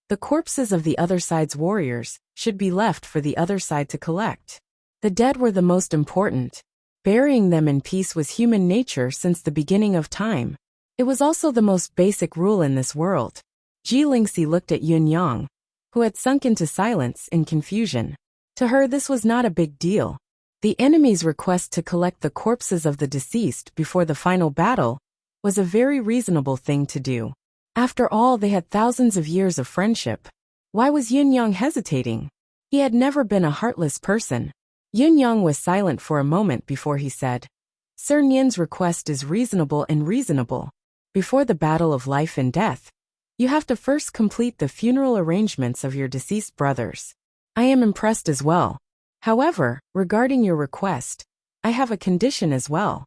The corpses of the other side's warriors should be left for the other side to collect. The dead were the most important. Burying them in peace was human nature since the beginning of time. It was also the most basic rule in this world. Ji Lingxi looked at Yin Yang, who had sunk into silence in confusion. To her this was not a big deal. The enemy's request to collect the corpses of the deceased before the final battle was a very reasonable thing to do. After all, they had thousands of years of friendship. Why was Yin Yang hesitating? He had never been a heartless person. Yin Yang was silent for a moment before he said, Sir Nien's request is reasonable and reasonable. Before the battle of life and death, you have to first complete the funeral arrangements of your deceased brothers. I am impressed as well. However, regarding your request, I have a condition as well.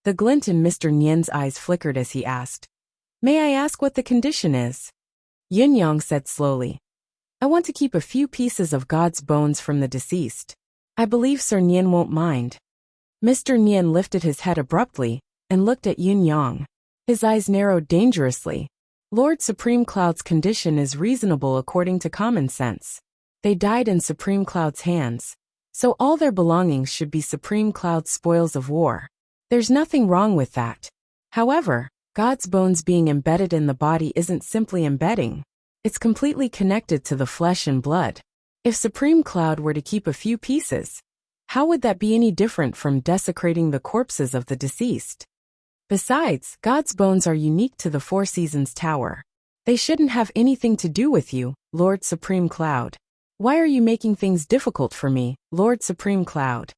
The glint in Mr. Nien's eyes flickered as he asked, May I ask what the condition is? Yin Yang said slowly, I want to keep a few pieces of God's bones from the deceased. I believe Sir Nien won't mind. Mr. Nien lifted his head abruptly and looked at Yin Yang. His eyes narrowed dangerously. Lord Supreme Cloud's condition is reasonable according to common sense. They died in Supreme Cloud's hands, so all their belongings should be Supreme Cloud's spoils of war. There's nothing wrong with that. However, God's bones being embedded in the body isn't simply embedding. It's completely connected to the flesh and blood. If Supreme Cloud were to keep a few pieces, how would that be any different from desecrating the corpses of the deceased? Besides, God's bones are unique to the Four Seasons Tower. They shouldn't have anything to do with you, Lord Supreme Cloud. Why are you making things difficult for me, Lord Supreme Cloud?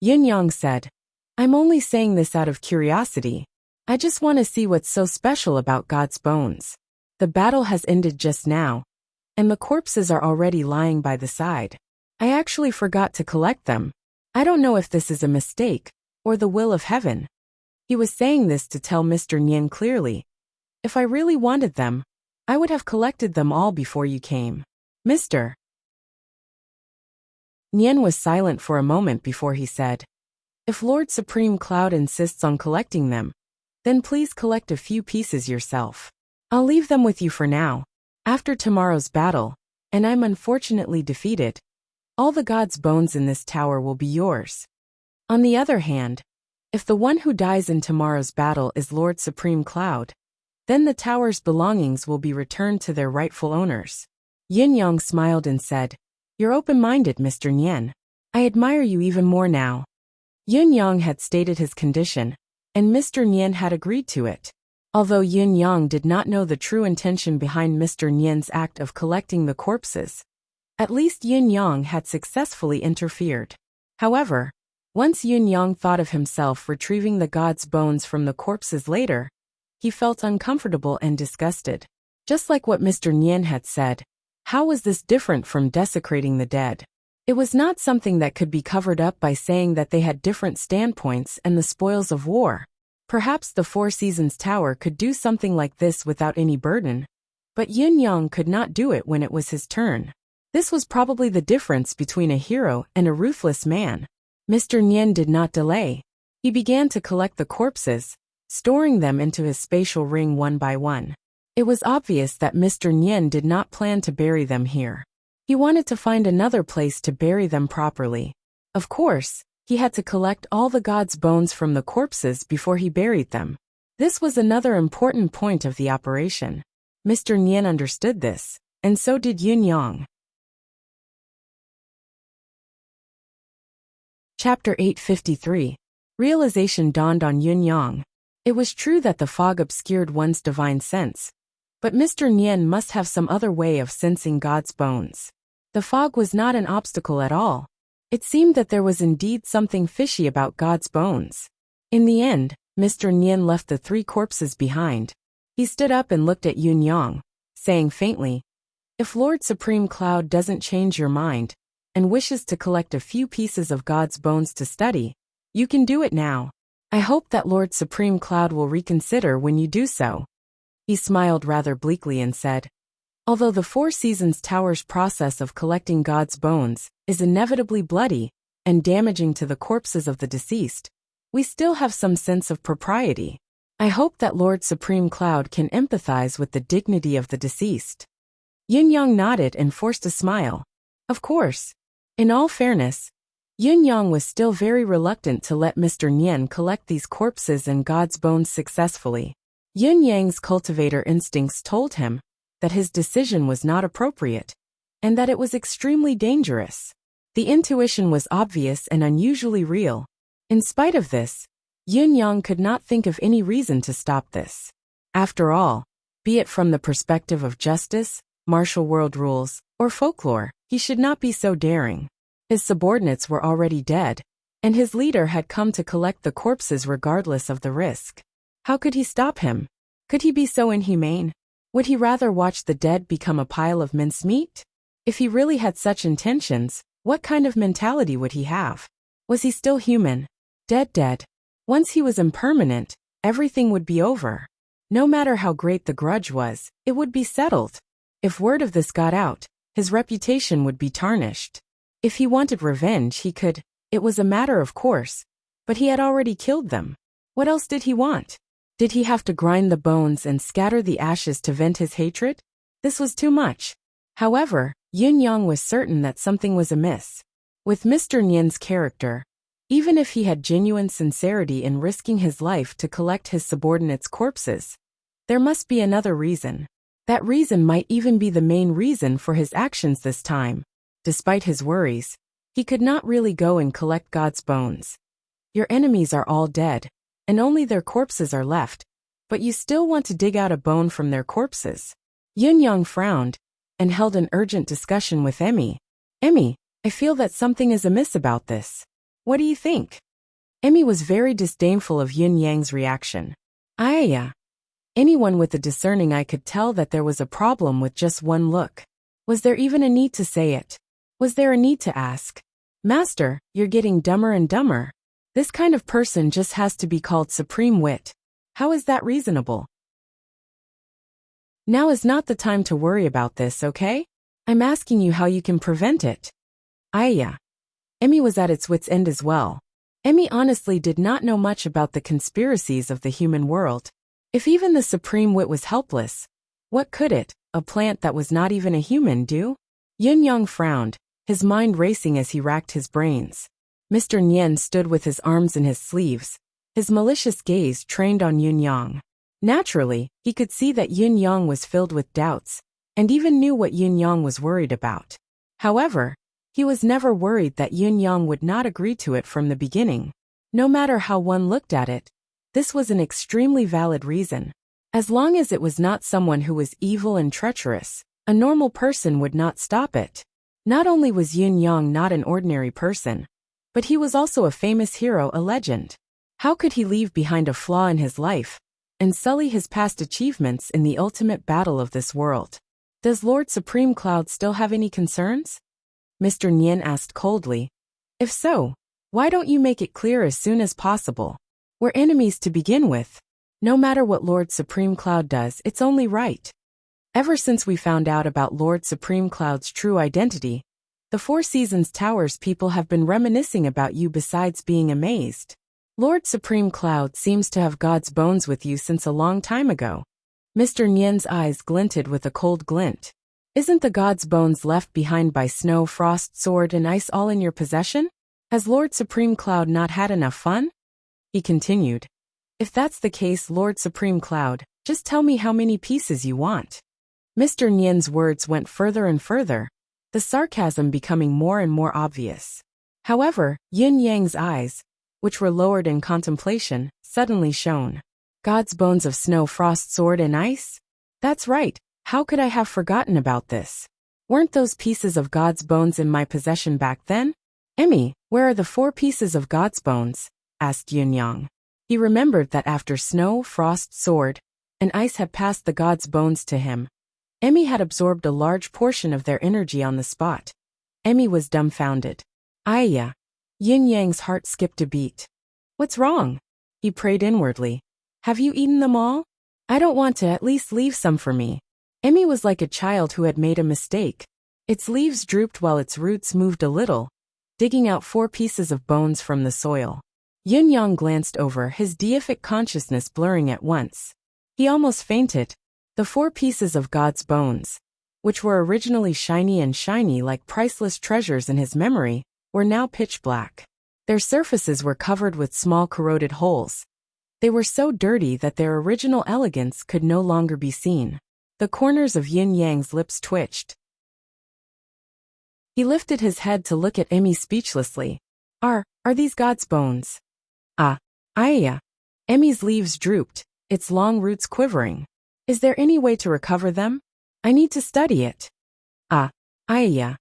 Yin Yang said, I'm only saying this out of curiosity. I just want to see what's so special about God's bones. The battle has ended just now, and the corpses are already lying by the side. I actually forgot to collect them. I don't know if this is a mistake, or the will of heaven. He was saying this to tell Mr. Nien clearly. If I really wanted them, I would have collected them all before you came. Mr. Nien was silent for a moment before he said, "If Lord Supreme Cloud insists on collecting them, then please collect a few pieces yourself. I'll leave them with you for now. After tomorrow's battle, and I'm unfortunately defeated, all the gods' bones in this tower will be yours. On the other hand, if the one who dies in tomorrow's battle is Lord Supreme Cloud, then the tower's belongings will be returned to their rightful owners." Yin Yang smiled and said, "You're open-minded, Mr. Nien. I admire you even more now." Yin Yang had stated his condition, and Mr. Nien had agreed to it. Although Yin Yang did not know the true intention behind Mr. Nien's act of collecting the corpses, at least Yin Yang had successfully interfered. However, once Yin Yang thought of himself retrieving the gods' bones from the corpses later, he felt uncomfortable and disgusted. Just like what Mr. Nien had said, how was this different from desecrating the dead? It was not something that could be covered up by saying that they had different standpoints and the spoils of war. Perhaps the Four Seasons Tower could do something like this without any burden, but Yin Yang could not do it when it was his turn. This was probably the difference between a hero and a ruthless man. Mr. Nien did not delay. He began to collect the corpses, storing them into his spatial ring one by one. It was obvious that Mr. Nien did not plan to bury them here. He wanted to find another place to bury them properly. Of course, he had to collect all the gods' bones from the corpses before he buried them. This was another important point of the operation. Mr. Nien understood this, and so did Yin Yang. Chapter 853. Realization dawned on Yin Yang. It was true that the fog obscured one's divine sense, but Mr. Nien must have some other way of sensing God's bones. The fog was not an obstacle at all. It seemed that there was indeed something fishy about God's bones. In the end, Mr. Nien left the 3 corpses behind. He stood up and looked at Yin Yang, saying faintly, "If Lord Supreme Cloud doesn't change your mind, and wishes to collect a few pieces of God's bones to study, you can do it now. I hope that Lord Supreme Cloud will reconsider when you do so." He smiled rather bleakly and said, "Although the Four Seasons Tower's process of collecting God's bones is inevitably bloody and damaging to the corpses of the deceased, we still have some sense of propriety. I hope that Lord Supreme Cloud can empathize with the dignity of the deceased." Yin Yang nodded and forced a smile. Of course. In all fairness, Yin Yang was still very reluctant to let Mr. Nien collect these corpses and God's bones successfully. Yin Yang's cultivator instincts told him that his decision was not appropriate, and that it was extremely dangerous. The intuition was obvious and unusually real. In spite of this, Yin Yang could not think of any reason to stop this. After all, be it from the perspective of justice, martial world rules, or folklore, he should not be so daring. His subordinates were already dead, and his leader had come to collect the corpses regardless of the risk. How could he stop him? Could he be so inhumane? Would he rather watch the dead become a pile of mincemeat? If he really had such intentions, what kind of mentality would he have? Was he still human? Dead? Once he was impermanent, everything would be over. No matter how great the grudge was, it would be settled. If word of this got out, his reputation would be tarnished. If he wanted revenge, he could. It was a matter of course, but he had already killed them. What else did he want? Did he have to grind the bones and scatter the ashes to vent his hatred? This was too much. However, Yin Yang was certain that something was amiss. With Mr. Nien's character, even if he had genuine sincerity in risking his life to collect his subordinates' corpses, there must be another reason. That reason might even be the main reason for his actions this time. Despite his worries, he could not really go and collect God's bones. Your enemies are all dead, and only their corpses are left, but you still want to dig out a bone from their corpses. Yin Yang frowned, and held an urgent discussion with Emmy. "Emmy, I feel that something is amiss about this. What do you think?" Emmy was very disdainful of Yin Yang's reaction. Anyone with a discerning eye could tell that there was a problem with just one look. Was there even a need to say it? Was there a need to ask, "Master, you're getting dumber and dumber. This kind of person just has to be called supreme wit. How is that reasonable?" Now is not the time to worry about this, okay? I'm asking you how you can prevent it. Aya. Emmy was at its wit's end as well. Emmy honestly did not know much about the conspiracies of the human world. If even the supreme wit was helpless, what could it, a plant that was not even a human, do? Yun Yang frowned, his mind racing as he racked his brains. Mr. Nien stood with his arms in his sleeves, his malicious gaze trained on Yun Yang. Naturally, he could see that Yun Yang was filled with doubts, and even knew what Yun Yang was worried about. However, he was never worried that Yun Yang would not agree to it from the beginning. No matter how one looked at it, this was an extremely valid reason. As long as it was not someone who was evil and treacherous, a normal person would not stop it. Not only was Yun Yang not an ordinary person, but he was also a famous hero, a legend. How could he leave behind a flaw in his life and sully his past achievements in the ultimate battle of this world? Does Lord Supreme Cloud still have any concerns? Mr. Nien asked coldly. If so, why don't you make it clear as soon as possible? We're enemies to begin with. No matter what Lord Supreme Cloud does, it's only right. Ever since we found out about Lord Supreme Cloud's true identity, the Four Seasons Towers people have been reminiscing about you besides being amazed. Lord Supreme Cloud seems to have God's bones with you since a long time ago. Mr. Nien's eyes glinted with a cold glint. Isn't the God's bones left behind by snow, frost, sword, and ice all in your possession? Has Lord Supreme Cloud not had enough fun? He continued. If that's the case, Lord Supreme Cloud, just tell me how many pieces you want. Mr. Nien's words went further and further, the sarcasm becoming more and more obvious. However, Yin Yang's eyes, which were lowered in contemplation, suddenly shone. God's bones of snow, frost, sword, and ice? That's right. How could I have forgotten about this? Weren't those pieces of God's bones in my possession back then? Emmy, where are the 4 pieces of God's bones? Asked Yun Yang. He remembered that after snow, frost, sword, and ice had passed the God's bones to him, Emmy had absorbed a large portion of their energy on the spot. Emmy was dumbfounded. Aya. Yin Yang's heart skipped a beat. What's wrong? He prayed inwardly. Have you eaten them all? I don't want to, at least leave some for me. Emmy was like a child who had made a mistake. Its leaves drooped while its roots moved a little, digging out 4 pieces of bones from the soil. Yun Yang glanced over, his deific consciousness blurring at once. He almost fainted. The 4 pieces of God's bones, which were originally shiny like priceless treasures in his memory, were now pitch black. Their surfaces were covered with small corroded holes. They were so dirty that their original elegance could no longer be seen. The corners of Yin Yang's lips twitched. He lifted his head to look at Emmy speechlessly. Are these God's bones? Aya. Emmy's leaves drooped, its long roots quivering. Is there any way to recover them? I need to study it. Aya.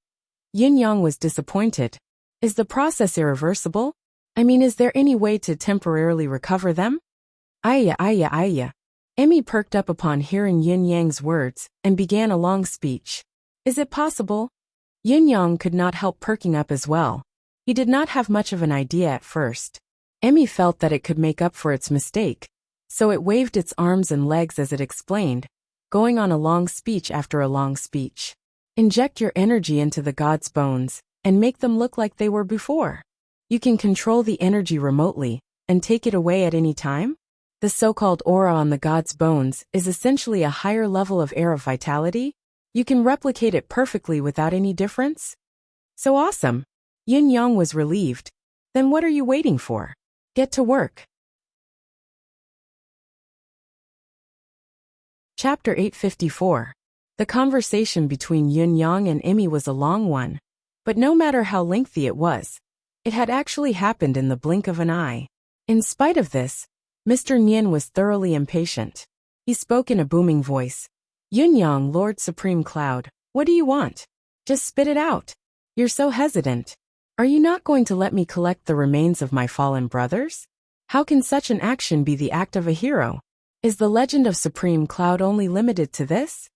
Yin Yang was disappointed. Is the process irreversible? I mean, is there any way to temporarily recover them? Aya. Emmy perked up upon hearing Yin Yang's words and began a long speech. Is it possible? Yin Yang could not help perking up as well. He did not have much of an idea at first. Emmy felt that it could make up for its mistake, so it waved its arms and legs as it explained, going on a long speech after a long speech. Inject your energy into the God's bones and make them look like they were before. You can control the energy remotely and take it away at any time. The so-called aura on the God's bones is essentially a higher level of air of vitality. You can replicate it perfectly without any difference. So awesome! Yin Yang was relieved. Then what are you waiting for? Get to work. Chapter 854. The conversation between Yun Yang and Emmy was a long one, but no matter how lengthy it was, it had actually happened in the blink of an eye. In spite of this, Mr. Nien was thoroughly impatient. He spoke in a booming voice. Yun Yang, Lord Supreme Cloud, what do you want? Just spit it out. You're so hesitant. Are you not going to let me collect the remains of my fallen brothers? How can such an action be the act of a hero? Is the legend of Supreme Cloud only limited to this?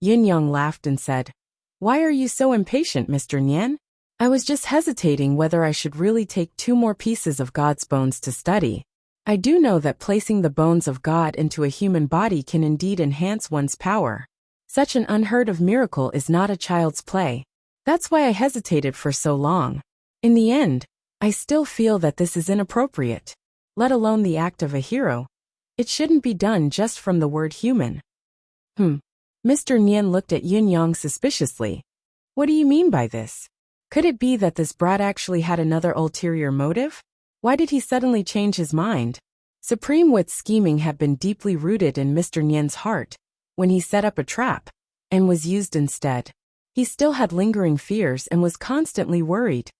Yin Yang laughed and said, Why are you so impatient, Mr. Nien? I was just hesitating whether I should really take 2 more pieces of God's bones to study. I do know that placing the bones of God into a human body can indeed enhance one's power. Such an unheard of miracle is not a child's play. That's why I hesitated for so long. In the end, I still feel that this is inappropriate. Let alone the act of a hero. It shouldn't be done just from the word human. Mr. Nian looked at Yun Yang suspiciously. What do you mean by this? Could it be that this brat actually had another ulterior motive? Why did he suddenly change his mind? Supreme Wit's scheming had been deeply rooted in Mr. Nian's heart when he set up a trap and was used instead. He still had lingering fears and was constantly worried.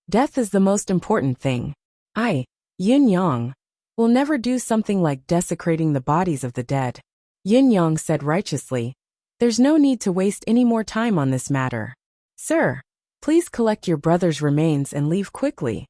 Death is the most important thing. I, Yun Yang, will never do something like desecrating the bodies of the dead. Yun Yang said righteously. There's no need to waste any more time on this matter. Sir, please collect your brother's remains and leave quickly.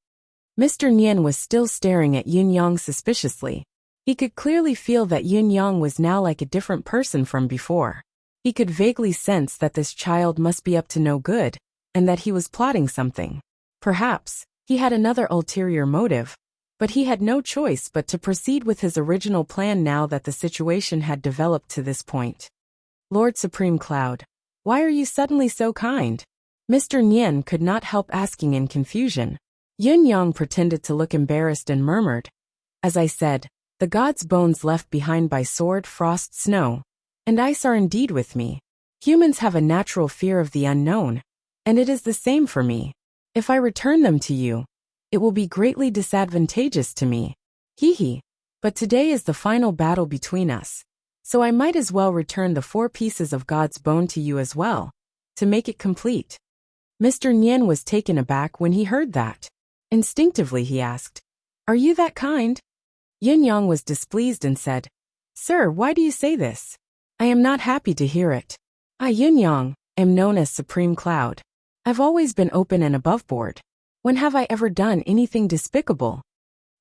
Mr. Nian was still staring at Yun Yang suspiciously. He could clearly feel that Yun Yang was now like a different person from before. He could vaguely sense that this child must be up to no good, and that he was plotting something. Perhaps he had another ulterior motive, but he had no choice but to proceed with his original plan now that the situation had developed to this point. Lord Supreme Cloud, why are you suddenly so kind? Mr. Nian could not help asking in confusion. Yun Yang pretended to look embarrassed and murmured, as I said, the gods' bones left behind by sword, frost, snow, and ice are indeed with me. Humans have a natural fear of the unknown, and it is the same for me. If I return them to you, it will be greatly disadvantageous to me. Hee. But today is the final battle between us, so I might as well return the 4 pieces of God's bone to you as well, to make it complete. Mr. Nian was taken aback when he heard that. Instinctively he asked, are you that kind? Yun Yang was displeased and said, Sir, why do you say this? I am not happy to hear it. I, Yun Yang, am known as Supreme Cloud. I've always been open and aboveboard. When have I ever done anything despicable?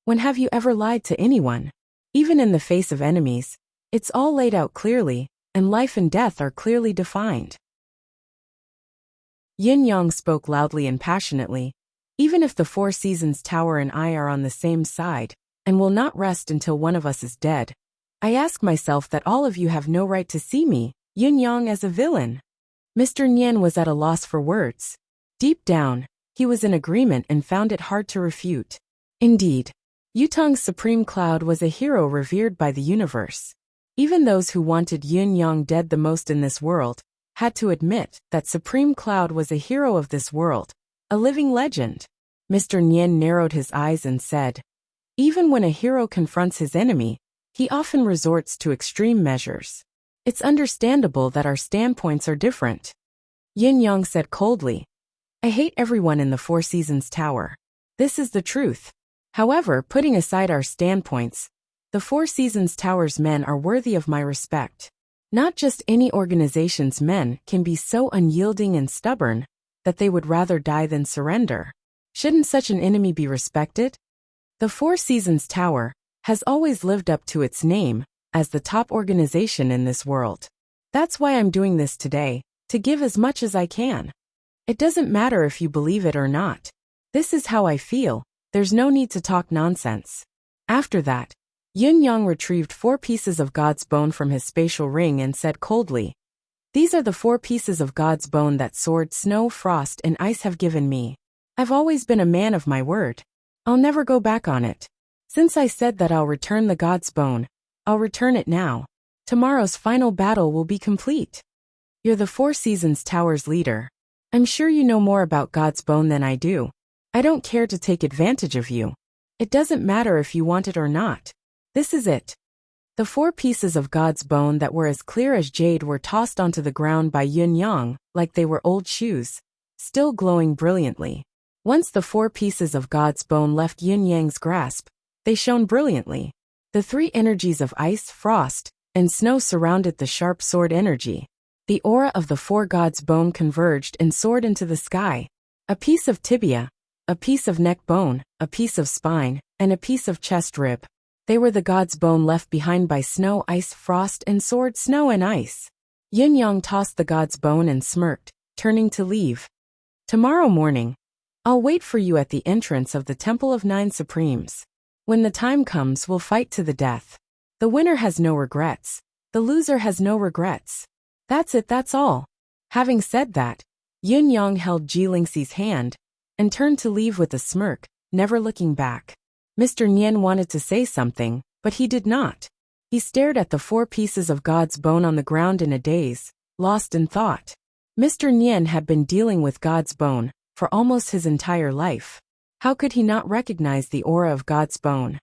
When have you ever lied to anyone? Even in the face of enemies, it's all laid out clearly, and life and death are clearly defined. Yun Yang spoke loudly and passionately. Even if the 4 Seasons Tower and I are on the same side, and will not rest until one of us is dead, I ask myself that all of you have no right to see me, Yun Yang, as a villain. Mr. Nian was at a loss for words. Deep down, he was in agreement and found it hard to refute. Indeed, Yutong's Supreme Cloud was a hero revered by the universe. Even those who wanted Yun Yang dead the most in this world had to admit that Supreme Cloud was a hero of this world, a living legend. Mr. Nian narrowed his eyes and said, even when a hero confronts his enemy, he often resorts to extreme measures. It's understandable that our standpoints are different. Yun Yang said coldly, I hate everyone in the 4 Seasons Tower. This is the truth. However, putting aside our standpoints, the 4 Seasons Tower's men are worthy of my respect. Not just any organization's men can be so unyielding and stubborn that they would rather die than surrender. Shouldn't such an enemy be respected? The 4 Seasons Tower has always lived up to its name as the top organization in this world. That's why I'm doing this today, to give as much as I can. It doesn't matter if you believe it or not. This is how I feel, there's no need to talk nonsense. After that, Yun Yang retrieved 4 pieces of God's bone from his spatial ring and said coldly, these are the 4 pieces of God's bone that sword, snow, frost, and ice have given me. I've always been a man of my word. I'll never go back on it. Since I said that I'll return the God's bone, I'll return it now. Tomorrow's final battle will be complete. You're the 4 Seasons Tower's leader. I'm sure you know more about God's bone than I do. I don't care to take advantage of you. It doesn't matter if you want it or not. This is it. The 4 pieces of God's bone that were as clear as jade were tossed onto the ground by Yun Yang, like they were old shoes, still glowing brilliantly. Once the 4 pieces of God's bone left Yun Yang's grasp, they shone brilliantly. The 3 energies of ice, frost, and snow surrounded the sharp sword energy. The aura of the 4 God's bone converged and soared into the sky. A piece of tibia, a piece of neck bone, a piece of spine, and a piece of chest rib. They were the God's bone left behind by snow, ice, frost, and sword, snow, and ice. Yun Yang tossed the God's bone and smirked, turning to leave. Tomorrow morning, I'll wait for you at the entrance of the Temple of 9 Supremes. When the time comes, we'll fight to the death. The winner has no regrets. The loser has no regrets. That's it, that's all. Having said that, Yun Yang held Ji Lingxi's hand and turned to leave with a smirk, never looking back. Mr. Nian wanted to say something, but he did not. He stared at the 4 pieces of God's bone on the ground in a daze, lost in thought. Mr. Nian had been dealing with God's bone for almost his entire life. How could he not recognize the aura of God's bone?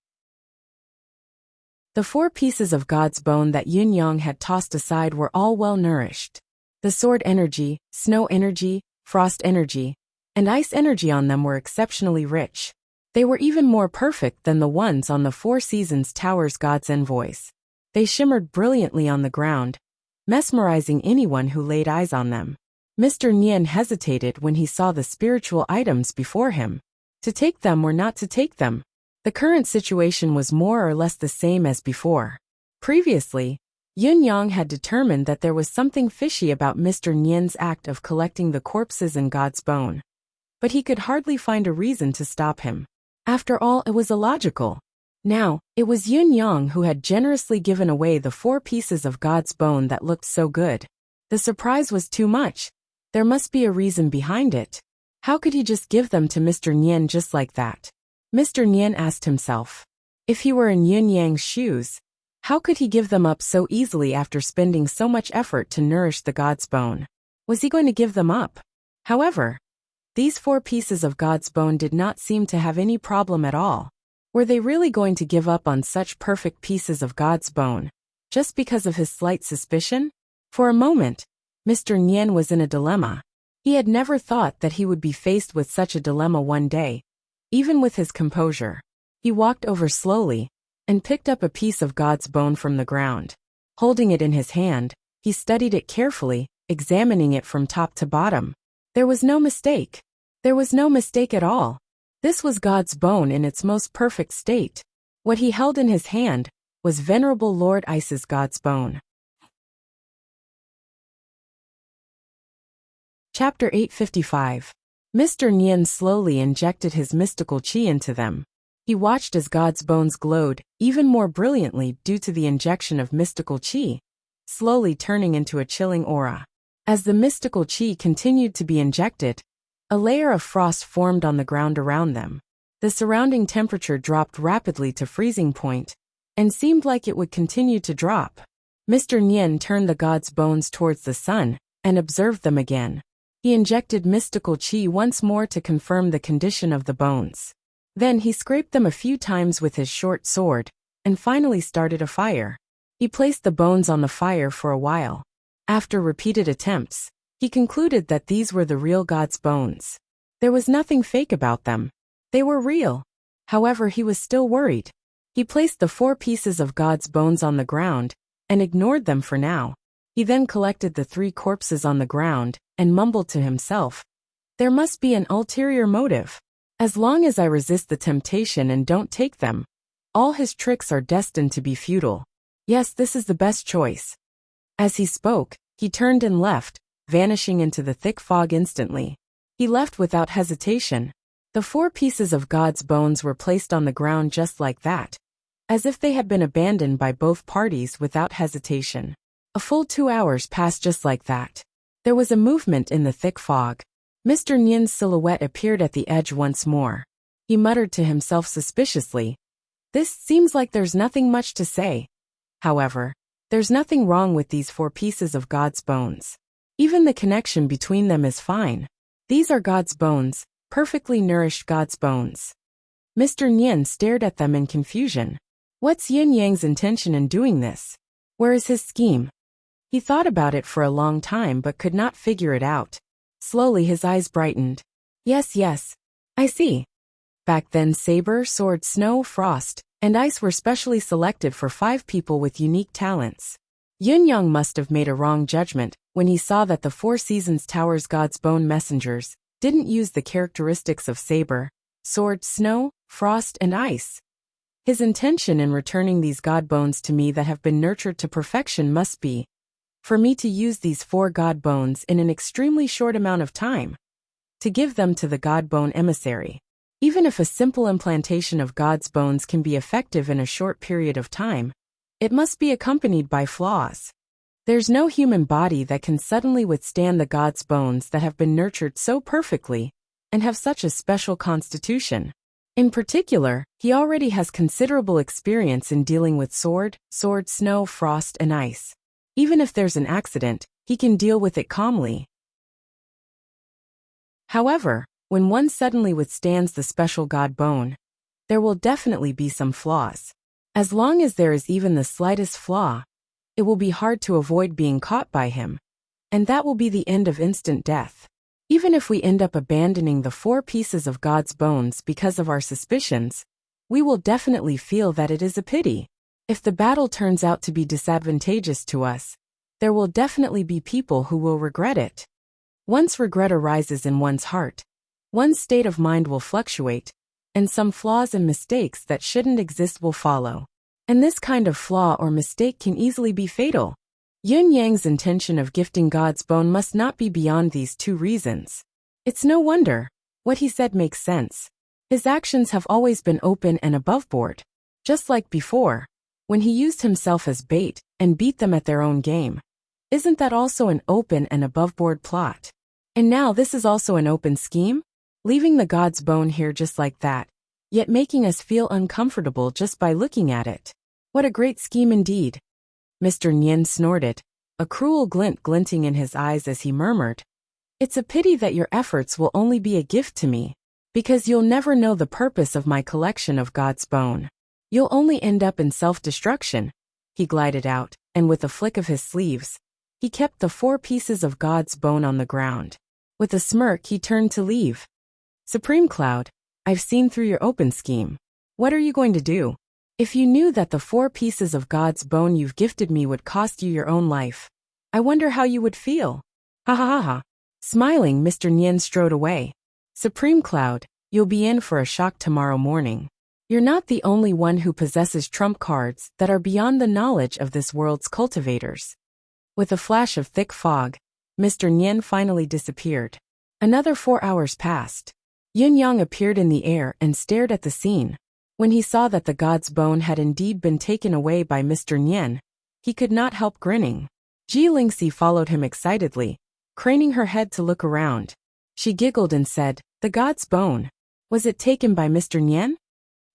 The 4 pieces of God's bone that Yun Yang had tossed aside were all well nourished. The sword energy, snow energy, frost energy, and ice energy on them were exceptionally rich. They were even more perfect than the ones on the 4 Seasons Tower's God's envoys. They shimmered brilliantly on the ground, mesmerizing anyone who laid eyes on them. Mr. Nian hesitated when he saw the spiritual items before him. To take them or not to take them? The current situation was more or less the same as before. Previously, Yun Yang had determined that there was something fishy about Mr. Nian's act of collecting the corpses in God's bone. But he could hardly find a reason to stop him. After all, it was illogical. Now, it was Yun Yang who had generously given away the 4 pieces of God's bone that looked so good. The surprise was too much. There must be a reason behind it. How could he just give them to Mr. Nian just like that? Mr. Nian asked himself. If he were in Yun Yang's shoes, how could he give them up so easily after spending so much effort to nourish the God's bone? Was he going to give them up? However, these 4 pieces of God's bone did not seem to have any problem at all. Were they really going to give up on such perfect pieces of God's bone, just because of his slight suspicion? For a moment, Mr. Nian was in a dilemma. He had never thought that he would be faced with such a dilemma one day. Even with his composure, he walked over slowly and picked up a piece of God's bone from the ground. Holding it in his hand, he studied it carefully, examining it from top to bottom. There was no mistake. There was no mistake at all. This was God's bone in its most perfect state. What he held in his hand was Venerable Lord Ice's God's bone. Chapter 855. Mr. Nian slowly injected his mystical qi into them. He watched as God's bones glowed even more brilliantly due to the injection of mystical qi, slowly turning into a chilling aura. As the mystical qi continued to be injected, a layer of frost formed on the ground around them. The surrounding temperature dropped rapidly to freezing point, and seemed like it would continue to drop. Mr. Nian turned the God's bones towards the sun, and observed them again. He injected mystical qi once more to confirm the condition of the bones. Then he scraped them a few times with his short sword, and finally started a fire. He placed the bones on the fire for a while. After repeated attempts, he concluded that these were the real God's bones. There was nothing fake about them. They were real. However, he was still worried. He placed the 4 pieces of God's bones on the ground, and ignored them for now. He then collected the 3 corpses on the ground, and mumbled to himself, "There must be an ulterior motive. As long as I resist the temptation and don't take them, all his tricks are destined to be futile. Yes, this is the best choice." As he spoke, he turned and left, vanishing into the thick fog instantly. He left without hesitation. The 4 pieces of God's bones were placed on the ground just like that, as if they had been abandoned by both parties without hesitation. A full 2 hours passed just like that. There was a movement in the thick fog. Mr. Nian's silhouette appeared at the edge once more. He muttered to himself suspiciously, "This seems like there's nothing much to say." However, there's nothing wrong with these 4 pieces of God's bones. Even the connection between them is fine. These are God's bones, perfectly nourished God's bones. Mr. Nian stared at them in confusion. What's Yin Yang's intention in doing this? Where is his scheme? He thought about it for a long time but could not figure it out. Slowly his eyes brightened. Yes, I see. Back then saber, sword, snow, frost, and ice were specially selected for 5 people with unique talents. Yun Yang must have made a wrong judgment when he saw that the 4 Seasons Tower's God's Bone messengers didn't use the characteristics of saber, sword, snow, frost, and ice. His intention in returning these God Bones to me that have been nurtured to perfection must be for me to use these 4 God Bones in an extremely short amount of time, to give them to the God Bone emissary. Even if a simple implantation of God's bones can be effective in a short period of time, it must be accompanied by flaws. There's no human body that can suddenly withstand the God's bones that have been nurtured so perfectly and have such a special constitution. In particular, he already has considerable experience in dealing with sword, snow, frost, and ice. Even if there's an accident, he can deal with it calmly. However, when one suddenly withstands the special God bone, there will definitely be some flaws. As long as there is even the slightest flaw, it will be hard to avoid being caught by him, and that will be the end of instant death. Even if we end up abandoning the 4 pieces of God's bones because of our suspicions, we will definitely feel that it is a pity. If the battle turns out to be disadvantageous to us, there will definitely be people who will regret it. Once regret arises in one's heart, one's state of mind will fluctuate, and some flaws and mistakes that shouldn't exist will follow. And this kind of flaw or mistake can easily be fatal. Yun Yang's intention of gifting God's bone must not be beyond these 2 reasons. It's no wonder. What he said makes sense. His actions have always been open and aboveboard. Just like before, when he used himself as bait and beat them at their own game. Isn't that also an open and aboveboard plot? And now this is also an open scheme? Leaving the God's bone here just like that, yet making us feel uncomfortable just by looking at it. What a great scheme indeed. Mr. Nyen snorted, a cruel glint glinting in his eyes as he murmured, "It's a pity that your efforts will only be a gift to me, because you'll never know the purpose of my collection of God's bone. You'll only end up in self-destruction." He glided out, and with a flick of his sleeves, he kept the 4 pieces of God's bone on the ground. With a smirk he turned to leave. "Supreme Cloud, I've seen through your open scheme. What are you going to do? If you knew that the 4 pieces of God's bone you've gifted me would cost you your own life, I wonder how you would feel." Ha ha ha ha. Smiling, Mr. Nyen strode away. "Supreme Cloud, you'll be in for a shock tomorrow morning. You're not the only one who possesses trump cards that are beyond the knowledge of this world's cultivators." With a flash of thick fog, Mr. Nyen finally disappeared. Another 4 hours passed. Yun Yang appeared in the air and stared at the scene. When he saw that the God's bone had indeed been taken away by Mr. Nyen, he could not help grinning. Ji Lingxi followed him excitedly, craning her head to look around. She giggled and said, "The God's bone. Was it taken by Mr. Nyen?"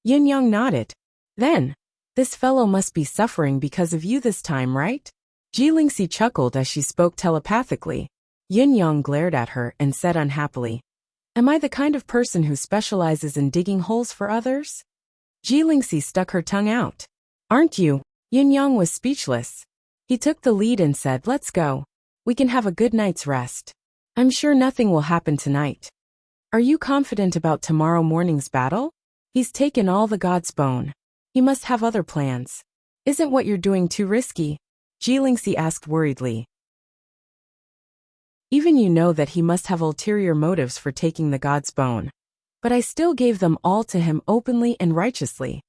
Yun Yang nodded. "Then, this fellow must be suffering because of you this time, right?" Ji Lingxi chuckled as she spoke telepathically. Yun Yang glared at her and said unhappily, "Am I the kind of person who specializes in digging holes for others?" Ji Lingxi stuck her tongue out. "Aren't you?" Yun Yang was speechless. He took the lead and said, "Let's go. We can have a good night's rest. I'm sure nothing will happen tonight." "Are you confident about tomorrow morning's battle? He's taken all the God's bone. He must have other plans. Isn't what you're doing too risky?" Ji Lingxi asked worriedly. "Even you know that he must have ulterior motives for taking the God's bone. But I still gave them all to him openly and righteously."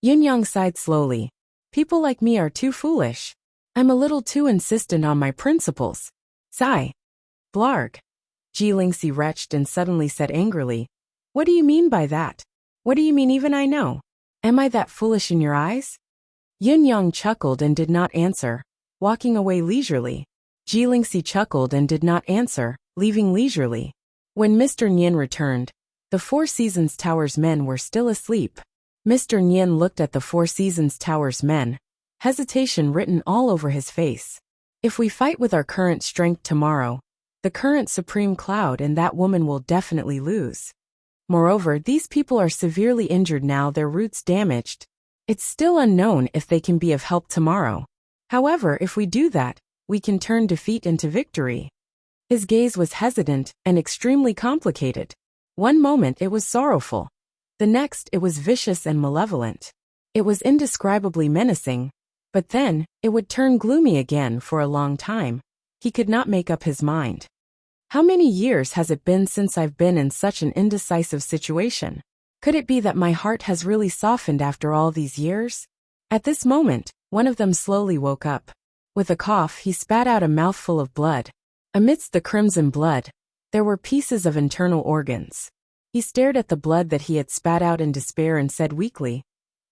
Yun Yang sighed slowly. "People like me are too foolish. I'm a little too insistent on my principles. Sigh. Blarg." Ji Lingxi retched and suddenly said angrily, "What do you mean by that? What do you mean even I know? Am I that foolish in your eyes?" Yun Yang chuckled and did not answer, walking away leisurely. Ji Lingxi chuckled and did not answer, leaving leisurely. When Mr. Nyen returned, the Four Seasons Tower's men were still asleep. Mr. Nyen looked at the Four Seasons Tower's men, hesitation written all over his face. "If we fight with our current strength tomorrow, the current Supreme Cloud and that woman will definitely lose. Moreover, these people are severely injured now, their roots damaged. It's still unknown if they can be of help tomorrow. However, if we do that, we can turn defeat into victory." His gaze was hesitant and extremely complicated. One moment it was sorrowful. The next it was vicious and malevolent. It was indescribably menacing. But then, it would turn gloomy again for a long time. He could not make up his mind. How many years has it been since I've been in such an indecisive situation? Could it be that my heart has really softened after all these years? At this moment, one of them slowly woke up. With a cough, he spat out a mouthful of blood. Amidst the crimson blood, there were pieces of internal organs. He stared at the blood that he had spat out in despair and said weakly,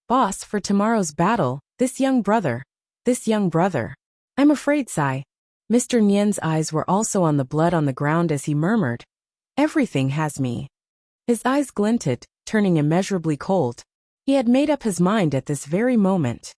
"Boss, for tomorrow's battle, this young brother. I'm afraid, Sai." Mr. Nian's eyes were also on the blood on the ground as he murmured, "Everything has me." His eyes glinted, turning immeasurably cold. He had made up his mind at this very moment.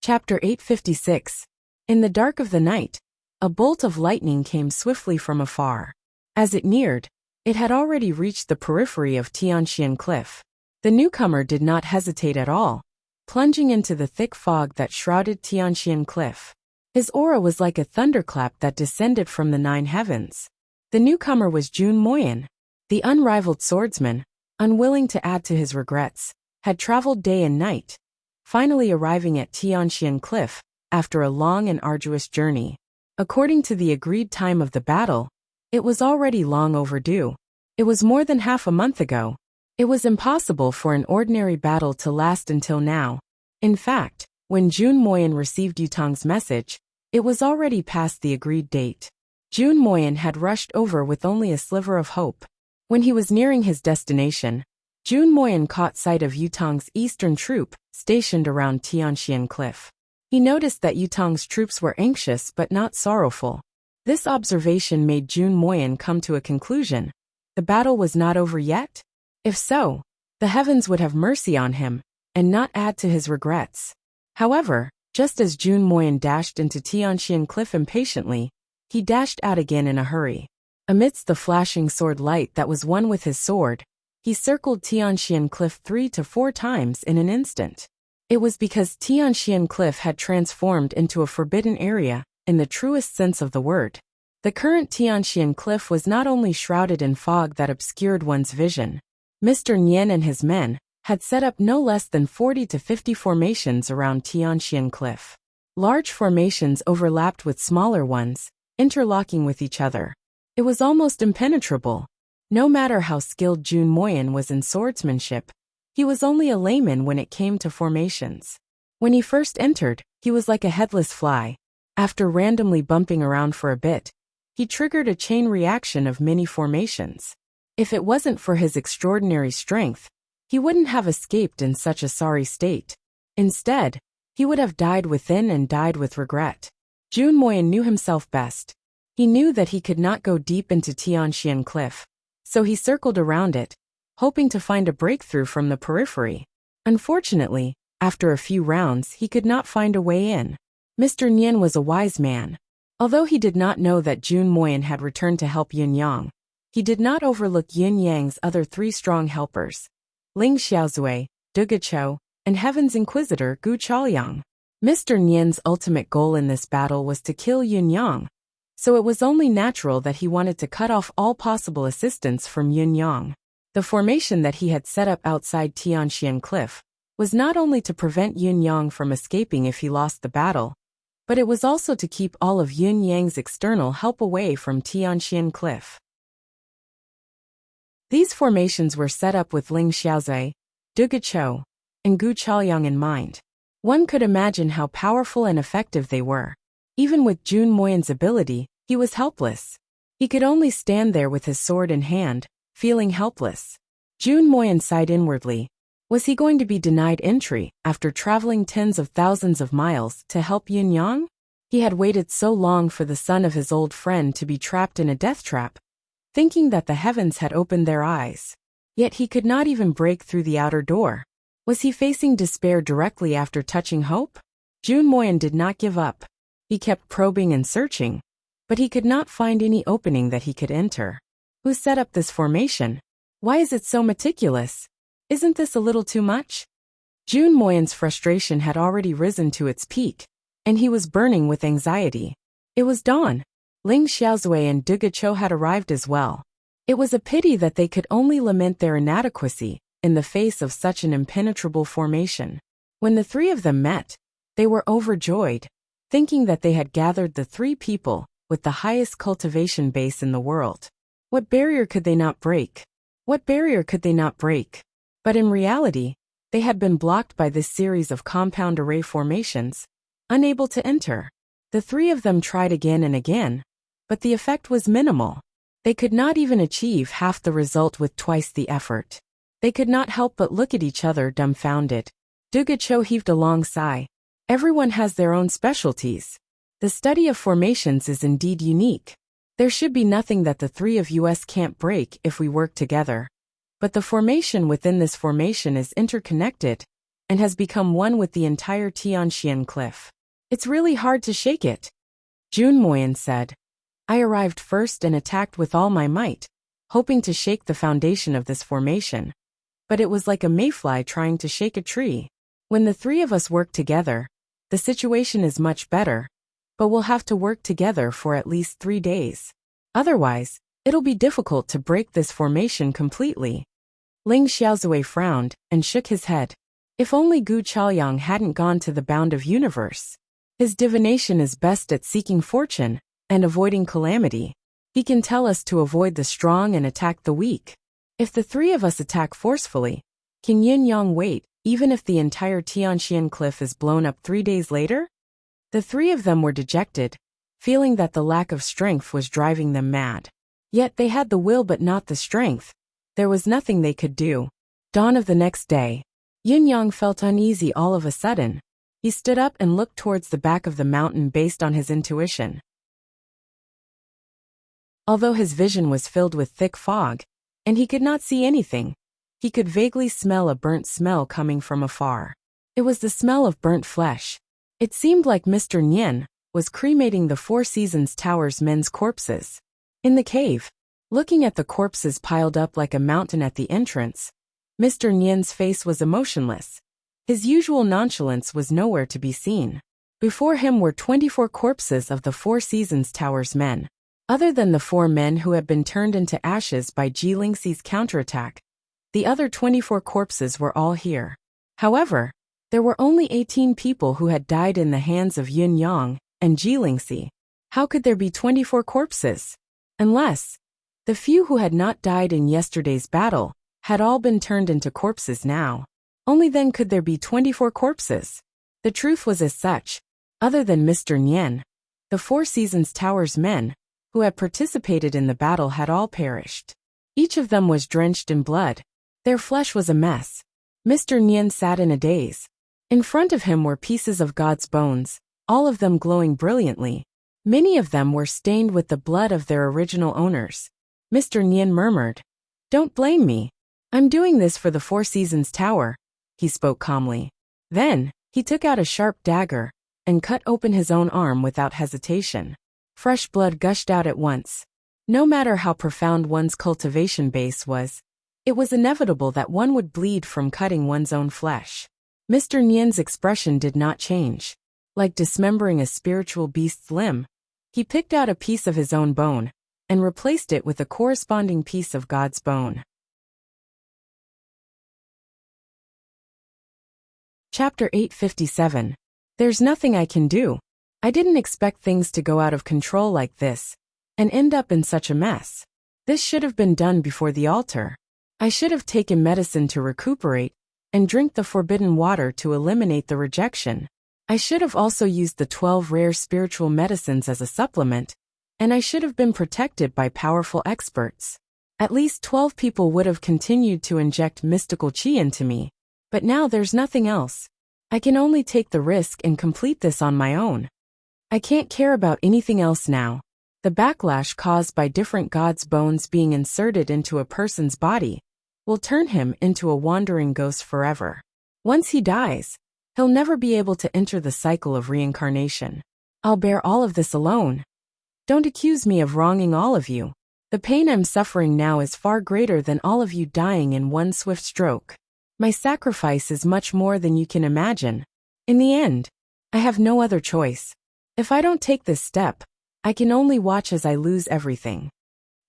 Chapter 856. In the dark of the night, a bolt of lightning came swiftly from afar. As it neared, it had already reached the periphery of Tianxian Cliff. The newcomer did not hesitate at all, plunging into the thick fog that shrouded Tianxian Cliff. His aura was like a thunderclap that descended from the 9 heavens. The newcomer was Jun Moyan. The unrivaled swordsman, unwilling to add to his regrets, had traveled day and night, finally arriving at Tianxian Cliff after a long and arduous journey. According to the agreed time of the battle, it was already long overdue. It was more than half a month ago. It was impossible for an ordinary battle to last until now. In fact, when Jun Moyan received Yutong's message, it was already past the agreed date. Jun Moyan had rushed over with only a sliver of hope. When he was nearing his destination, Jun Moyan caught sight of Yutong's eastern troop, stationed around Tianxian Cliff. He noticed that Yutong's troops were anxious but not sorrowful. This observation made Jun Moyan come to a conclusion. The battle was not over yet? If so, the heavens would have mercy on him, and not add to his regrets. However, just as Jun Moyan dashed into Tianxian Cliff impatiently, he dashed out again in a hurry. Amidst the flashing sword light that was one with his sword, he circled Tianxian Cliff 3 to 4 times in an instant. It was because Tianxian Cliff had transformed into a forbidden area, in the truest sense of the word. The current Tianxian Cliff was not only shrouded in fog that obscured one's vision. Mr. Nian and his men had set up no less than 40 to 50 formations around Tianxian Cliff. Large formations overlapped with smaller ones, interlocking with each other. It was almost impenetrable. No matter how skilled Jun Moyan was in swordsmanship, he was only a layman when it came to formations. When he first entered, he was like a headless fly. After randomly bumping around for a bit, he triggered a chain reaction of many formations. If it wasn't for his extraordinary strength, he wouldn't have escaped in such a sorry state. Instead, he would have died within and died with regret. Jun Moyan knew himself best. He knew that he could not go deep into Tianxian Cliff, so he circled around it, hoping to find a breakthrough from the periphery. Unfortunately, after a few rounds he could not find a way in. Mr. Nian was a wise man. Although he did not know that Jun Moyan had returned to help Yun Yang, he did not overlook Yun Yang's other 3 strong helpers, Ling Xiaozui, Du Guchou, and Heaven's Inquisitor Gu Chaoyang. Mr. Nian's ultimate goal in this battle was to kill Yun Yang, so it was only natural that he wanted to cut off all possible assistance from Yun Yang. The formation that he had set up outside Tianxian Cliff was not only to prevent Yun Yang from escaping if he lost the battle, but it was also to keep all of Yun Yang's external help away from Tianxian Cliff. These formations were set up with Ling Xiaozui, Du Guchou, and Gu Chaoyang in mind. One could imagine how powerful and effective they were. Even with Jun Moyan's ability, he was helpless. He could only stand there with his sword in hand, feeling helpless. Jun Moyan sighed inwardly. Was he going to be denied entry after traveling tens of thousands of miles to help Yun Yang? He had waited so long for the son of his old friend to be trapped in a death trap, thinking that the heavens had opened their eyes. Yet he could not even break through the outer door. Was he facing despair directly after touching hope? Jun Moyan did not give up. He kept probing and searching, but he could not find any opening that he could enter. Who set up this formation? Why is it so meticulous? Isn't this a little too much? Jun Moyan's frustration had already risen to its peak, and he was burning with anxiety. It was dawn. Ling Xiaozui and Du Guchou had arrived as well. It was a pity that they could only lament their inadequacy in the face of such an impenetrable formation. When the 3 of them met, they were overjoyed, thinking that they had gathered the 3 people with the highest cultivation base in the world. What barrier could they not break? What barrier could they not break? But in reality, they had been blocked by this series of compound array formations, unable to enter. The 3 of them tried again and again, but the effect was minimal. They could not even achieve half the result with twice the effort. They could not help but look at each other dumbfounded. Dugacho heaved a long sigh. Everyone has their own specialties. The study of formations is indeed unique. There should be nothing that the three of us can't break if we work together. But the formation within this formation is interconnected and has become one with the entire Tianxian cliff. It's really hard to shake it. Junmoyan said. I arrived first and attacked with all my might, hoping to shake the foundation of this formation. But it was like a mayfly trying to shake a tree. When the three of us work together, the situation is much better, but we'll have to work together for at least 3 days. Otherwise, it'll be difficult to break this formation completely. Ling Xiaozui frowned and shook his head. If only Gu Chaoyang hadn't gone to the bound of universe. His divination is best at seeking fortune and avoiding calamity. He can tell us to avoid the strong and attack the weak. If the three of us attack forcefully, can Yin Yang wait, even if the entire Tianxian cliff is blown up 3 days later? The three of them were dejected, feeling that the lack of strength was driving them mad. Yet they had the will but not the strength. There was nothing they could do. Dawn of the next day, Yin Yang felt uneasy all of a sudden. He stood up and looked towards the back of the mountain based on his intuition. Although his vision was filled with thick fog, and he could not see anything, he could vaguely smell a burnt smell coming from afar. It was the smell of burnt flesh. It seemed like Mr. Nian was cremating the Four Seasons Tower's men's corpses. In the cave, looking at the corpses piled up like a mountain at the entrance, Mr. Nian's face was emotionless. His usual nonchalance was nowhere to be seen. Before him were 24 corpses of the Four Seasons Tower's men. Other than the 4 men who had been turned into ashes by Ji Lingxi's counterattack, the other 24 corpses were all here. However, there were only 18 people who had died in the hands of Yin Yang and Ji Lingxi. How could there be 24 corpses? Unless the few who had not died in yesterday's battle had all been turned into corpses now. Only then could there be 24 corpses. The truth was as such. Other than Mr. Nian, the Four Seasons Tower's men who had participated in the battle had all perished. Each of them was drenched in blood. Their flesh was a mess. Mr. Nian sat in a daze. In front of him were pieces of God's bones, all of them glowing brilliantly. Many of them were stained with the blood of their original owners. Mr. Nian murmured, "Don't blame me. I'm doing this for the Four Seasons Tower." He spoke calmly. Then, he took out a sharp dagger and cut open his own arm without hesitation. Fresh blood gushed out at once. No matter how profound one's cultivation base was, it was inevitable that one would bleed from cutting one's own flesh. Mr. Nian's expression did not change. Like dismembering a spiritual beast's limb, he picked out a piece of his own bone and replaced it with a corresponding piece of God's bone. Chapter 857. There's nothing I can do. I didn't expect things to go out of control like this and end up in such a mess. This should have been done before the altar. I should have taken medicine to recuperate and drink the forbidden water to eliminate the rejection. I should have also used the 12 rare spiritual medicines as a supplement, and I should have been protected by powerful experts. At least 12 people would have continued to inject mystical chi into me, but now there's nothing else. I can only take the risk and complete this on my own. I can't care about anything else now. The backlash caused by different God's bones being inserted into a person's body will turn him into a wandering ghost forever. Once he dies, he'll never be able to enter the cycle of reincarnation. I'll bear all of this alone. Don't accuse me of wronging all of you. The pain I'm suffering now is far greater than all of you dying in one swift stroke. My sacrifice is much more than you can imagine. In the end, I have no other choice. If I don't take this step, I can only watch as I lose everything.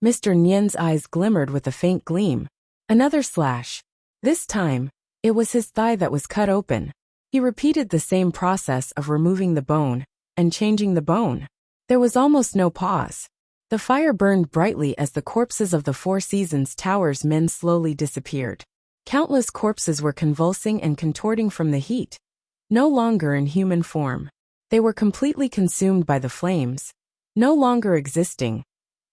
Mr. Nian's eyes glimmered with a faint gleam. Another slash. This time, it was his thigh that was cut open. He repeated the same process of removing the bone and changing the bone. There was almost no pause. The fire burned brightly as the corpses of the Four Seasons Tower's men slowly disappeared. Countless corpses were convulsing and contorting from the heat, no longer in human form. They were completely consumed by the flames. no longer existing.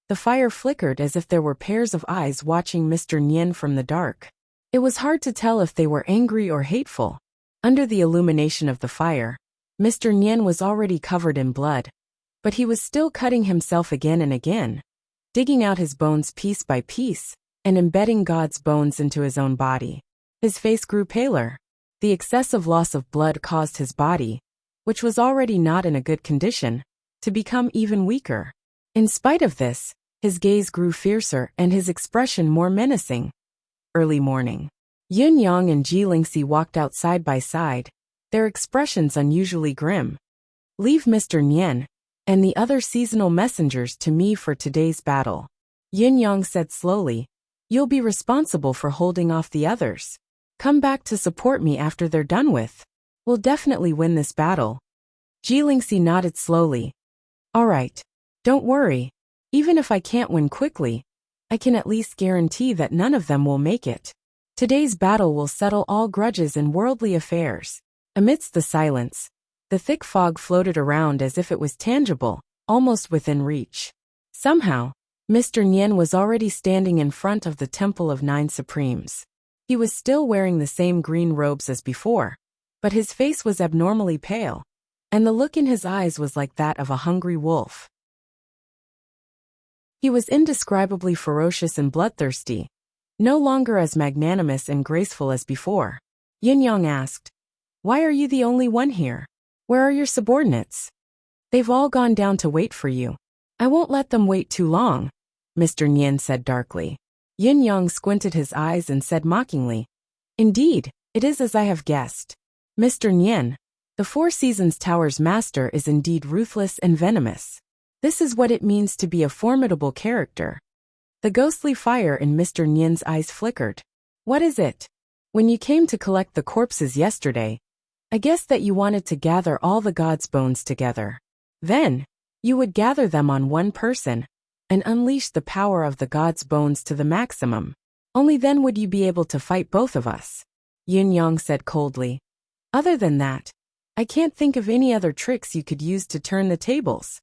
The fire flickered as if there were pairs of eyes watching Mr. Nyen from the dark. It was hard to tell if they were angry or hateful. Under the illumination of the fire, Mr. Nyen was already covered in blood, but he was still cutting himself again and again, digging out his bones piece by piece, and embedding God's bones into his own body. His face grew paler. The excessive loss of blood caused his body, which was already not in a good condition, to become even weaker. In spite of this, his gaze grew fiercer and his expression more menacing. Early morning. Yun Yang and Ji Lingxi walked out side by side, their expressions unusually grim. Leave Mr. Nyen and the other seasonal messengers to me for today's battle. Yun Yang said slowly, you'll be responsible for holding off the others. Come back to support me after they're done with. We'll definitely win this battle. Ji Lingxi nodded slowly. All right. Don't worry. Even if I can't win quickly, I can at least guarantee that none of them will make it. Today's battle will settle all grudges in worldly affairs. Amidst the silence, the thick fog floated around as if it was tangible, almost within reach. Somehow, Mr. Nyen was already standing in front of the Temple of Nine Supremes. He was still wearing the same green robes as before, but his face was abnormally pale, and the look in his eyes was like that of a hungry wolf. He was indescribably ferocious and bloodthirsty, no longer as magnanimous and graceful as before. Yin Yang asked, why are you the only one here? Where are your subordinates? They've all gone down to wait for you. I won't let them wait too long, Mr. Nyen said darkly. Yin Yang squinted his eyes and said mockingly, indeed, it is as I have guessed. Mr. Nyen, the Four Seasons Tower's master is indeed ruthless and venomous. This is what it means to be a formidable character. The ghostly fire in Mr. Nyen's eyes flickered. What is it? When you came to collect the corpses yesterday, I guessed that you wanted to gather all the gods' bones together. Then, you would gather them on one person, and unleash the power of the gods' bones to the maximum. Only then would you be able to fight both of us. Yin Yang said coldly. Other than that, I can't think of any other tricks you could use to turn the tables.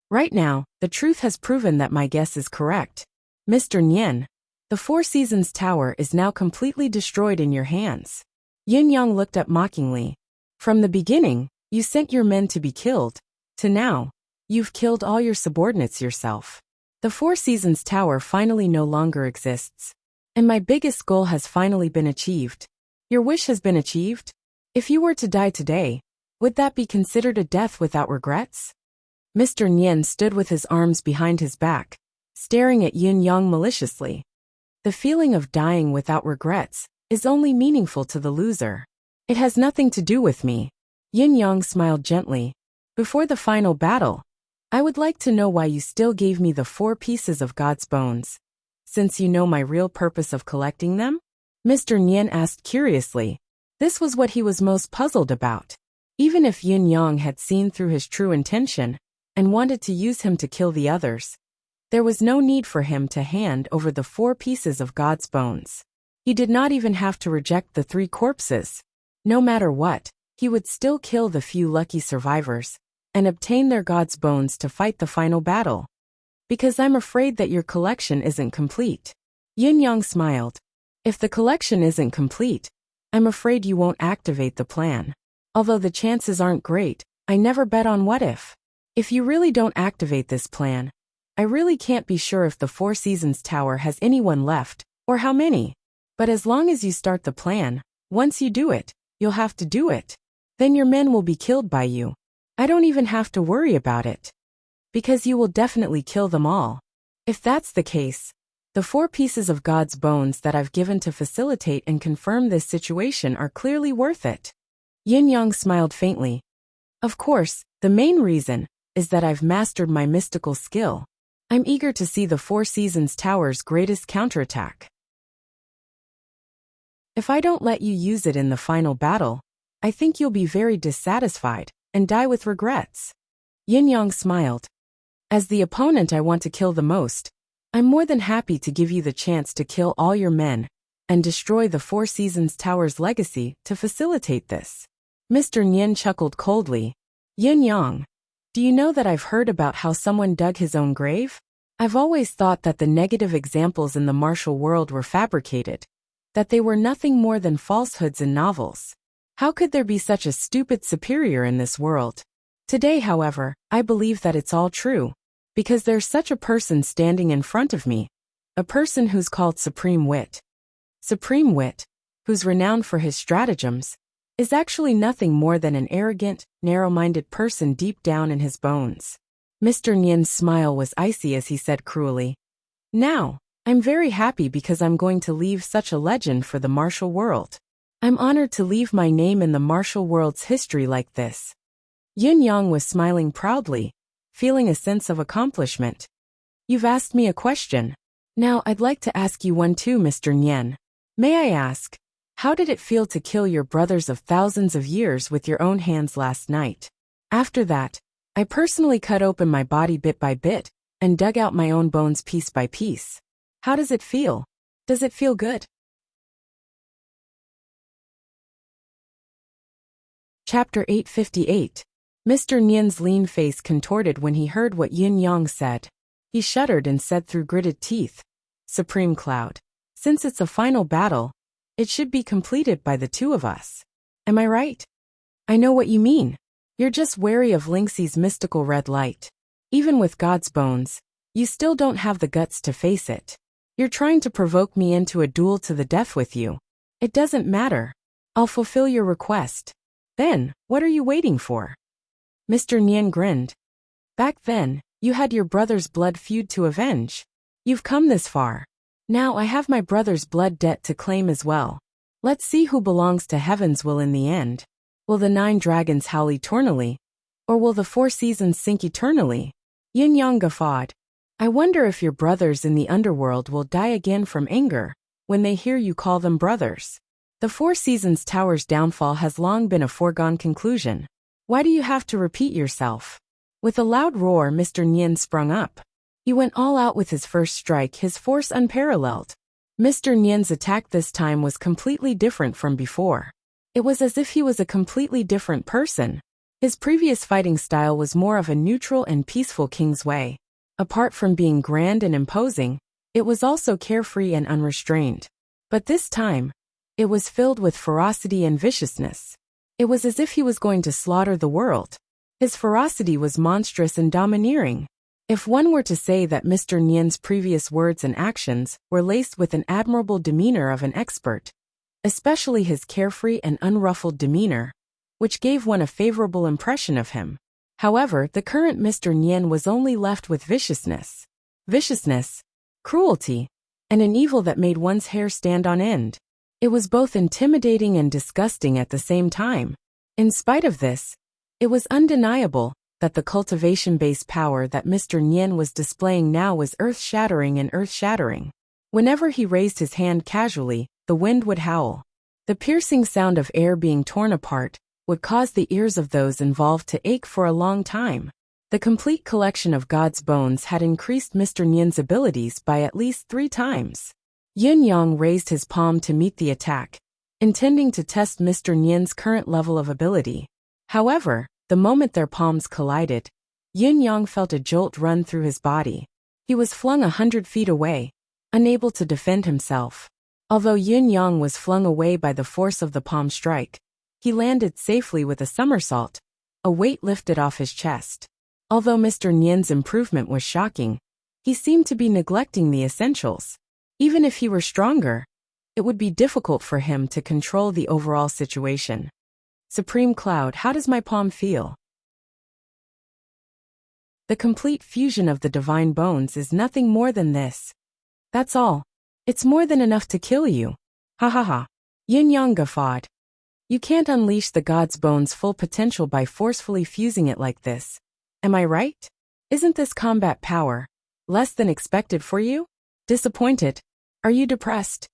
Right now, the truth has proven that my guess is correct. Mr. Nyen, the Four Seasons Tower is now completely destroyed in your hands. Yin Yang looked up mockingly. From the beginning, you sent your men to be killed, to now, you've killed all your subordinates yourself. The Four Seasons Tower finally no longer exists, and my biggest goal has finally been achieved. Your wish has been achieved? If you were to die today, would that be considered a death without regrets? Mr. Nyen stood with his arms behind his back, staring at Yin Yang maliciously. The feeling of dying without regrets is only meaningful to the loser. It has nothing to do with me. Yin Yang smiled gently. Before the final battle, I would like to know why you still gave me the 4 pieces of God's bones. Since you know my real purpose of collecting them? Mr. Nyen asked curiously. This was what he was most puzzled about. Even if Yin Yang had seen through his true intention and wanted to use him to kill the others, there was no need for him to hand over the 4 pieces of God's bones. He did not even have to reject the 3 corpses. No matter what, he would still kill the few lucky survivors and obtain their God's bones to fight the final battle. Because I'm afraid that your collection isn't complete. Yin Yang smiled. If the collection isn't complete, I'm afraid you won't activate the plan. Although the chances aren't great, I never bet on what if. If you really don't activate this plan, I really can't be sure if the Four Seasons Tower has anyone left, or how many. But as long as you start the plan, once you do it, you'll have to do it. Then your men will be killed by you. I don't even have to worry about it. Because you will definitely kill them all. If that's the case, the 4 pieces of God's bones that I've given to facilitate and confirm this situation are clearly worth it. Yin Yang smiled faintly. Of course, the main reason is that I've mastered my mystical skill. I'm eager to see the Four Seasons Tower's greatest counterattack. If I don't let you use it in the final battle, I think you'll be very dissatisfied and die with regrets. Yin Yang smiled. As the opponent I want to kill the most, I'm more than happy to give you the chance to kill all your men and destroy the Four Seasons Tower's legacy to facilitate this. Mr. Nyen chuckled coldly. Yin Yang, Do you know that I've heard about how someone dug his own grave? I've always thought that the negative examples in the martial world were fabricated, that they were nothing more than falsehoods in novels. How could there be such a stupid superior in this world? Today, however, I believe that it's all true, because there's such a person standing in front of me, a person who's called Supreme Wit. Supreme Wit, who's renowned for his stratagems, is actually nothing more than an arrogant, narrow-minded person deep down in his bones. Mr. Nian's smile was icy as he said cruelly, "Now, I'm very happy because I'm going to leave such a legend for the martial world. I'm honored to leave my name in the martial world's history like this." Yin Yang was smiling proudly, feeling a sense of accomplishment. "You've asked me a question. Now I'd like to ask you one too, Mr. Nian. May I ask, how did it feel to kill your brothers of thousands of years with your own hands last night? After that, I personally cut open my body bit by bit and dug out my own bones piece by piece. How does it feel? Does it feel good?" Chapter 858. Mr. Nian's lean face contorted when he heard what Yin Yang said. He shuddered and said through gritted teeth, "Supreme Cloud, since it's a final battle, it should be completed by the two of us. Am I right?" "I know what you mean. You're just wary of Lingxi's mystical red light. Even with God's bones, you still don't have the guts to face it. You're trying to provoke me into a duel to the death with you. It doesn't matter. I'll fulfill your request. Then, what are you waiting for?" Mr. Nian grinned. "Back then, you had your brother's blood feud to avenge. You've come this far. Now I have my brother's blood debt to claim as well. Let's see who belongs to heaven's will in the end. Will the 9 dragons howl eternally? Or will the 4 seasons sink eternally?" Yin Yang guffawed. "I wonder if your brothers in the underworld will die again from anger when they hear you call them brothers. The 4 seasons tower's downfall has long been a foregone conclusion. Why do you have to repeat yourself?" With a loud roar, Mr. Nian sprung up. He went all out with his first strike, his force unparalleled. Mr. Nian's attack this time was completely different from before. It was as if he was a completely different person. His previous fighting style was more of a neutral and peaceful king's way. Apart from being grand and imposing, it was also carefree and unrestrained. But this time, it was filled with ferocity and viciousness. It was as if he was going to slaughter the world. His ferocity was monstrous and domineering. If one were to say that Mr. Nian's previous words and actions were laced with an admirable demeanor of an expert, especially his carefree and unruffled demeanor, which gave one a favorable impression of him. However, the current Mr. Nian was only left with viciousness. Viciousness, cruelty, and an evil that made one's hair stand on end. It was both intimidating and disgusting at the same time. In spite of this, it was undeniable that the cultivation-based power that Mr. Nian was displaying now was earth-shattering and earth-shattering. Whenever he raised his hand casually, the wind would howl. The piercing sound of air being torn apart would cause the ears of those involved to ache for a long time. The complete collection of God's bones had increased Mr. Nian's abilities by at least 3 times. Yin Yang raised his palm to meet the attack, intending to test Mr. Nian's current level of ability. However, the moment their palms collided, Yin Yang felt a jolt run through his body. He was flung 100 feet away, unable to defend himself. Although Yin Yang was flung away by the force of the palm strike, he landed safely with a somersault, a weight lifted off his chest. Although Mr. Nian's improvement was shocking, he seemed to be neglecting the essentials. Even if he were stronger, it would be difficult for him to control the overall situation. "Supreme Cloud, how does my palm feel?" The complete fusion of the divine bones is nothing more than this. That's all. It's more than enough to kill you. Ha ha ha. Yin Yang guffawed. You can't unleash the god's bones' full potential by forcefully fusing it like this. Am I right? Isn't this combat power less than expected for you? Disappointed? Are you depressed?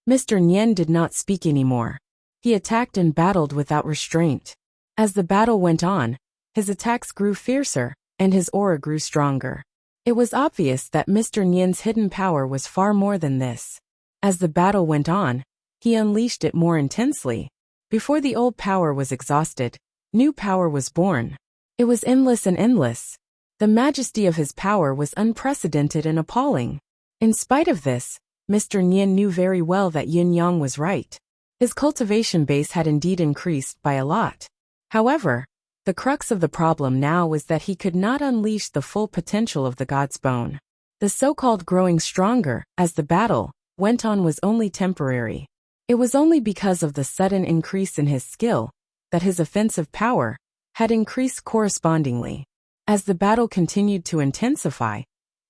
Mr. Nian did not speak anymore. He attacked and battled without restraint. As the battle went on, his attacks grew fiercer, and his aura grew stronger. It was obvious that Mr. Nian's hidden power was far more than this. As the battle went on, he unleashed it more intensely. Before the old power was exhausted, new power was born. It was endless and endless. The majesty of his power was unprecedented and appalling. In spite of this, Mr. Nian knew very well that Yin Yang was right. His cultivation base had indeed increased by a lot. However, the crux of the problem now was that he could not unleash the full potential of the God's Bone. The so-called growing stronger, as the battle went on, was only temporary. It was only because of the sudden increase in his skill that his offensive power had increased correspondingly. As the battle continued to intensify,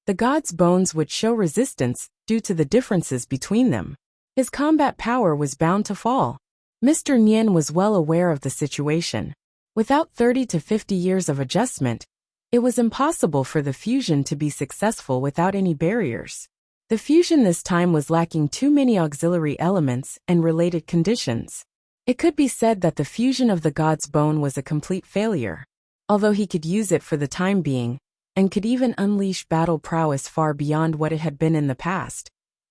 the God's Bones would show resistance due to the differences between them. His combat power was bound to fall. Mr. Nian was well aware of the situation. Without 30 to 50 years of adjustment, it was impossible for the fusion to be successful without any barriers. The fusion this time was lacking too many auxiliary elements and related conditions. It could be said that the fusion of the God's Bone was a complete failure. Although he could use it for the time being, and could even unleash battle prowess far beyond what it had been in the past.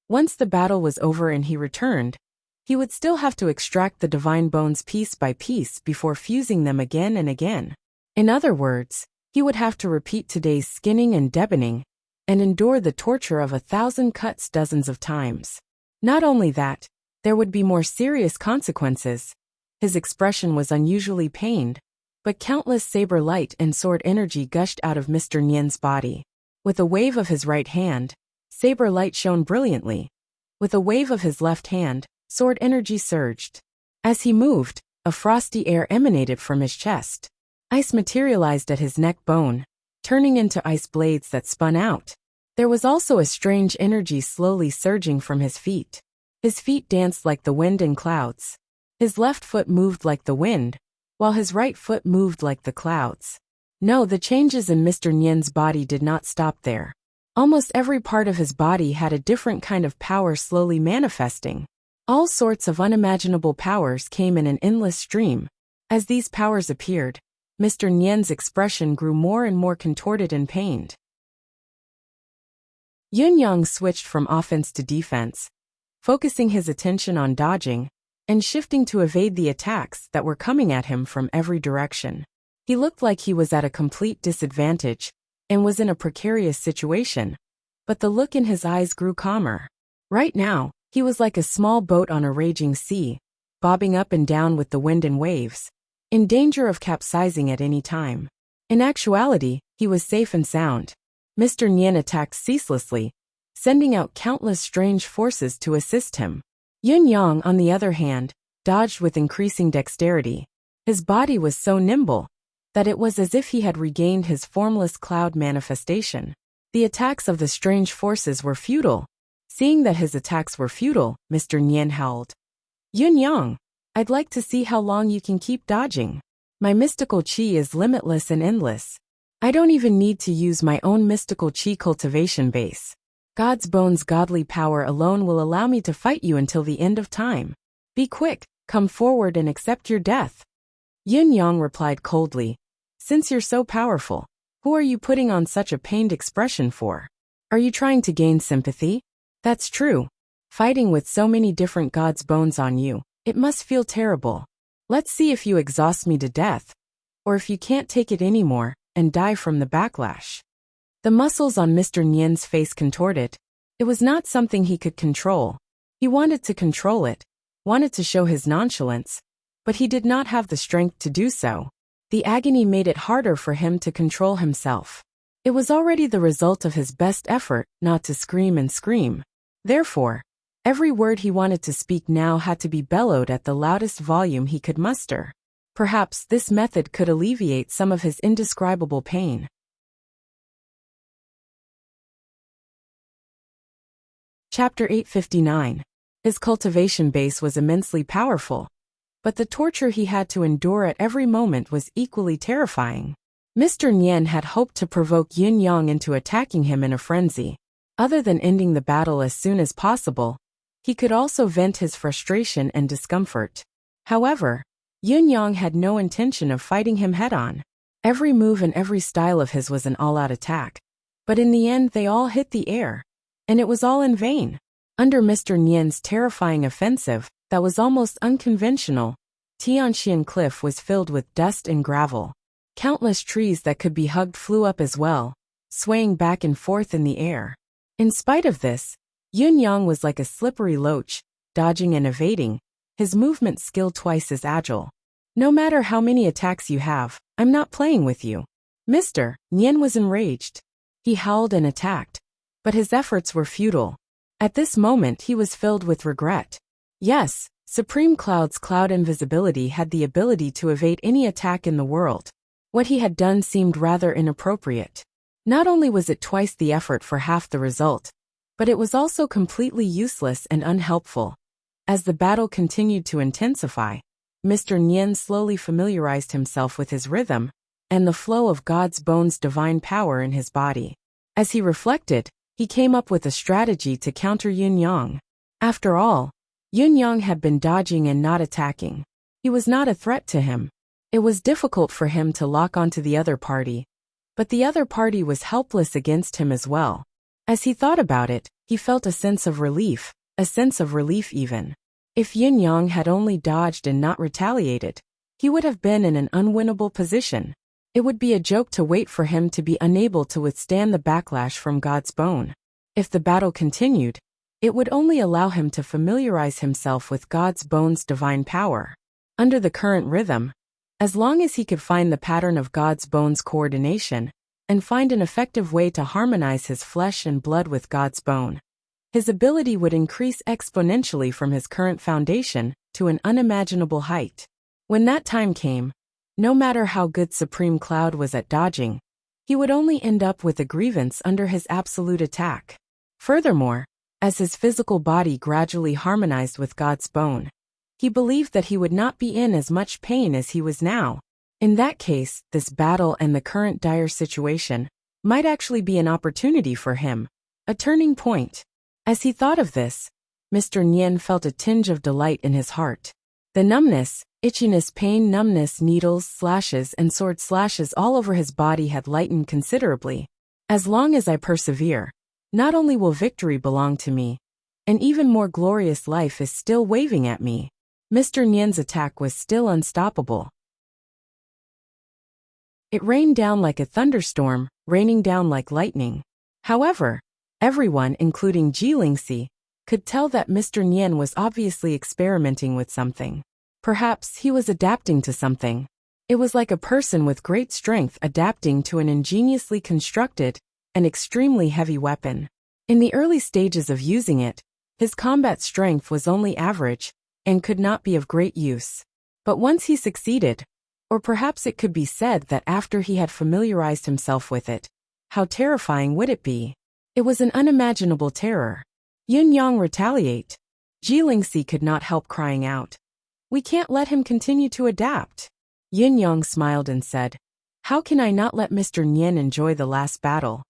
Once the battle was over and he returned, he would still have to extract the divine bones piece by piece before fusing them again and again. In other words, he would have to repeat today's skinning and deboning, and endure the torture of 1,000 cuts dozens of times. Not only that, there would be more serious consequences. His expression was unusually pained, but countless saber light and sword energy gushed out of Mr. Nian's body. With a wave of his right hand, saber light shone brilliantly. With a wave of his left hand, sword energy surged. As he moved, a frosty air emanated from his chest. Ice materialized at his neck bone, turning into ice blades that spun out. There was also a strange energy slowly surging from his feet. His feet danced like the wind in clouds. His left foot moved like the wind, while his right foot moved like the clouds. No, the changes in Mr. Nian's body did not stop there. Almost every part of his body had a different kind of power slowly manifesting. All sorts of unimaginable powers came in an endless stream. As these powers appeared, Mr. Nian's expression grew more and more contorted and pained. Yin Yang switched from offense to defense, focusing his attention on dodging and shifting to evade the attacks that were coming at him from every direction. He looked like he was at a complete disadvantage and was in a precarious situation, but the look in his eyes grew calmer. Right now, he was like a small boat on a raging sea, bobbing up and down with the wind and waves, in danger of capsizing at any time. In actuality, he was safe and sound. Mr. Nian attacked ceaselessly, sending out countless strange forces to assist him. Yin Yang, on the other hand, dodged with increasing dexterity. His body was so nimble that it was as if he had regained his formless cloud manifestation. The attacks of the strange forces were futile. Seeing that his attacks were futile, Mr. Nian howled. Yin Yang, I'd like to see how long you can keep dodging. My mystical chi is limitless and endless. I don't even need to use my own mystical chi cultivation base. God's Bone's godly power alone will allow me to fight you until the end of time. Be quick, come forward and accept your death. Yin Yang replied coldly. Since you're so powerful, who are you putting on such a pained expression for? Are you trying to gain sympathy? That's true. Fighting with so many different God's Bones on you, it must feel terrible. Let's see if you exhaust me to death, or if you can't take it anymore and die from the backlash. The muscles on Mr. Nian's face contorted. It was not something he could control. He wanted to control it, wanted to show his nonchalance, but he did not have the strength to do so. The agony made it harder for him to control himself. It was already the result of his best effort not to scream and scream. Therefore, every word he wanted to speak now had to be bellowed at the loudest volume he could muster. Perhaps this method could alleviate some of his indescribable pain. Chapter 859. His cultivation base was immensely powerful, but the torture he had to endure at every moment was equally terrifying. Mr. Nian had hoped to provoke Yin Yang into attacking him in a frenzy. Other than ending the battle as soon as possible, he could also vent his frustration and discomfort. However, Yin Yang had no intention of fighting him head-on. Every move and every style of his was an all-out attack, but in the end they all hit the air, and it was all in vain. Under Mr. Nian's terrifying offensive, that was almost unconventional, Tianxian Cliff was filled with dust and gravel. Countless trees that could be hugged flew up as well, swaying back and forth in the air. In spite of this, Yun Yang was like a slippery loach, dodging and evading, his movement skill twice as agile. No matter how many attacks you have, I'm not playing with you. Mr. Nian was enraged. He howled and attacked, but his efforts were futile. At this moment he was filled with regret. Yes, Supreme Cloud's cloud invisibility had the ability to evade any attack in the world. What he had done seemed rather inappropriate. Not only was it twice the effort for half the result, but it was also completely useless and unhelpful. As the battle continued to intensify, Mr. Nian slowly familiarized himself with his rhythm and the flow of God's bones' divine power in his body. As he reflected, he came up with a strategy to counter Yun Yang. After all, Yun Yang had been dodging and not attacking. He was not a threat to him. It was difficult for him to lock onto the other party, but the other party was helpless against him as well. As he thought about it, he felt a sense of relief even. If Yun Yang had only dodged and not retaliated, he would have been in an unwinnable position. It would be a joke to wait for him to be unable to withstand the backlash from God's bone. If the battle continued, it would only allow him to familiarize himself with God's bone's divine power. Under the current rhythm, as long as he could find the pattern of God's bone's coordination and find an effective way to harmonize his flesh and blood with God's bone, his ability would increase exponentially from his current foundation to an unimaginable height. When that time came, no matter how good Supreme Cloud was at dodging, he would only end up with a grievance under his absolute attack. Furthermore, as his physical body gradually harmonized with God's bone, he believed that he would not be in as much pain as he was now. In that case, this battle and the current dire situation might actually be an opportunity for him, a turning point. As he thought of this, Mr. Nian felt a tinge of delight in his heart. The numbness, itchiness, pain, numbness, needles, slashes, and sword slashes all over his body had lightened considerably. As long as I persevere, not only will victory belong to me, an even more glorious life is still waving at me. Mr. Nian's attack was still unstoppable. It rained down like a thunderstorm, raining down like lightning. However, everyone, including Jilingxi, could tell that Mr. Nian was obviously experimenting with something. Perhaps he was adapting to something. It was like a person with great strength adapting to an ingeniously constructed and extremely heavy weapon. In the early stages of using it, his combat strength was only average and could not be of great use. But once he succeeded, or perhaps it could be said that after he had familiarized himself with it, how terrifying would it be? It was an unimaginable terror. Yun Yang retaliate. Jilingxi could not help crying out. We can't let him continue to adapt. Yun Yang smiled and said, how can I not let Mr. Nian enjoy the last battle?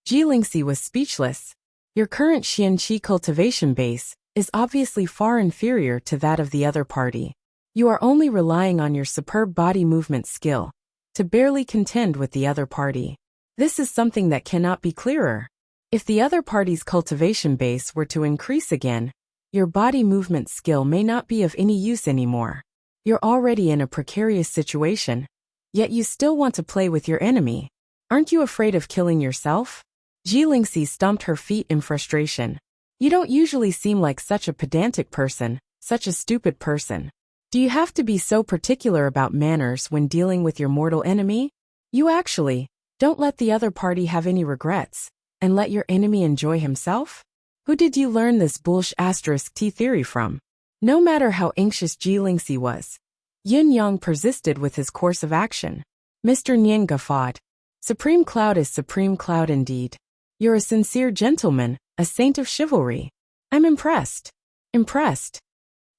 Jilingxi was speechless. Your current Xianqi cultivation base is obviously far inferior to that of the other party. You are only relying on your superb body movement skill to barely contend with the other party. This is something that cannot be clearer. If the other party's cultivation base were to increase again, your body movement skill may not be of any use anymore. You're already in a precarious situation, yet you still want to play with your enemy. Aren't you afraid of killing yourself? Jilingxi stomped her feet in frustration. You don't usually seem like such a pedantic person, such a stupid person. Do you have to be so particular about manners when dealing with your mortal enemy? You actually don't let the other party have any regrets, and let your enemy enjoy himself? Who did you learn this *T theory from? No matter how anxious Jilingxi was, Yun Yang persisted with his course of action. Mr. Nian guffawed. Supreme Cloud is Supreme Cloud indeed. You're a sincere gentleman, a saint of chivalry. I'm impressed. Impressed.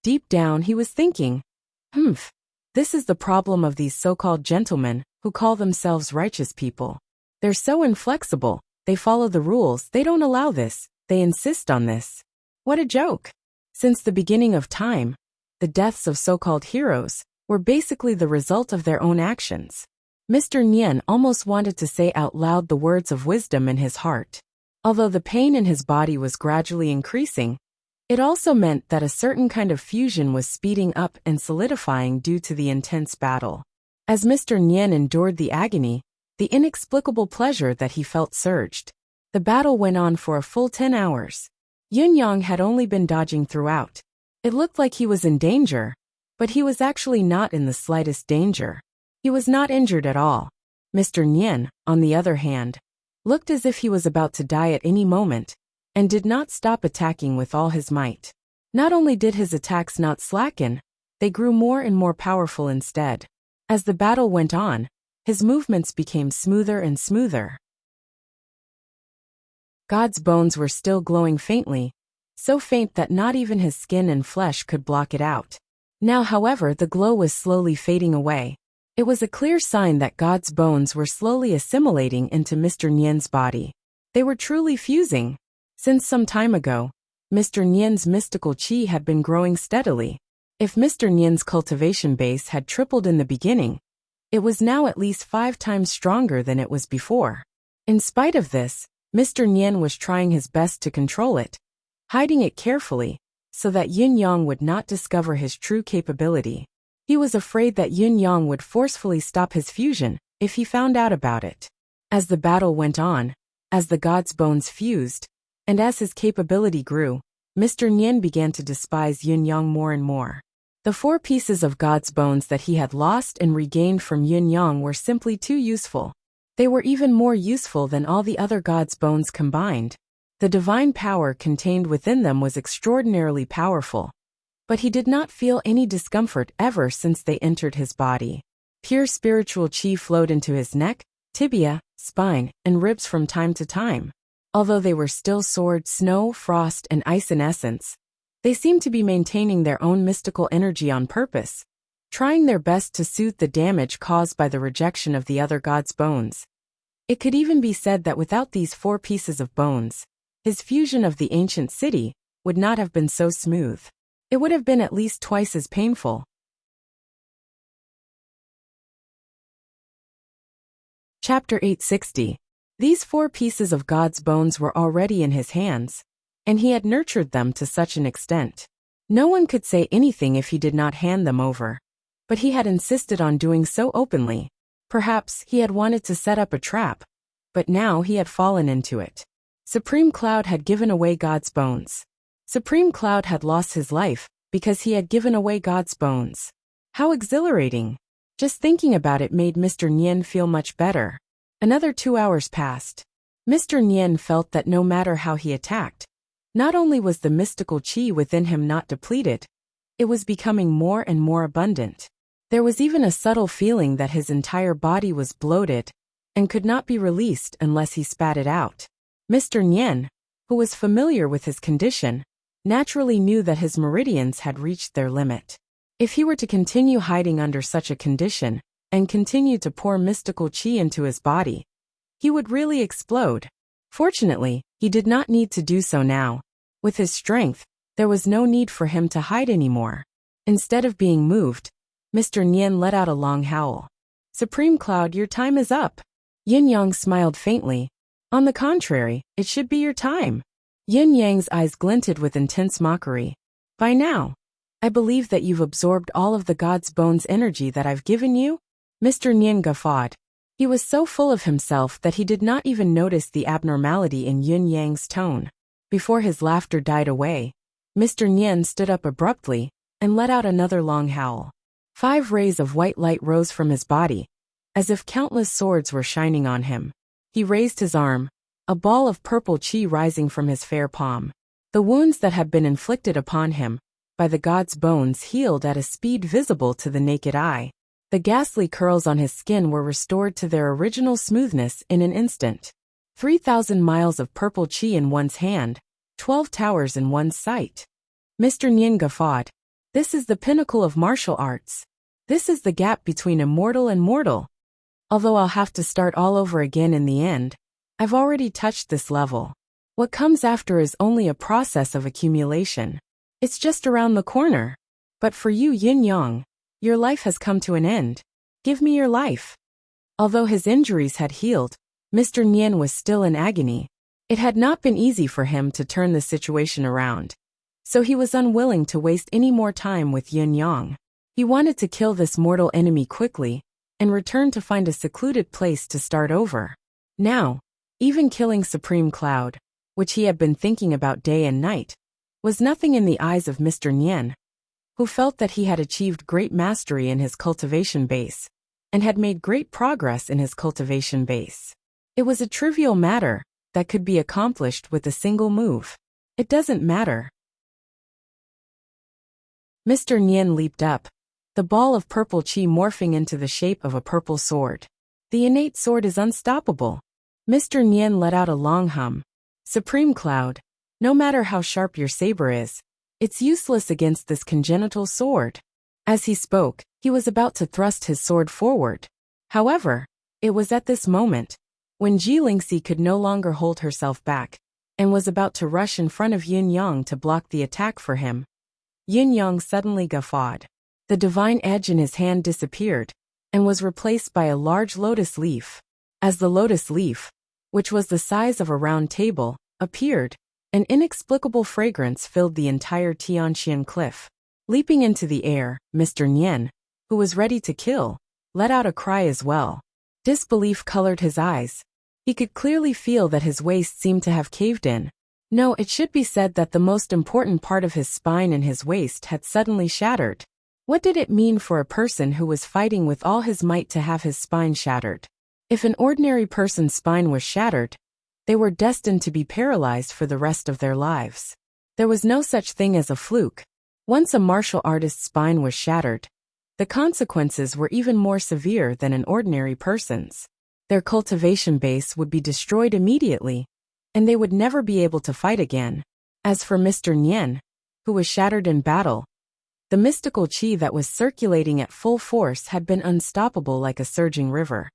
Deep down he was thinking, this is the problem of these so-called gentlemen who call themselves righteous people. They're so inflexible, they follow the rules, they don't allow this, they insist on this. What a joke. Since the beginning of time, the deaths of so-called heroes were basically the result of their own actions. Mr. Nian almost wanted to say out loud the words of wisdom in his heart. Although the pain in his body was gradually increasing, it also meant that a certain kind of fusion was speeding up and solidifying due to the intense battle. As Mr. Nian endured the agony, the inexplicable pleasure that he felt surged. The battle went on for a full 10 hours. Yun Yang had only been dodging throughout. It looked like he was in danger, but he was actually not in the slightest danger. He was not injured at all. Mr. Nian, on the other hand, looked as if he was about to die at any moment, and did not stop attacking with all his might. Not only did his attacks not slacken, they grew more and more powerful instead. As the battle went on, his movements became smoother and smoother. God's bones were still glowing faintly, so faint that not even his skin and flesh could block it out. Now, however, the glow was slowly fading away. It was a clear sign that God's bones were slowly assimilating into Mr. Nian's body. They were truly fusing. Since some time ago, Mr. Nian's mystical qi had been growing steadily. If Mr. Nian's cultivation base had tripled in the beginning, it was now at least 5 times stronger than it was before. In spite of this, Mr. Nian was trying his best to control it, hiding it carefully, so that Yin Yang would not discover his true capability. He was afraid that Yin Yang would forcefully stop his fusion if he found out about it. As the battle went on, as the god's bones fused, and as his capability grew, Mr. Nian began to despise Yin Yang more and more. The 4 pieces of God's bones that he had lost and regained from Yin Yang were simply too useful. They were even more useful than all the other God's bones combined. The divine power contained within them was extraordinarily powerful. But he did not feel any discomfort ever since they entered his body. Pure spiritual qi flowed into his neck, tibia, spine, and ribs from time to time. Although they were still sword, snow, frost, and ice in essence, they seemed to be maintaining their own mystical energy on purpose, trying their best to soothe the damage caused by the rejection of the other god's bones. It could even be said that without these 4 pieces of bones, his fusion of the ancient city would not have been so smooth. It would have been at least twice as painful. Chapter 860. These 4 pieces of God's bones were already in his hands, and he had nurtured them to such an extent. No one could say anything if he did not hand them over. But he had insisted on doing so openly. Perhaps he had wanted to set up a trap, but now he had fallen into it. Supreme Cloud had given away God's bones. Supreme Cloud had lost his life because he had given away God's bones. How exhilarating! Just thinking about it made Mr. Nian feel much better. Another 2 hours passed. Mr. Nian felt that no matter how he attacked, not only was the mystical qi within him not depleted, it was becoming more and more abundant. There was even a subtle feeling that his entire body was bloated and could not be released unless he spat it out. Mr. Nian, who was familiar with his condition, naturally knew that his meridians had reached their limit. If he were to continue hiding under such a condition and continue to pour mystical qi into his body, he would really explode. Fortunately, he did not need to do so now. With his strength, there was no need for him to hide anymore. Instead of being moved, Mr. Nian let out a long howl. Supreme Cloud, your time is up. Yin Yang smiled faintly. On the contrary, it should be your time. Yin Yang's eyes glinted with intense mockery. By now, I believe that you've absorbed all of the God's bones energy that I've given you? Mr. Nian guffawed. He was so full of himself that he did not even notice the abnormality in Yin Yang's tone. Before his laughter died away, Mr. Nian stood up abruptly and let out another long howl. 5 rays of white light rose from his body, as if countless swords were shining on him. He raised his arm, a ball of purple qi rising from his fair palm. The wounds that had been inflicted upon him by the god's bones healed at a speed visible to the naked eye. The ghastly curls on his skin were restored to their original smoothness in an instant. 3,000 miles of purple qi in one's hand, 12 towers in one's sight. Mr. Nian guffawed. This is the pinnacle of martial arts. This is the gap between immortal and mortal. Although I'll have to start all over again in the end, I've already touched this level. What comes after is only a process of accumulation. It's just around the corner. But for you, Yin Yang, your life has come to an end. Give me your life. Although his injuries had healed, Mr. Nian was still in agony. It had not been easy for him to turn the situation around, so he was unwilling to waste any more time with Yin Yang. He wanted to kill this mortal enemy quickly, and returned to find a secluded place to start over. Now, even killing Supreme Cloud, which he had been thinking about day and night, was nothing in the eyes of Mr. Nian, who felt that he had achieved great mastery in his cultivation base, and had made great progress in his cultivation base. It was a trivial matter that could be accomplished with a single move. It doesn't matter. Mr. Nian leaped up, the ball of purple chi morphing into the shape of a purple sword. The innate sword is unstoppable. Mr. Nian let out a long hum. Supreme Cloud, no matter how sharp your saber is, it's useless against this congenital sword. As he spoke, he was about to thrust his sword forward. However, it was at this moment, when Jilingxi could no longer hold herself back, and was about to rush in front of Yin Yang to block the attack for him. Yin Yang suddenly guffawed. The divine edge in his hand disappeared, and was replaced by a large lotus leaf. As the lotus leaf, which was the size of a round table, appeared, an inexplicable fragrance filled the entire Tianxian cliff. Leaping into the air, Mr. Nian, who was ready to kill, let out a cry as well. Disbelief colored his eyes. He could clearly feel that his waist seemed to have caved in. No, it should be said that the most important part of his spine and his waist had suddenly shattered. What did it mean for a person who was fighting with all his might to have his spine shattered? If an ordinary person's spine was shattered, they were destined to be paralyzed for the rest of their lives. There was no such thing as a fluke. Once a martial artist's spine was shattered, the consequences were even more severe than an ordinary person's. Their cultivation base would be destroyed immediately, and they would never be able to fight again. As for Mr. Nian, who was shattered in battle, the mystical qi that was circulating at full force had been unstoppable like a surging river.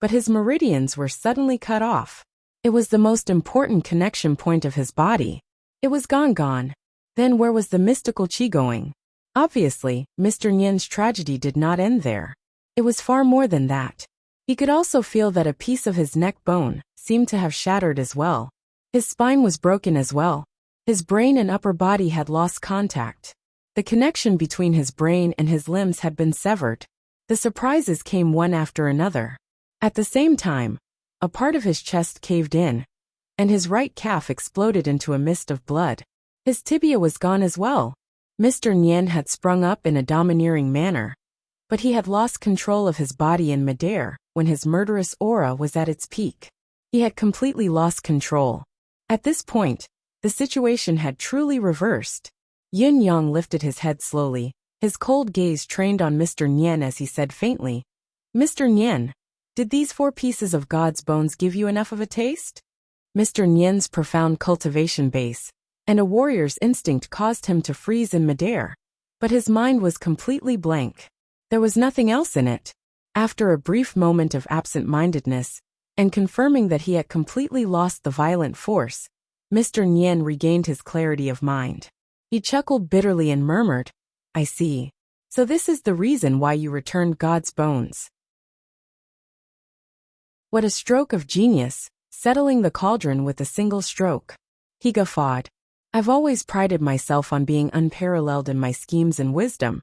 But his meridians were suddenly cut off. It was the most important connection point of his body. It was gone. Then where was the mystical qi going? Obviously, Mr. Nian's tragedy did not end there. It was far more than that. He could also feel that a piece of his neck bone seemed to have shattered as well. His spine was broken as well. His brain and upper body had lost contact. The connection between his brain and his limbs had been severed. The surprises came one after another. At the same time, a part of his chest caved in, and his right calf exploded into a mist of blood. His tibia was gone as well. Mr. Nian had sprung up in a domineering manner, but he had lost control of his body in midair when his murderous aura was at its peak. He had completely lost control. At this point, the situation had truly reversed. Yin Yang lifted his head slowly, his cold gaze trained on Mr. Nian as he said faintly, "Mr. Nian, did these 4 pieces of God's bones give you enough of a taste?" Mr. Nian's profound cultivation base and a warrior's instinct caused him to freeze in midair, but his mind was completely blank. There was nothing else in it. After a brief moment of absent-mindedness, and confirming that he had completely lost the violent force, Mr. Nian regained his clarity of mind. He chuckled bitterly and murmured, "I see. So this is the reason why you returned God's bones." What a stroke of genius, settling the cauldron with a single stroke. He guffawed. "I've always prided myself on being unparalleled in my schemes and wisdom,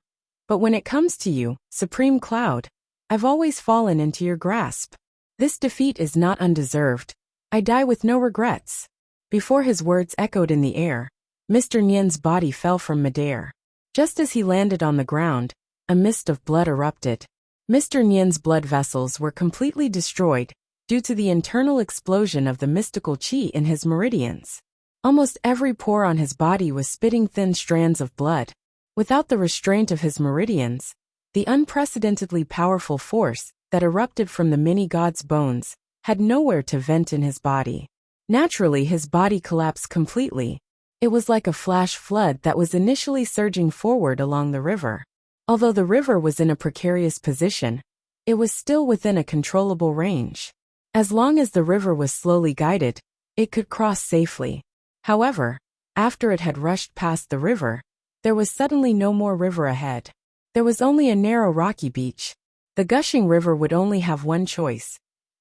but when it comes to you, Supreme Cloud, I've always fallen into your grasp. This defeat is not undeserved. I die with no regrets." Before his words echoed in the air, Mr. Nian's body fell from midair. Just as he landed on the ground, a mist of blood erupted. Mr. Nian's blood vessels were completely destroyed due to the internal explosion of the mystical qi in his meridians. Almost every pore on his body was spitting thin strands of blood. Without the restraint of his meridians, the unprecedentedly powerful force that erupted from the mini god's bones had nowhere to vent in his body. Naturally, his body collapsed completely. It was like a flash flood that was initially surging forward along the river. Although the river was in a precarious position, it was still within a controllable range. As long as the river was slowly guided, it could cross safely. However, after it had rushed past the river, there was suddenly no more river ahead. There was only a narrow rocky beach. The gushing river would only have one choice.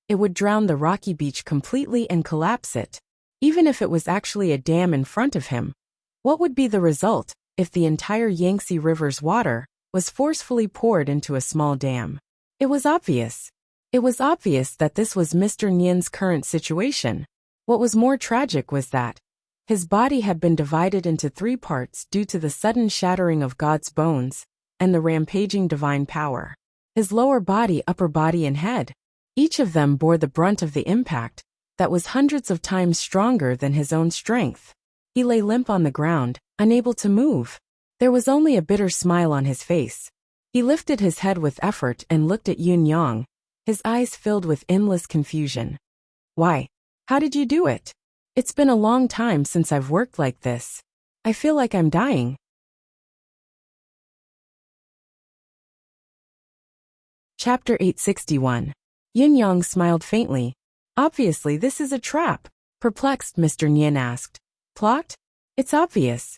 It would drown the rocky beach completely and collapse it. Even if it was actually a dam in front of him, what would be the result if the entire Yangtze River's water was forcefully poured into a small dam? It was obvious. It was obvious that this was Mr. Nyen's current situation. What was more tragic was that his body had been divided into 3 parts due to the sudden shattering of God's bones and the rampaging divine power. His lower body, upper body, and head, each of them bore the brunt of the impact that was hundreds of times stronger than his own strength. He lay limp on the ground, unable to move. There was only a bitter smile on his face. He lifted his head with effort and looked at Yun Yang, his eyes filled with endless confusion. Why? How did you do it? It's been a long time since I've worked like this. I feel like I'm dying. Chapter 861. Yun Yang smiled faintly. Obviously this is a trap. Perplexed, Mr. Nyen asked. Plot? It's obvious.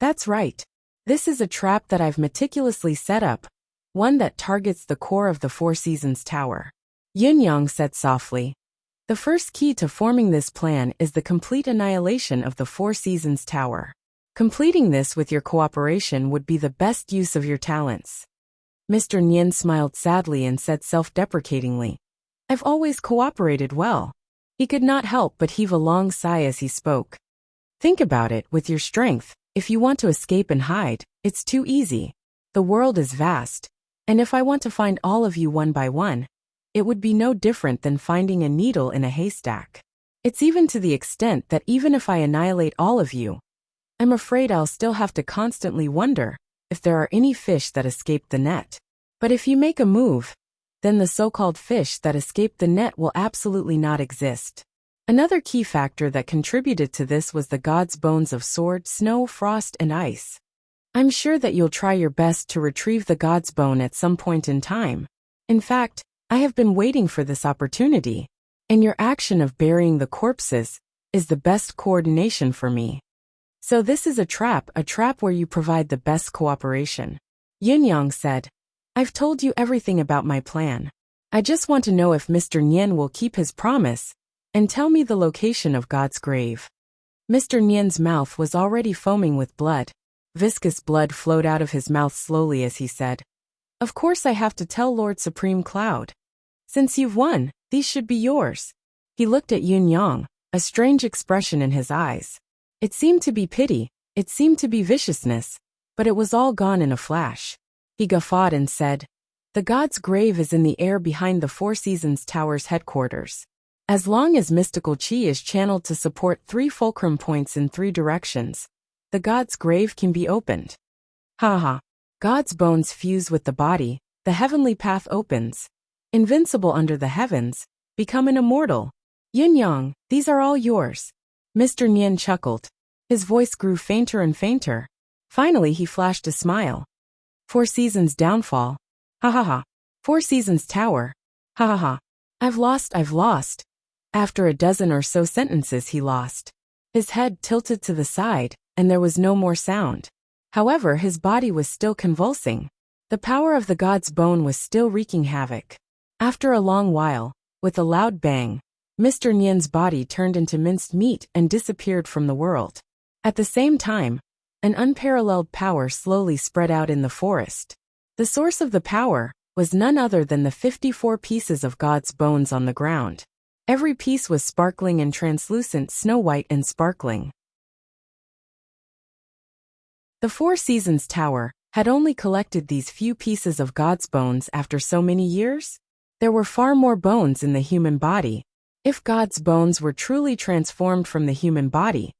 That's right. This is a trap that I've meticulously set up, one that targets the core of the Four Seasons Tower. Yun Yang said softly. The first key to forming this plan is the complete annihilation of the Four Seasons Tower. Completing this with your cooperation would be the best use of your talents. Mr. Nyen smiled sadly and said self-deprecatingly, I've always cooperated well. He could not help but heave a long sigh as he spoke. Think about it, with your strength, if you want to escape and hide, it's too easy. The world is vast, and if I want to find all of you one by one, it would be no different than finding a needle in a haystack. It's even to the extent that even if I annihilate all of you, I'm afraid I'll still have to constantly wonder if there are any fish that escaped the net. But if you make a move, then the so-called fish that escaped the net will absolutely not exist. Another key factor that contributed to this was the gods' bones of sword, snow, frost, and ice. I'm sure that you'll try your best to retrieve the god's bone at some point in time. In fact, I have been waiting for this opportunity, and your action of burying the corpses is the best coordination for me. So this is a trap where you provide the best cooperation. Yun Yang said, I've told you everything about my plan. I just want to know if Mr. Nyen will keep his promise and tell me the location of God's grave. Mr. Nyen's mouth was already foaming with blood. Viscous blood flowed out of his mouth slowly as he said, Of course I have to tell Lord Supreme Cloud. Since you've won, these should be yours. He looked at Yun Yang, a strange expression in his eyes. It seemed to be pity, it seemed to be viciousness, but it was all gone in a flash. He guffawed and said, The god's grave is in the air behind the Four Seasons Tower's headquarters. As long as mystical chi is channeled to support 3 fulcrum points in 3 directions, the god's grave can be opened. Ha ha. God's bones fuse with the body, the heavenly path opens. Invincible under the heavens, become an immortal. Yun Yang, these are all yours. Mr. Nyen chuckled. His voice grew fainter and fainter. Finally he flashed a smile. Four Seasons downfall. Ha ha ha. Four Seasons Tower. Ha ha ha. I've lost. After a dozen or so sentences he lost. His head tilted to the side, and there was no more sound. However, his body was still convulsing. The power of the god's bone was still wreaking havoc. After a long while, with a loud bang, Mr. Nyen's body turned into minced meat and disappeared from the world. At the same time, an unparalleled power slowly spread out in the forest. The source of the power was none other than the 54 pieces of God's bones on the ground. Every piece was sparkling and translucent, snow-white and sparkling. The Four Seasons Tower had only collected these few pieces of God's bones after so many years. There were far more bones in the human body. If God's bones were truly transformed from the human body,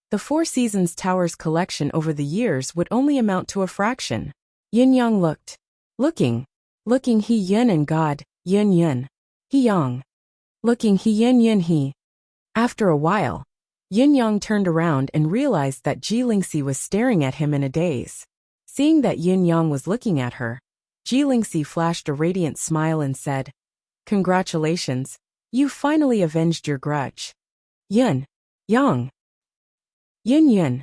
the Four Seasons Tower's collection over the years would only amount to a fraction. Yun Yang looking he Yun and God, Yun, he Yang. Looking he Yun he. After a while, Yun Yang turned around and realized that Jilingxi was staring at him in a daze. Seeing that Yun Yang was looking at her, Jilingxi flashed a radiant smile and said, Congratulations, you finally avenged your grudge. Yun Yang. Yun.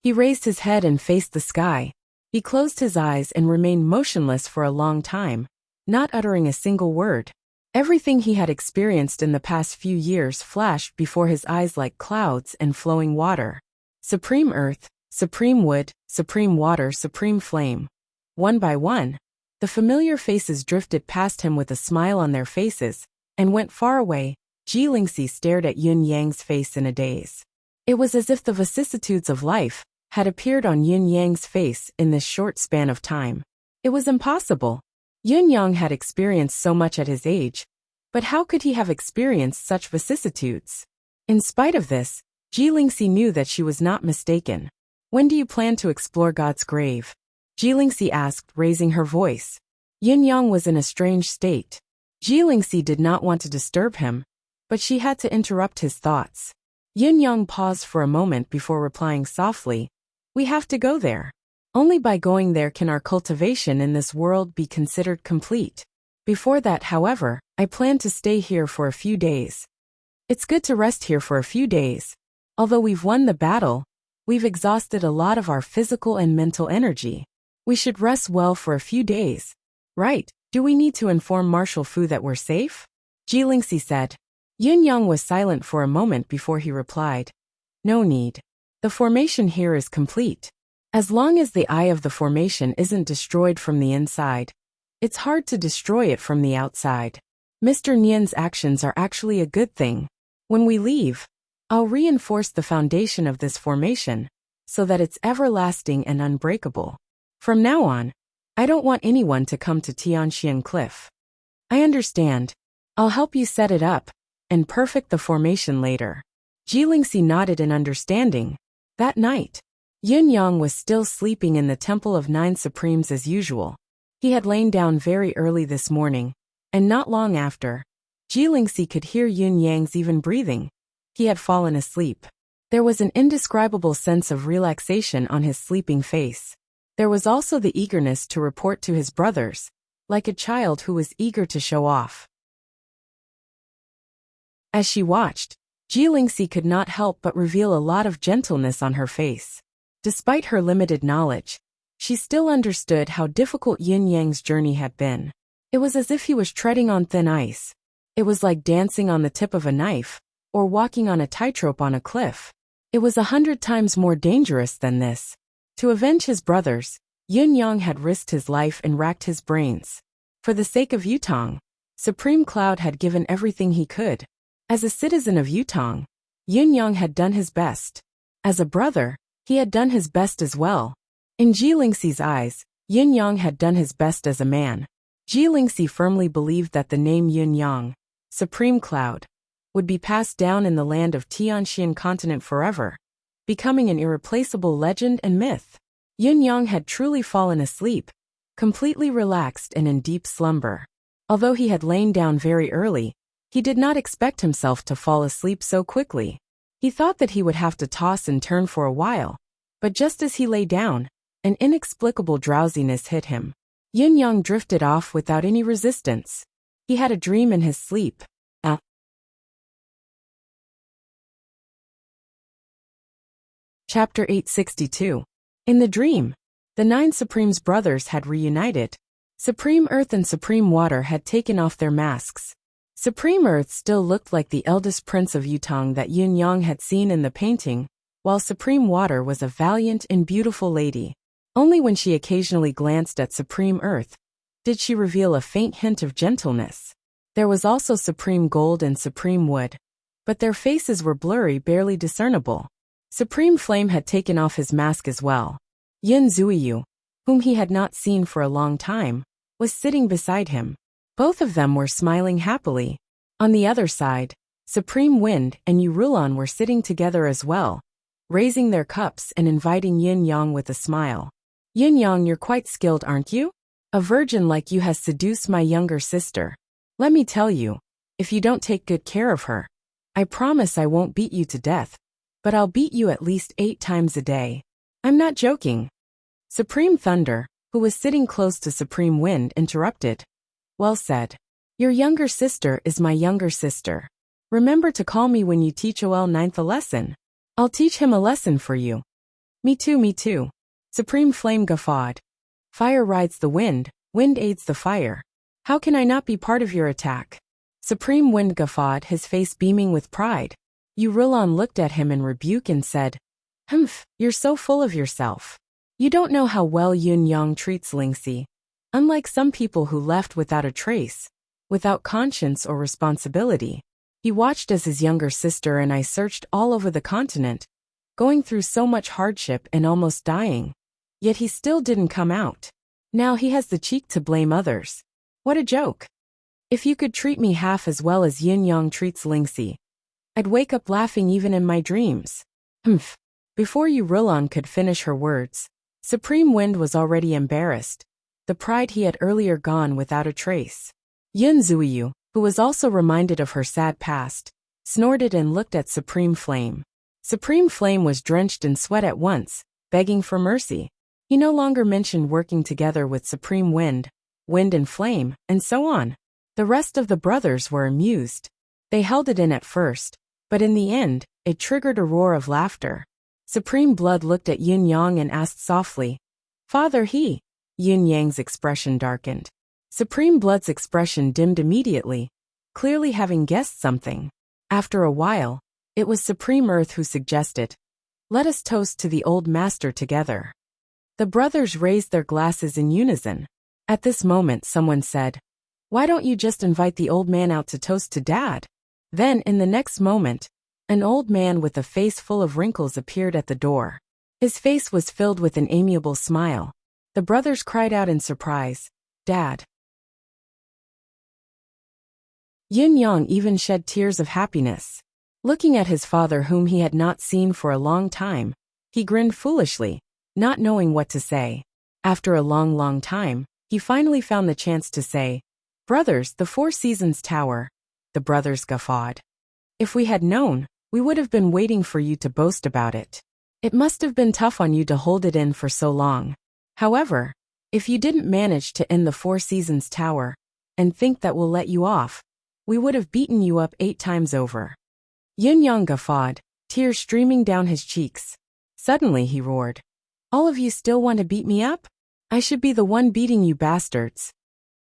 He raised his head and faced the sky. He closed his eyes and remained motionless for a long time, not uttering a single word. Everything he had experienced in the past few years flashed before his eyes like clouds and flowing water. Supreme earth, supreme wood, supreme water, supreme flame. One by one, The familiar faces drifted past him with a smile on their faces, and went far away. Lingxi stared at Yun Yang's face in a daze. It was as if the vicissitudes of life had appeared on Yun Yang's face in this short span of time. It was impossible. Yun Yang had experienced so much at his age, but how could he have experienced such vicissitudes? In spite of this, Lingxi knew that she was not mistaken. When do you plan to explore God's grave? Lingxi asked, raising her voice. Yun Yang was in a strange state. Lingxi did not want to disturb him, but she had to interrupt his thoughts. Yun Yang paused for a moment before replying softly, "We have to go there. Only by going there can our cultivation in this world be considered complete. Before that, however, I plan to stay here for a few days. It's good to rest here for a few days. Although we've won the battle, we've exhausted a lot of our physical and mental energy. We should rest well for a few days. Right? Do we need to inform Marshal Fu that we're safe?" Lingxi said. Yun Yang was silent for a moment before he replied, "No need. The formation here is complete. As long as the eye of the formation isn't destroyed from the inside, it's hard to destroy it from the outside. Mr. Nian's actions are actually a good thing. When we leave, I'll reinforce the foundation of this formation so that it's everlasting and unbreakable. From now on, I don't want anyone to come to Tianxian Cliff." "I understand. I'll help you set it up and perfect the formation later." Lingxi nodded in understanding. That night, Yun Yang was still sleeping in the Temple of Nine Supremes as usual. He had lain down very early this morning, and not long after, Lingxi could hear Yun Yang's even breathing. He had fallen asleep. There was an indescribable sense of relaxation on his sleeping face. There was also the eagerness to report to his brothers, like a child who was eager to show off. As she watched, Lingxi could not help but reveal a lot of gentleness on her face. Despite her limited knowledge, she still understood how difficult Yun Yang's journey had been. It was as if he was treading on thin ice. It was like dancing on the tip of a knife, or walking on a tightrope on a cliff. It was 100 times more dangerous than this. To avenge his brothers, Yun Yang had risked his life and racked his brains. For the sake of Yutong, Supreme Cloud had given everything he could. As a citizen of Yutong, Yun Yang had done his best. As a brother, he had done his best as well. In Lingxi's eyes, Yun Yang had done his best as a man. Lingxi firmly believed that the name Yun Yang, Supreme Cloud, would be passed down in the land of Tianxian continent forever, becoming an irreplaceable legend and myth. Yun Yang had truly fallen asleep, completely relaxed and in deep slumber. Although he had lain down very early, he did not expect himself to fall asleep so quickly. He thought that he would have to toss and turn for a while, but just as he lay down, an inexplicable drowsiness hit him. Yun Yang drifted off without any resistance. He had a dream in his sleep. Chapter 862. In the dream, the Nine Supremes brothers had reunited. Supreme Earth and Supreme Water had taken off their masks. Supreme Earth still looked like the eldest prince of Yutong that Yun Yang had seen in the painting, while Supreme Water was a valiant and beautiful lady. Only when she occasionally glanced at Supreme Earth did she reveal a faint hint of gentleness. There was also Supreme Gold and Supreme Wood, but their faces were blurry, barely discernible. Supreme Flame had taken off his mask as well. Yun Zuiyu, whom he had not seen for a long time, was sitting beside him. Both of them were smiling happily. On the other side, Supreme Wind and Yurulan were sitting together as well, raising their cups and inviting Yin Yang with a smile. "Yin Yang, you're quite skilled, aren't you? A virgin like you has seduced my younger sister. Let me tell you, if you don't take good care of her, I promise I won't beat you to death, but I'll beat you at least 8 times a day. I'm not joking." Supreme Thunder, who was sitting close to Supreme Wind, interrupted. "Well said. Your younger sister is my younger sister. Remember to call me when you teach OL 9th a lesson. I'll teach him a lesson for you." Me too. Supreme Flame guffawed. "Fire rides the wind, wind aids the fire. How can I not be part of your attack?" Supreme Wind guffawed, his face beaming with pride. Yurulan looked at him in rebuke and said, "Humph, you're so full of yourself. You don't know how well Yun Yang treats Lingxi. Unlike some people who left without a trace, without conscience or responsibility, he watched as his younger sister and I searched all over the continent, going through so much hardship and almost dying. Yet he still didn't come out. Now he has the cheek to blame others. What a joke. If you could treat me half as well as Yin Yang treats Lingxi, I'd wake up laughing even in my dreams. Humph. Before Yurilon could finish her words, Supreme Wind was already embarrassed, the pride he had earlier gone without a trace. Yun Zuiyu, who was also reminded of her sad past, snorted and looked at Supreme Flame. Supreme Flame was drenched in sweat at once, begging for mercy. He no longer mentioned working together with Supreme Wind, Wind and Flame, and so on. The rest of the brothers were amused. They held it in at first, but in the end, it triggered a roar of laughter. Supreme Blood looked at Yin Yang and asked softly, "Father, he?" Yin Yang's expression darkened. Supreme Blood's expression dimmed immediately, clearly having guessed something. After a while, it was Supreme Earth who suggested, "Let us toast to the old master together." The brothers raised their glasses in unison. At this moment someone said, "Why don't you just invite the old man out to toast to Dad?" Then, in the next moment, an old man with a face full of wrinkles appeared at the door. His face was filled with an amiable smile. The brothers cried out in surprise, "Dad!" Yin Yang even shed tears of happiness. Looking at his father whom he had not seen for a long time, he grinned foolishly, not knowing what to say. After a long time, he finally found the chance to say, "Brothers, the Four Seasons Tower." The brothers guffawed. "If we had known, we would have been waiting for you to boast about it. It must have been tough on you to hold it in for so long. However, if you didn't manage to end the Four Seasons Tower, and think that we'll let you off, we would have beaten you up 8 times over." Yin Yang guffawed, tears streaming down his cheeks. Suddenly he roared, "All of you still want to beat me up? I should be the one beating you bastards."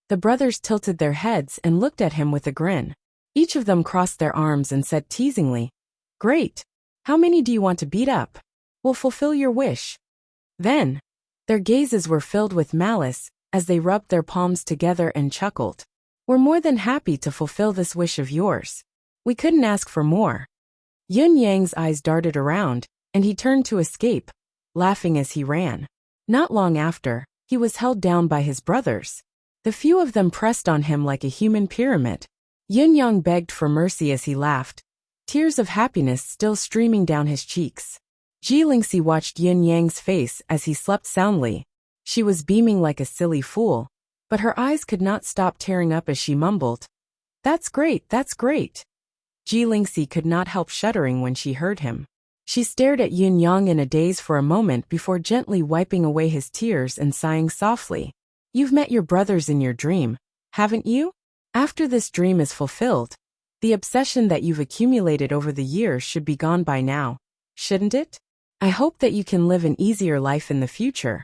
The brothers tilted their heads and looked at him with a grin. Each of them crossed their arms and said teasingly, "Great. How many do you want to beat up? We'll fulfill your wish." Then, their gazes were filled with malice as they rubbed their palms together and chuckled. "We're more than happy to fulfill this wish of yours. We couldn't ask for more." Yun Yang's eyes darted around, and he turned to escape, laughing as he ran. Not long after, he was held down by his brothers. The few of them pressed on him like a human pyramid. Yun Yang begged for mercy as he laughed, tears of happiness still streaming down his cheeks. Ji Lingxi watched Yun Yang's face as he slept soundly. She was beaming like a silly fool, but her eyes could not stop tearing up as she mumbled, "That's great, that's great." Ji Lingxi could not help shuddering when she heard him. She stared at Yun Yang in a daze for a moment before gently wiping away his tears and sighing softly. "You've met your brothers in your dream, haven't you? After this dream is fulfilled, the obsession that you've accumulated over the years should be gone by now, shouldn't it? I hope that you can live an easier life in the future."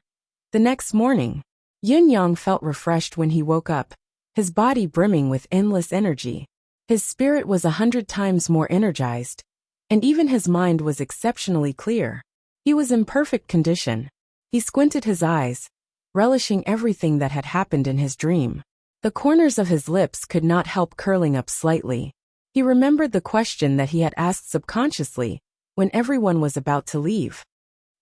The next morning, Yun Yang felt refreshed when he woke up, his body brimming with endless energy. His spirit was 100 times more energized, and even his mind was exceptionally clear. He was in perfect condition. He squinted his eyes, relishing everything that had happened in his dream. The corners of his lips could not help curling up slightly. He remembered the question that he had asked subconsciously when everyone was about to leave.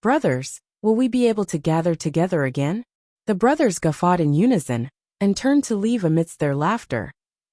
"Brothers, will we be able to gather together again?" The brothers guffawed in unison and turned to leave amidst their laughter,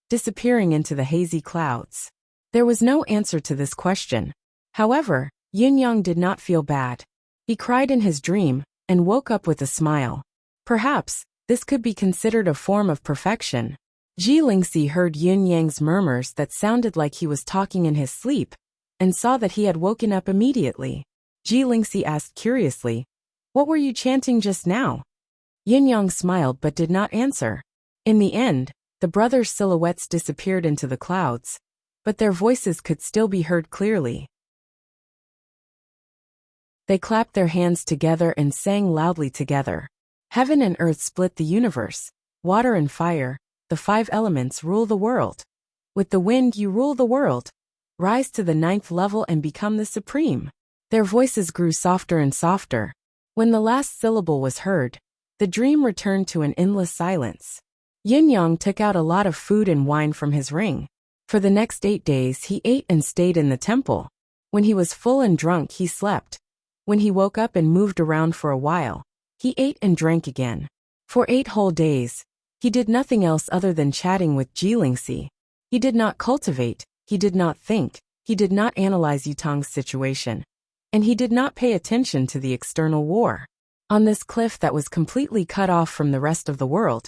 disappearing into the hazy clouds. There was no answer to this question. However, Yin Yang did not feel bad. He cried in his dream and woke up with a smile. Perhaps this could be considered a form of perfection. Ji Lingxi heard Yin Yang's murmurs that sounded like he was talking in his sleep, and saw that he had woken up immediately. Ji Lingxi asked curiously, "What were you chanting just now?" Yin Yang smiled but did not answer. In the end, the brothers' silhouettes disappeared into the clouds, but their voices could still be heard clearly. They clapped their hands together and sang loudly together. Heaven and earth split the universe. Water and fire, the 5 elements rule the world. With the wind you rule the world. Rise to the 9th level and become the supreme. Their voices grew softer and softer. When the last syllable was heard, The dream returned to an endless silence. Yin Yang took out a lot of food and wine from his ring. For the next 8 days he ate and stayed in the temple. When he was full and drunk he slept. When he woke up and moved around for a while, he ate and drank again. For 8 whole days, he did nothing else other than chatting with Jilingxi. He did not cultivate, he did not think, he did not analyze Yutong's situation, and he did not pay attention to the external war. On this cliff that was completely cut off from the rest of the world,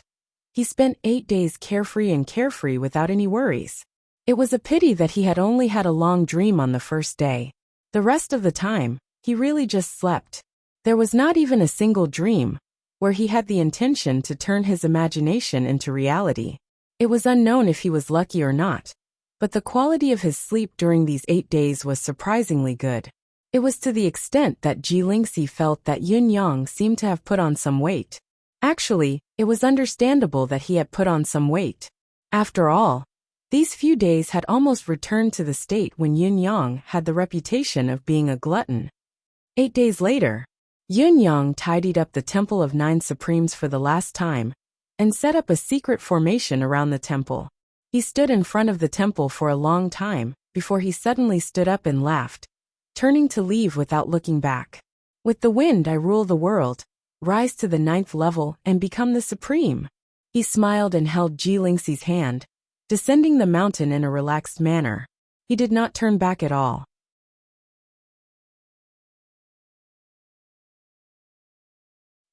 he spent 8 days carefree without any worries. It was a pity that he had only had a long dream on the first day. The rest of the time, he really just slept. There was not even a single dream where he had the intention to turn his imagination into reality. It was unknown if he was lucky or not, but the quality of his sleep during these 8 days was surprisingly good. It was to the extent that Jilingxi felt that Yin Yang seemed to have put on some weight. Actually, it was understandable that he had put on some weight. After all, these few days had almost returned to the state when Yin Yang had the reputation of being a glutton. 8 days later, Yin Yang tidied up the Temple of 9 Supremes for the last time, and set up a secret formation around the temple. He stood in front of the temple for a long time, before he suddenly stood up and laughed, turning to leave without looking back. With the wind I rule the world, rise to the 9th level and become the Supreme. He smiled and held Jilingxi's hand, descending the mountain in a relaxed manner. He did not turn back at all.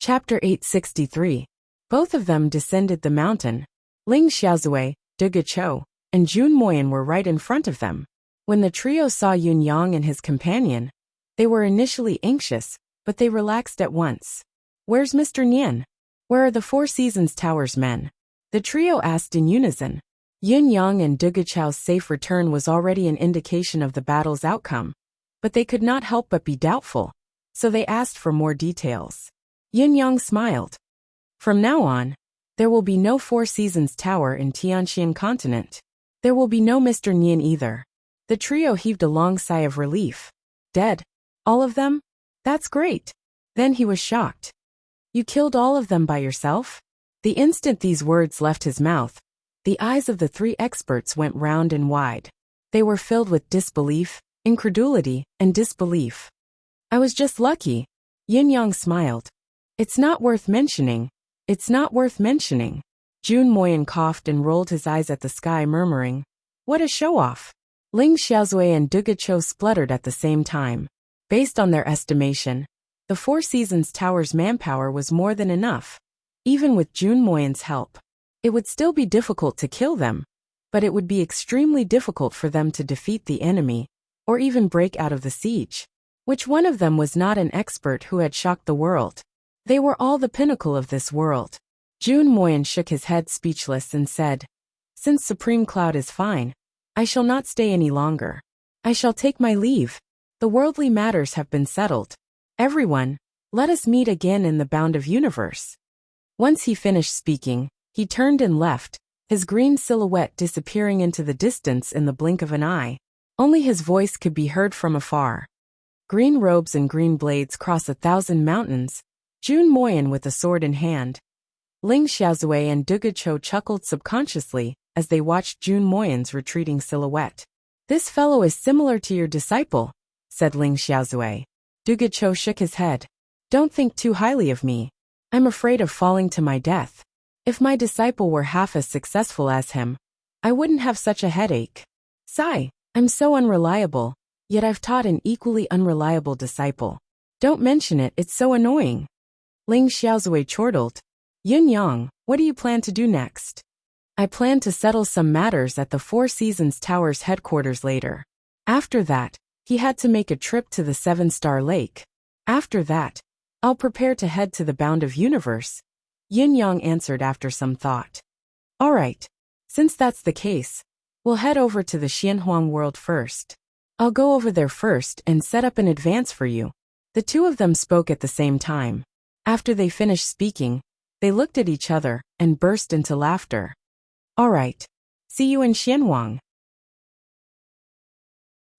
Chapter 863. Both of them descended the mountain. Ling Xiaozui, De Guichou, and Jun Moyan were right in front of them. When the trio saw Yun Yang and his companion, they were initially anxious, but they relaxed at once. "Where's Mr. Nian? Where are the Four Seasons Tower's men?" the trio asked in unison. Yun Yang and De Guichou's safe return was already an indication of the battle's outcome, but they could not help but be doubtful, so they asked for more details. Yun Yang smiled. "From now on, there will be no Four Seasons Tower in Tianxian continent. There will be no Mr. Nian either." The trio heaved a long sigh of relief. "Dead? All of them? That's great." Then he was shocked. "You killed all of them by yourself?" The instant these words left his mouth, the eyes of the 3 experts went round and wide. They were filled with disbelief, incredulity, and disbelief. "I was just lucky." Yin Yang smiled. "It's not worth mentioning. It's not worth mentioning." Jun Moyan coughed and rolled his eyes at the sky, murmuring, "What a show-off." Ling Xiaozui and De Guichou spluttered at the same time. Based on their estimation, the Four Seasons Tower's manpower was more than enough. Even with Jun Moyan's help, it would still be difficult to kill them, but it would be extremely difficult for them to defeat the enemy, or even break out of the siege. Which one of them was not an expert who had shocked the world? They were all the pinnacle of this world. Jun Moyan shook his head speechless and said, "Since Supreme Cloud is fine, I shall not stay any longer. I shall take my leave. The worldly matters have been settled. Everyone, let us meet again in the bound of universe." Once he finished speaking, he turned and left, his green silhouette disappearing into the distance in the blink of an eye. Only his voice could be heard from afar. Green robes and green blades cross 1,000 mountains, Jun Moyan with a sword in hand. Ling Xiaozui and De Guichou chuckled subconsciously as they watched Jun Moyan's retreating silhouette. "This fellow is similar to your disciple," said Ling Xiaozui. De Guichou shook his head. "Don't think too highly of me. I'm afraid of falling to my death. If my disciple were half as successful as him, I wouldn't have such a headache. Sigh, I'm so unreliable, yet I've taught an equally unreliable disciple. Don't mention it, it's so annoying." Ling Xiaozui chortled. "Yin Yang, what do you plan to do next?" "I plan to settle some matters at the Four Seasons Tower's headquarters later. After that, he had to make a trip to the 7-Star Lake. After that, I'll prepare to head to the bound of universe," Yin Yang answered after some thought. "All right. Since that's the case, we'll head over to the Xianhuang world first. I'll go over there first and set up an advance for you." The two of them spoke at the same time. After they finished speaking, they looked at each other and burst into laughter. "All right. See you in Xianhuang."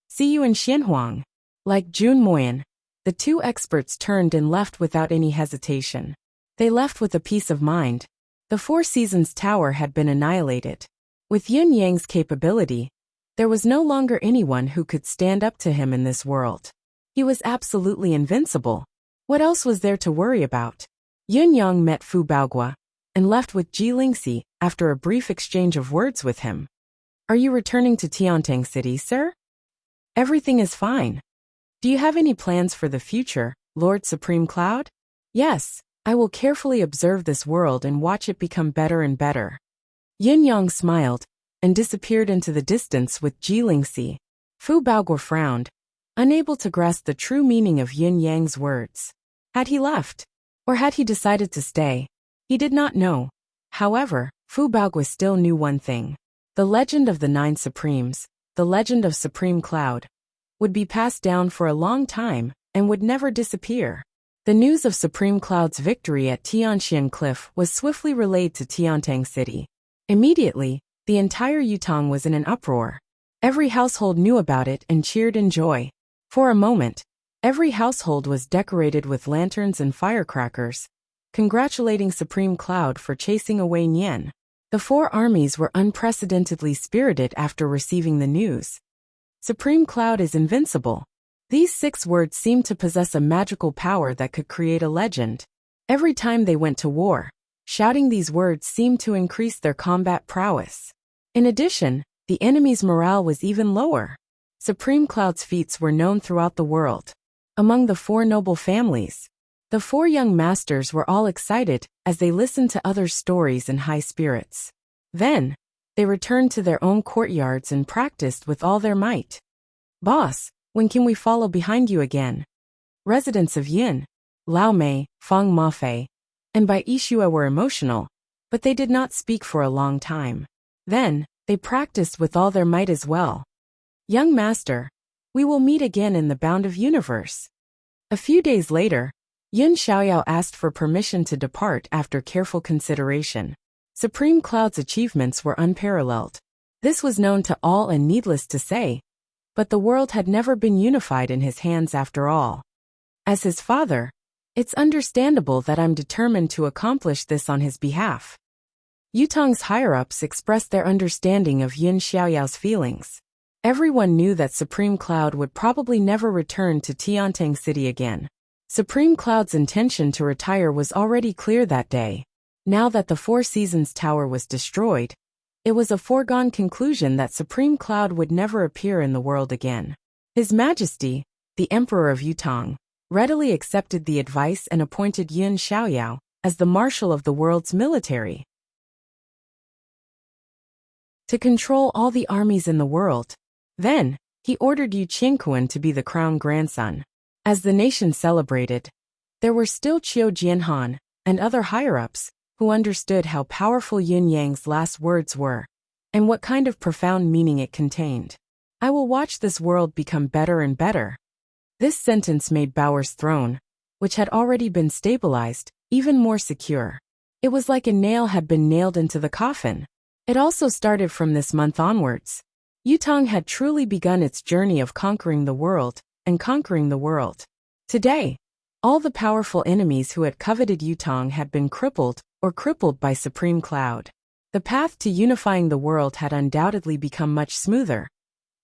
"See you in Xianhuang." Like Jun Moyan, the 2 experts turned and left without any hesitation. They left with a peace of mind. The Four Seasons Tower had been annihilated. With Yin Yang's capability, there was no longer anyone who could stand up to him in this world. He was absolutely invincible. What else was there to worry about? Yun Yang met Fu Baogua and left with Ji Lingxi after a brief exchange of words with him. Are you returning to Tiantang City, sir? Everything is fine. Do you have any plans for the future, Lord Supreme Cloud? Yes, I will carefully observe this world and watch it become better and better. Yun Yang smiled and disappeared into the distance with Ji Lingxi. Fu Baogua frowned, unable to grasp the true meaning of Yun Yang's words. Had he left? Or had he decided to stay? He did not know. However, Fu Baogua still knew one thing. The legend of the Nine Supremes, the legend of Supreme Cloud, would be passed down for a long time and would never disappear. The news of Supreme Cloud's victory at Tianxian Cliff was swiftly relayed to Tiantang City. Immediately, the entire Yutong was in an uproar. Every household knew about it and cheered in joy. For a moment, every household was decorated with lanterns and firecrackers, congratulating Supreme Cloud for chasing away Nian. The four armies were unprecedentedly spirited after receiving the news. Supreme Cloud is invincible. These 6 words seemed to possess a magical power that could create a legend. Every time they went to war, shouting these words seemed to increase their combat prowess. In addition, the enemy's morale was even lower. Supreme Cloud's feats were known throughout the world. Among the 4 noble families, the 4 young masters were all excited as they listened to others' stories in high spirits. Then, they returned to their own courtyards and practiced with all their might. Boss, when can we follow behind you again? Residents of Yin, Lao Mei, Feng Mafei, and Bai Yixue were emotional, but they did not speak for a long time. Then, they practiced with all their might as well. Young master, we will meet again in the bound of universe. A few days later, Yun Xiaoyao asked for permission to depart after careful consideration. Supreme Cloud's achievements were unparalleled. This was known to all and needless to say, but the world had never been unified in his hands after all. As his father, it's understandable that I'm determined to accomplish this on his behalf. Yutong's higher-ups expressed their understanding of Yun Xiaoyao's feelings. Everyone knew that Supreme Cloud would probably never return to Tiantang City again. Supreme Cloud's intention to retire was already clear that day. Now that the Four Seasons Tower was destroyed, it was a foregone conclusion that Supreme Cloud would never appear in the world again. His Majesty, the Emperor of Yutong, readily accepted the advice and appointed Yun Xiaoyao as the Marshal of the world's military to control all the armies in the world. Then, he ordered Yu Qingquan to be the crown grandson. As the nation celebrated, there were still Qiu Jianhan and other higher-ups who understood how powerful Yun Yang's last words were, and what kind of profound meaning it contained. I will watch this world become better and better. This sentence made Baoer's throne, which had already been stabilized, even more secure. It was like a nail had been nailed into the coffin. It also started from this month onwards. Yutong had truly begun its journey of conquering the world, and conquering the world. Today, all the powerful enemies who had coveted Yutong had been crippled by Supreme Cloud. The path to unifying the world had undoubtedly become much smoother.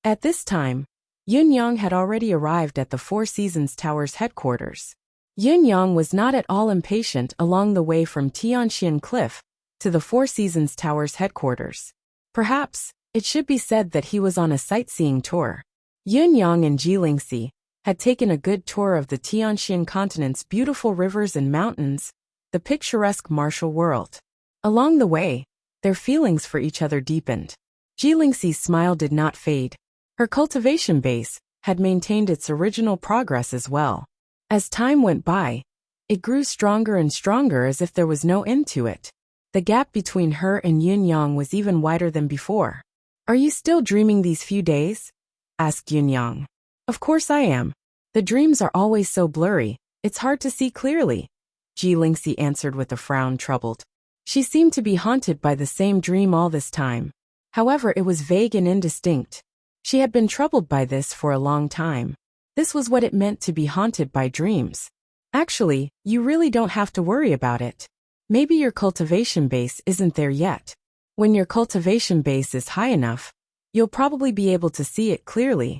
At this time, Yun Yang had already arrived at the Four Seasons Tower's headquarters. Yun Yang was not at all impatient along the way from Tianxian Cliff to the Four Seasons Tower's headquarters. Perhaps, it should be said that he was on a sightseeing tour. Yun Yang and Ji Lingxi had taken a good tour of the Tianxian continent's beautiful rivers and mountains, the picturesque martial world. Along the way, their feelings for each other deepened. Ji Lingxi's smile did not fade. Her cultivation base had maintained its original progress as well. As time went by, it grew stronger and stronger as if there was no end to it. The gap between her and Yun Yang was even wider than before. Are you still dreaming these few days? Asked Yun Yang. Of course I am. The dreams are always so blurry, it's hard to see clearly. Ji Lingxi answered with a frown, troubled. She seemed to be haunted by the same dream all this time. However, it was vague and indistinct. She had been troubled by this for a long time. This was what it meant to be haunted by dreams. Actually, you really don't have to worry about it. Maybe your cultivation base isn't there yet. When your cultivation base is high enough, you'll probably be able to see it clearly.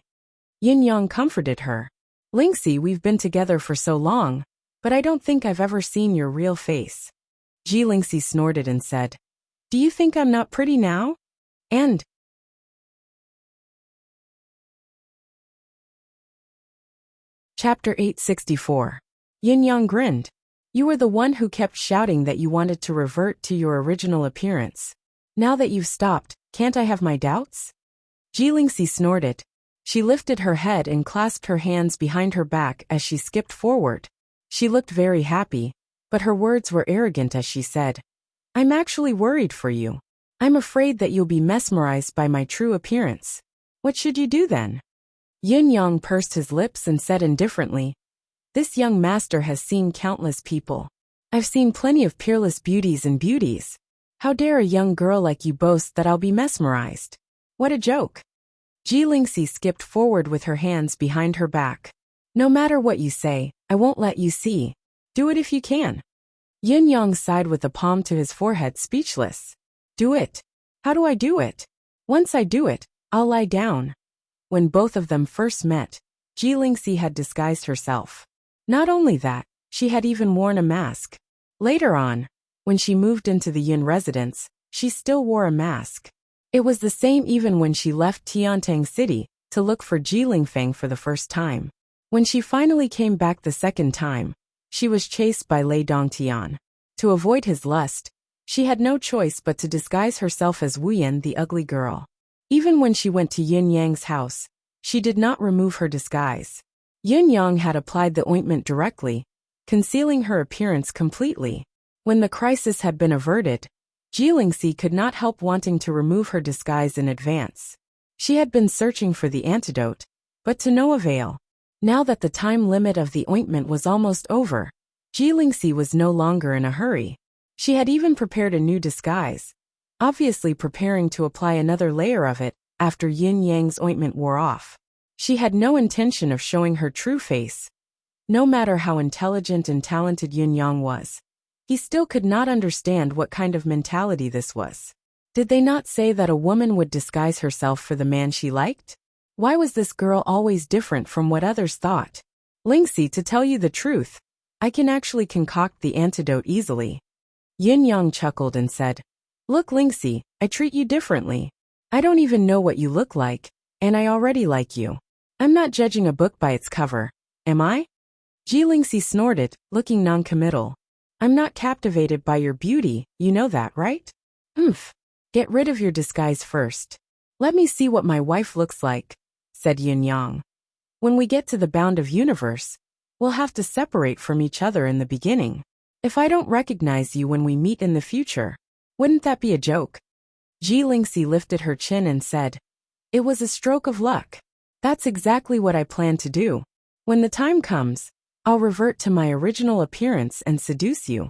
Yin Yang comforted her. Lingxi, we've been together for so long, but I don't think I've ever seen your real face. Ji Lingxi snorted and said, Do you think I'm not pretty now? And Chapter 864. Yin Yang grinned. You were the one who kept shouting that you wanted to revert to your original appearance. Now that you've stopped, can't I have my doubts? Ji Lingxi snorted. She lifted her head and clasped her hands behind her back as she skipped forward. She looked very happy, but her words were arrogant as she said, I'm actually worried for you. I'm afraid that you'll be mesmerized by my true appearance. What should you do then? Yin Yang pursed his lips and said indifferently, This young master has seen countless people. I've seen plenty of peerless beauties and beauties. How dare a young girl like you boast that I'll be mesmerized? What a joke. Ji Lingxi skipped forward with her hands behind her back. No matter what you say, I won't let you see. Do it if you can. Yin Yang sighed with a palm to his forehead, speechless. Do it. How do I do it? Once I do it, I'll lie down. When both of them first met, Ji Lingxi had disguised herself. Not only that, she had even worn a mask. Later on, when she moved into the Yin residence, she still wore a mask. It was the same even when she left Tiantang City to look for Ji Lingfeng for the first time. When she finally came back the second time, she was chased by Lei Dongtian. To avoid his lust, she had no choice but to disguise herself as Wu Yan, the ugly girl. Even when she went to Yin Yang's house, she did not remove her disguise. Yin Yang had applied the ointment directly, concealing her appearance completely. When the crisis had been averted, Ji Lingxi could not help wanting to remove her disguise in advance. She had been searching for the antidote, but to no avail. Now that the time limit of the ointment was almost over, Ji Lingxi was no longer in a hurry. She had even prepared a new disguise, obviously preparing to apply another layer of it after Yin Yang's ointment wore off. She had no intention of showing her true face. No matter how intelligent and talented Yin Yang was, he still could not understand what kind of mentality this was. Did they not say that a woman would disguise herself for the man she liked? Why was this girl always different from what others thought? Lingxi, to tell you the truth, I can actually concoct the antidote easily. Yin Yang chuckled and said, Look, Lingxi, I treat you differently. I don't even know what you look like, and I already like you. I'm not judging a book by its cover, am I? Ji Lingxi snorted, looking noncommittal. I'm not captivated by your beauty, you know that, right? Humph. Get rid of your disguise first. Let me see what my wife looks like, said Yin Yang. When we get to the bound of universe, we'll have to separate from each other in the beginning. If I don't recognize you when we meet in the future, wouldn't that be a joke? Ji Lingxi lifted her chin and said, It was a stroke of luck. That's exactly what I plan to do. When the time comes, I'll revert to my original appearance and seduce you.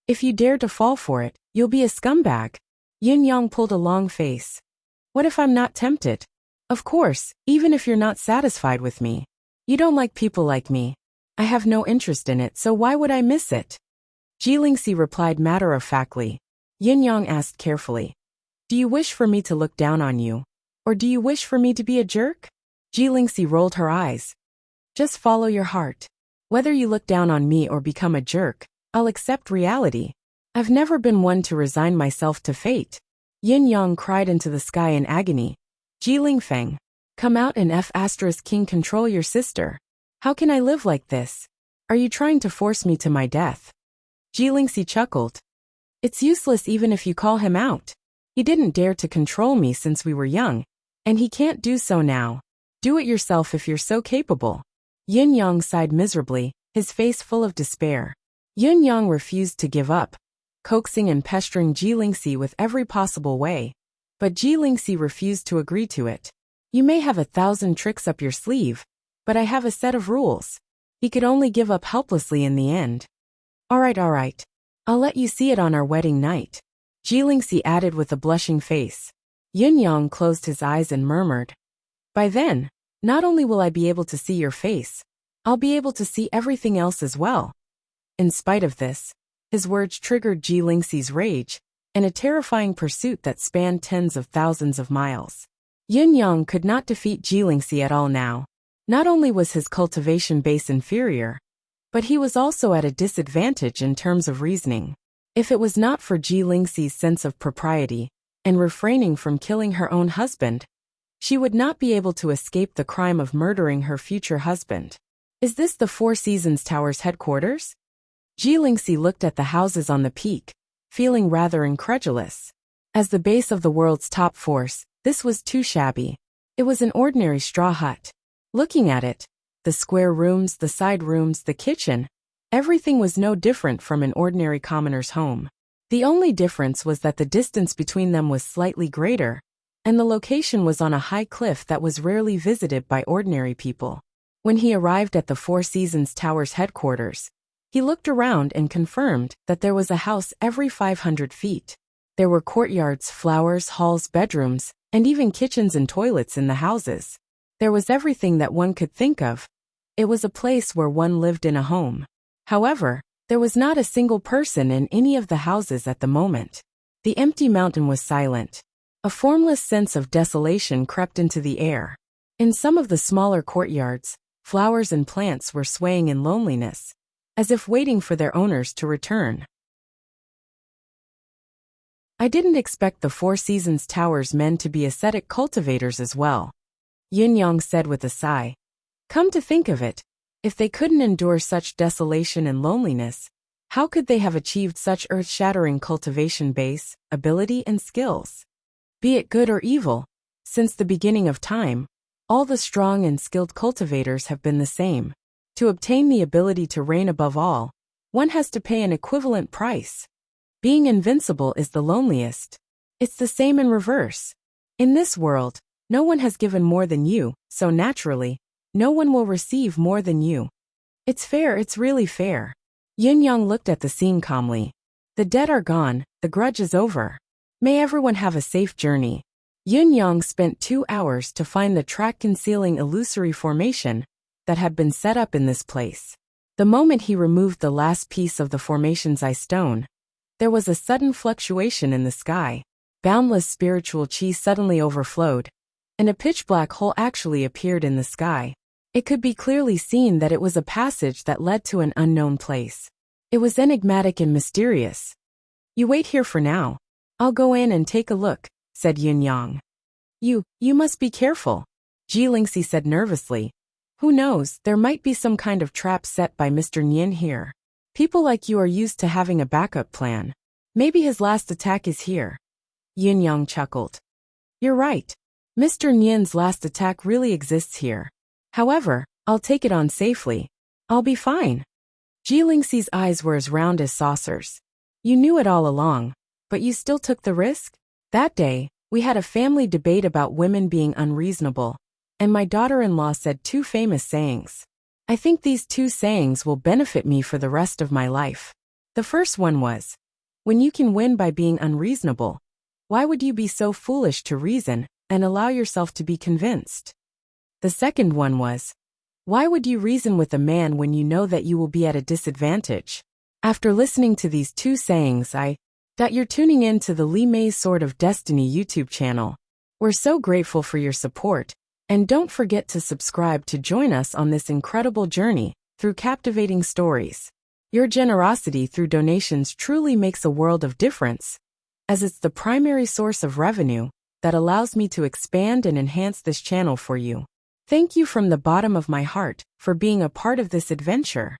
If you dare to fall for it, you'll be a scumbag. Yin Yang pulled a long face. What if I'm not tempted? Of course, even if you're not satisfied with me. You don't like people like me. I have no interest in it, so why would I miss it? Ji Lingxi replied matter-of-factly. Yin Yang asked carefully, Do you wish for me to look down on you? Or do you wish for me to be a jerk? Ji Lingxi rolled her eyes. Just follow your heart. Whether you look down on me or become a jerk, I'll accept reality. I've never been one to resign myself to fate. Yin Yang cried into the sky in agony. Ji Lingfeng, come out and King control your sister. How can I live like this? Are you trying to force me to my death? Ji Lingxi chuckled. It's useless even if you call him out. He didn't dare to control me since we were young, and he can't do so now. Do it yourself if you're so capable. Yin Yang sighed miserably, his face full of despair. Yin Yang refused to give up, coaxing and pestering Ji Lingxi with every possible way. But Ji Lingxi refused to agree to it. You may have 1,000 tricks up your sleeve, but I have a set of rules. He could only give up helplessly in the end. All right. I'll let you see it on our wedding night. Ji Lingxi added with a blushing face. Yin Yang closed his eyes and murmured, By then, not only will I be able to see your face, I'll be able to see everything else as well. In spite of this, his words triggered Ji Lingxi's rage, and a terrifying pursuit that spanned tens of thousands of miles. Yun Yang could not defeat Ji Lingxi at all now. Not only was his cultivation base inferior, but he was also at a disadvantage in terms of reasoning. If it was not for Ji Lingxi's sense of propriety and refraining from killing her own husband, she would not be able to escape the crime of murdering her future husband. Is this the Four Seasons Tower's headquarters? Ji Lingxi looked at the houses on the peak, feeling rather incredulous. As the base of the world's top force, this was too shabby. It was an ordinary straw hut. Looking at it, the square rooms, the side rooms, the kitchen, everything was no different from an ordinary commoner's home. The only difference was that the distance between them was slightly greater, and the location was on a high cliff that was rarely visited by ordinary people. When he arrived at the Four Seasons Tower's headquarters, he looked around and confirmed that there was a house every 500 feet. There were courtyards, flowers, halls, bedrooms, and even kitchens and toilets in the houses. There was everything that one could think of. It was a place where one lived in a home. However, there was not a single person in any of the houses at the moment. The empty mountain was silent. A formless sense of desolation crept into the air. In some of the smaller courtyards, flowers and plants were swaying in loneliness, as if waiting for their owners to return. I didn't expect the Four Seasons Tower's men to be ascetic cultivators as well, Yun Yang said with a sigh. Come to think of it, if they couldn't endure such desolation and loneliness, how could they have achieved such earth-shattering cultivation base, ability and skills? Be it good or evil, since the beginning of time, all the strong and skilled cultivators have been the same. To obtain the ability to reign above all, one has to pay an equivalent price. Being invincible is the loneliest. It's the same in reverse. In this world, no one has given more than you, so naturally, no one will receive more than you. It's fair, it's really fair. Yun Yang looked at the scene calmly. The dead are gone, the grudge is over. May everyone have a safe journey. Yun Yang spent 2 hours to find the track concealing illusory formation that had been set up in this place. The moment he removed the last piece of the formation's ice stone, there was a sudden fluctuation in the sky. Boundless spiritual chi suddenly overflowed, and a pitch-black hole actually appeared in the sky. It could be clearly seen that it was a passage that led to an unknown place. It was enigmatic and mysterious. You wait here for now. I'll go in and take a look, said Yun Yang. You must be careful, Ji Lingxi said nervously. Who knows, there might be some kind of trap set by Mr. Nian here. People like you are used to having a backup plan. Maybe his last attack is here. Yun Yang chuckled. You're right. Mr. Nian's last attack really exists here. However, I'll take it on safely. I'll be fine. Ji Lingxi's eyes were as round as saucers. You knew it all along, but you still took the risk? That day, we had a family debate about women being unreasonable, and my daughter-in-law said 2 famous sayings. I think these 2 sayings will benefit me for the rest of my life. The first one was, when you can win by being unreasonable, why would you be so foolish to reason and allow yourself to be convinced? The second one was, why would you reason with a man when you know that you will be at a disadvantage? After listening to these 2 sayings, you're tuning in to the Li Mei's Sword of Destiny YouTube channel. We're so grateful for your support, and don't forget to subscribe to join us on this incredible journey through captivating stories. Your generosity through donations truly makes a world of difference, as it's the primary source of revenue that allows me to expand and enhance this channel for you. Thank you from the bottom of my heart for being a part of this adventure.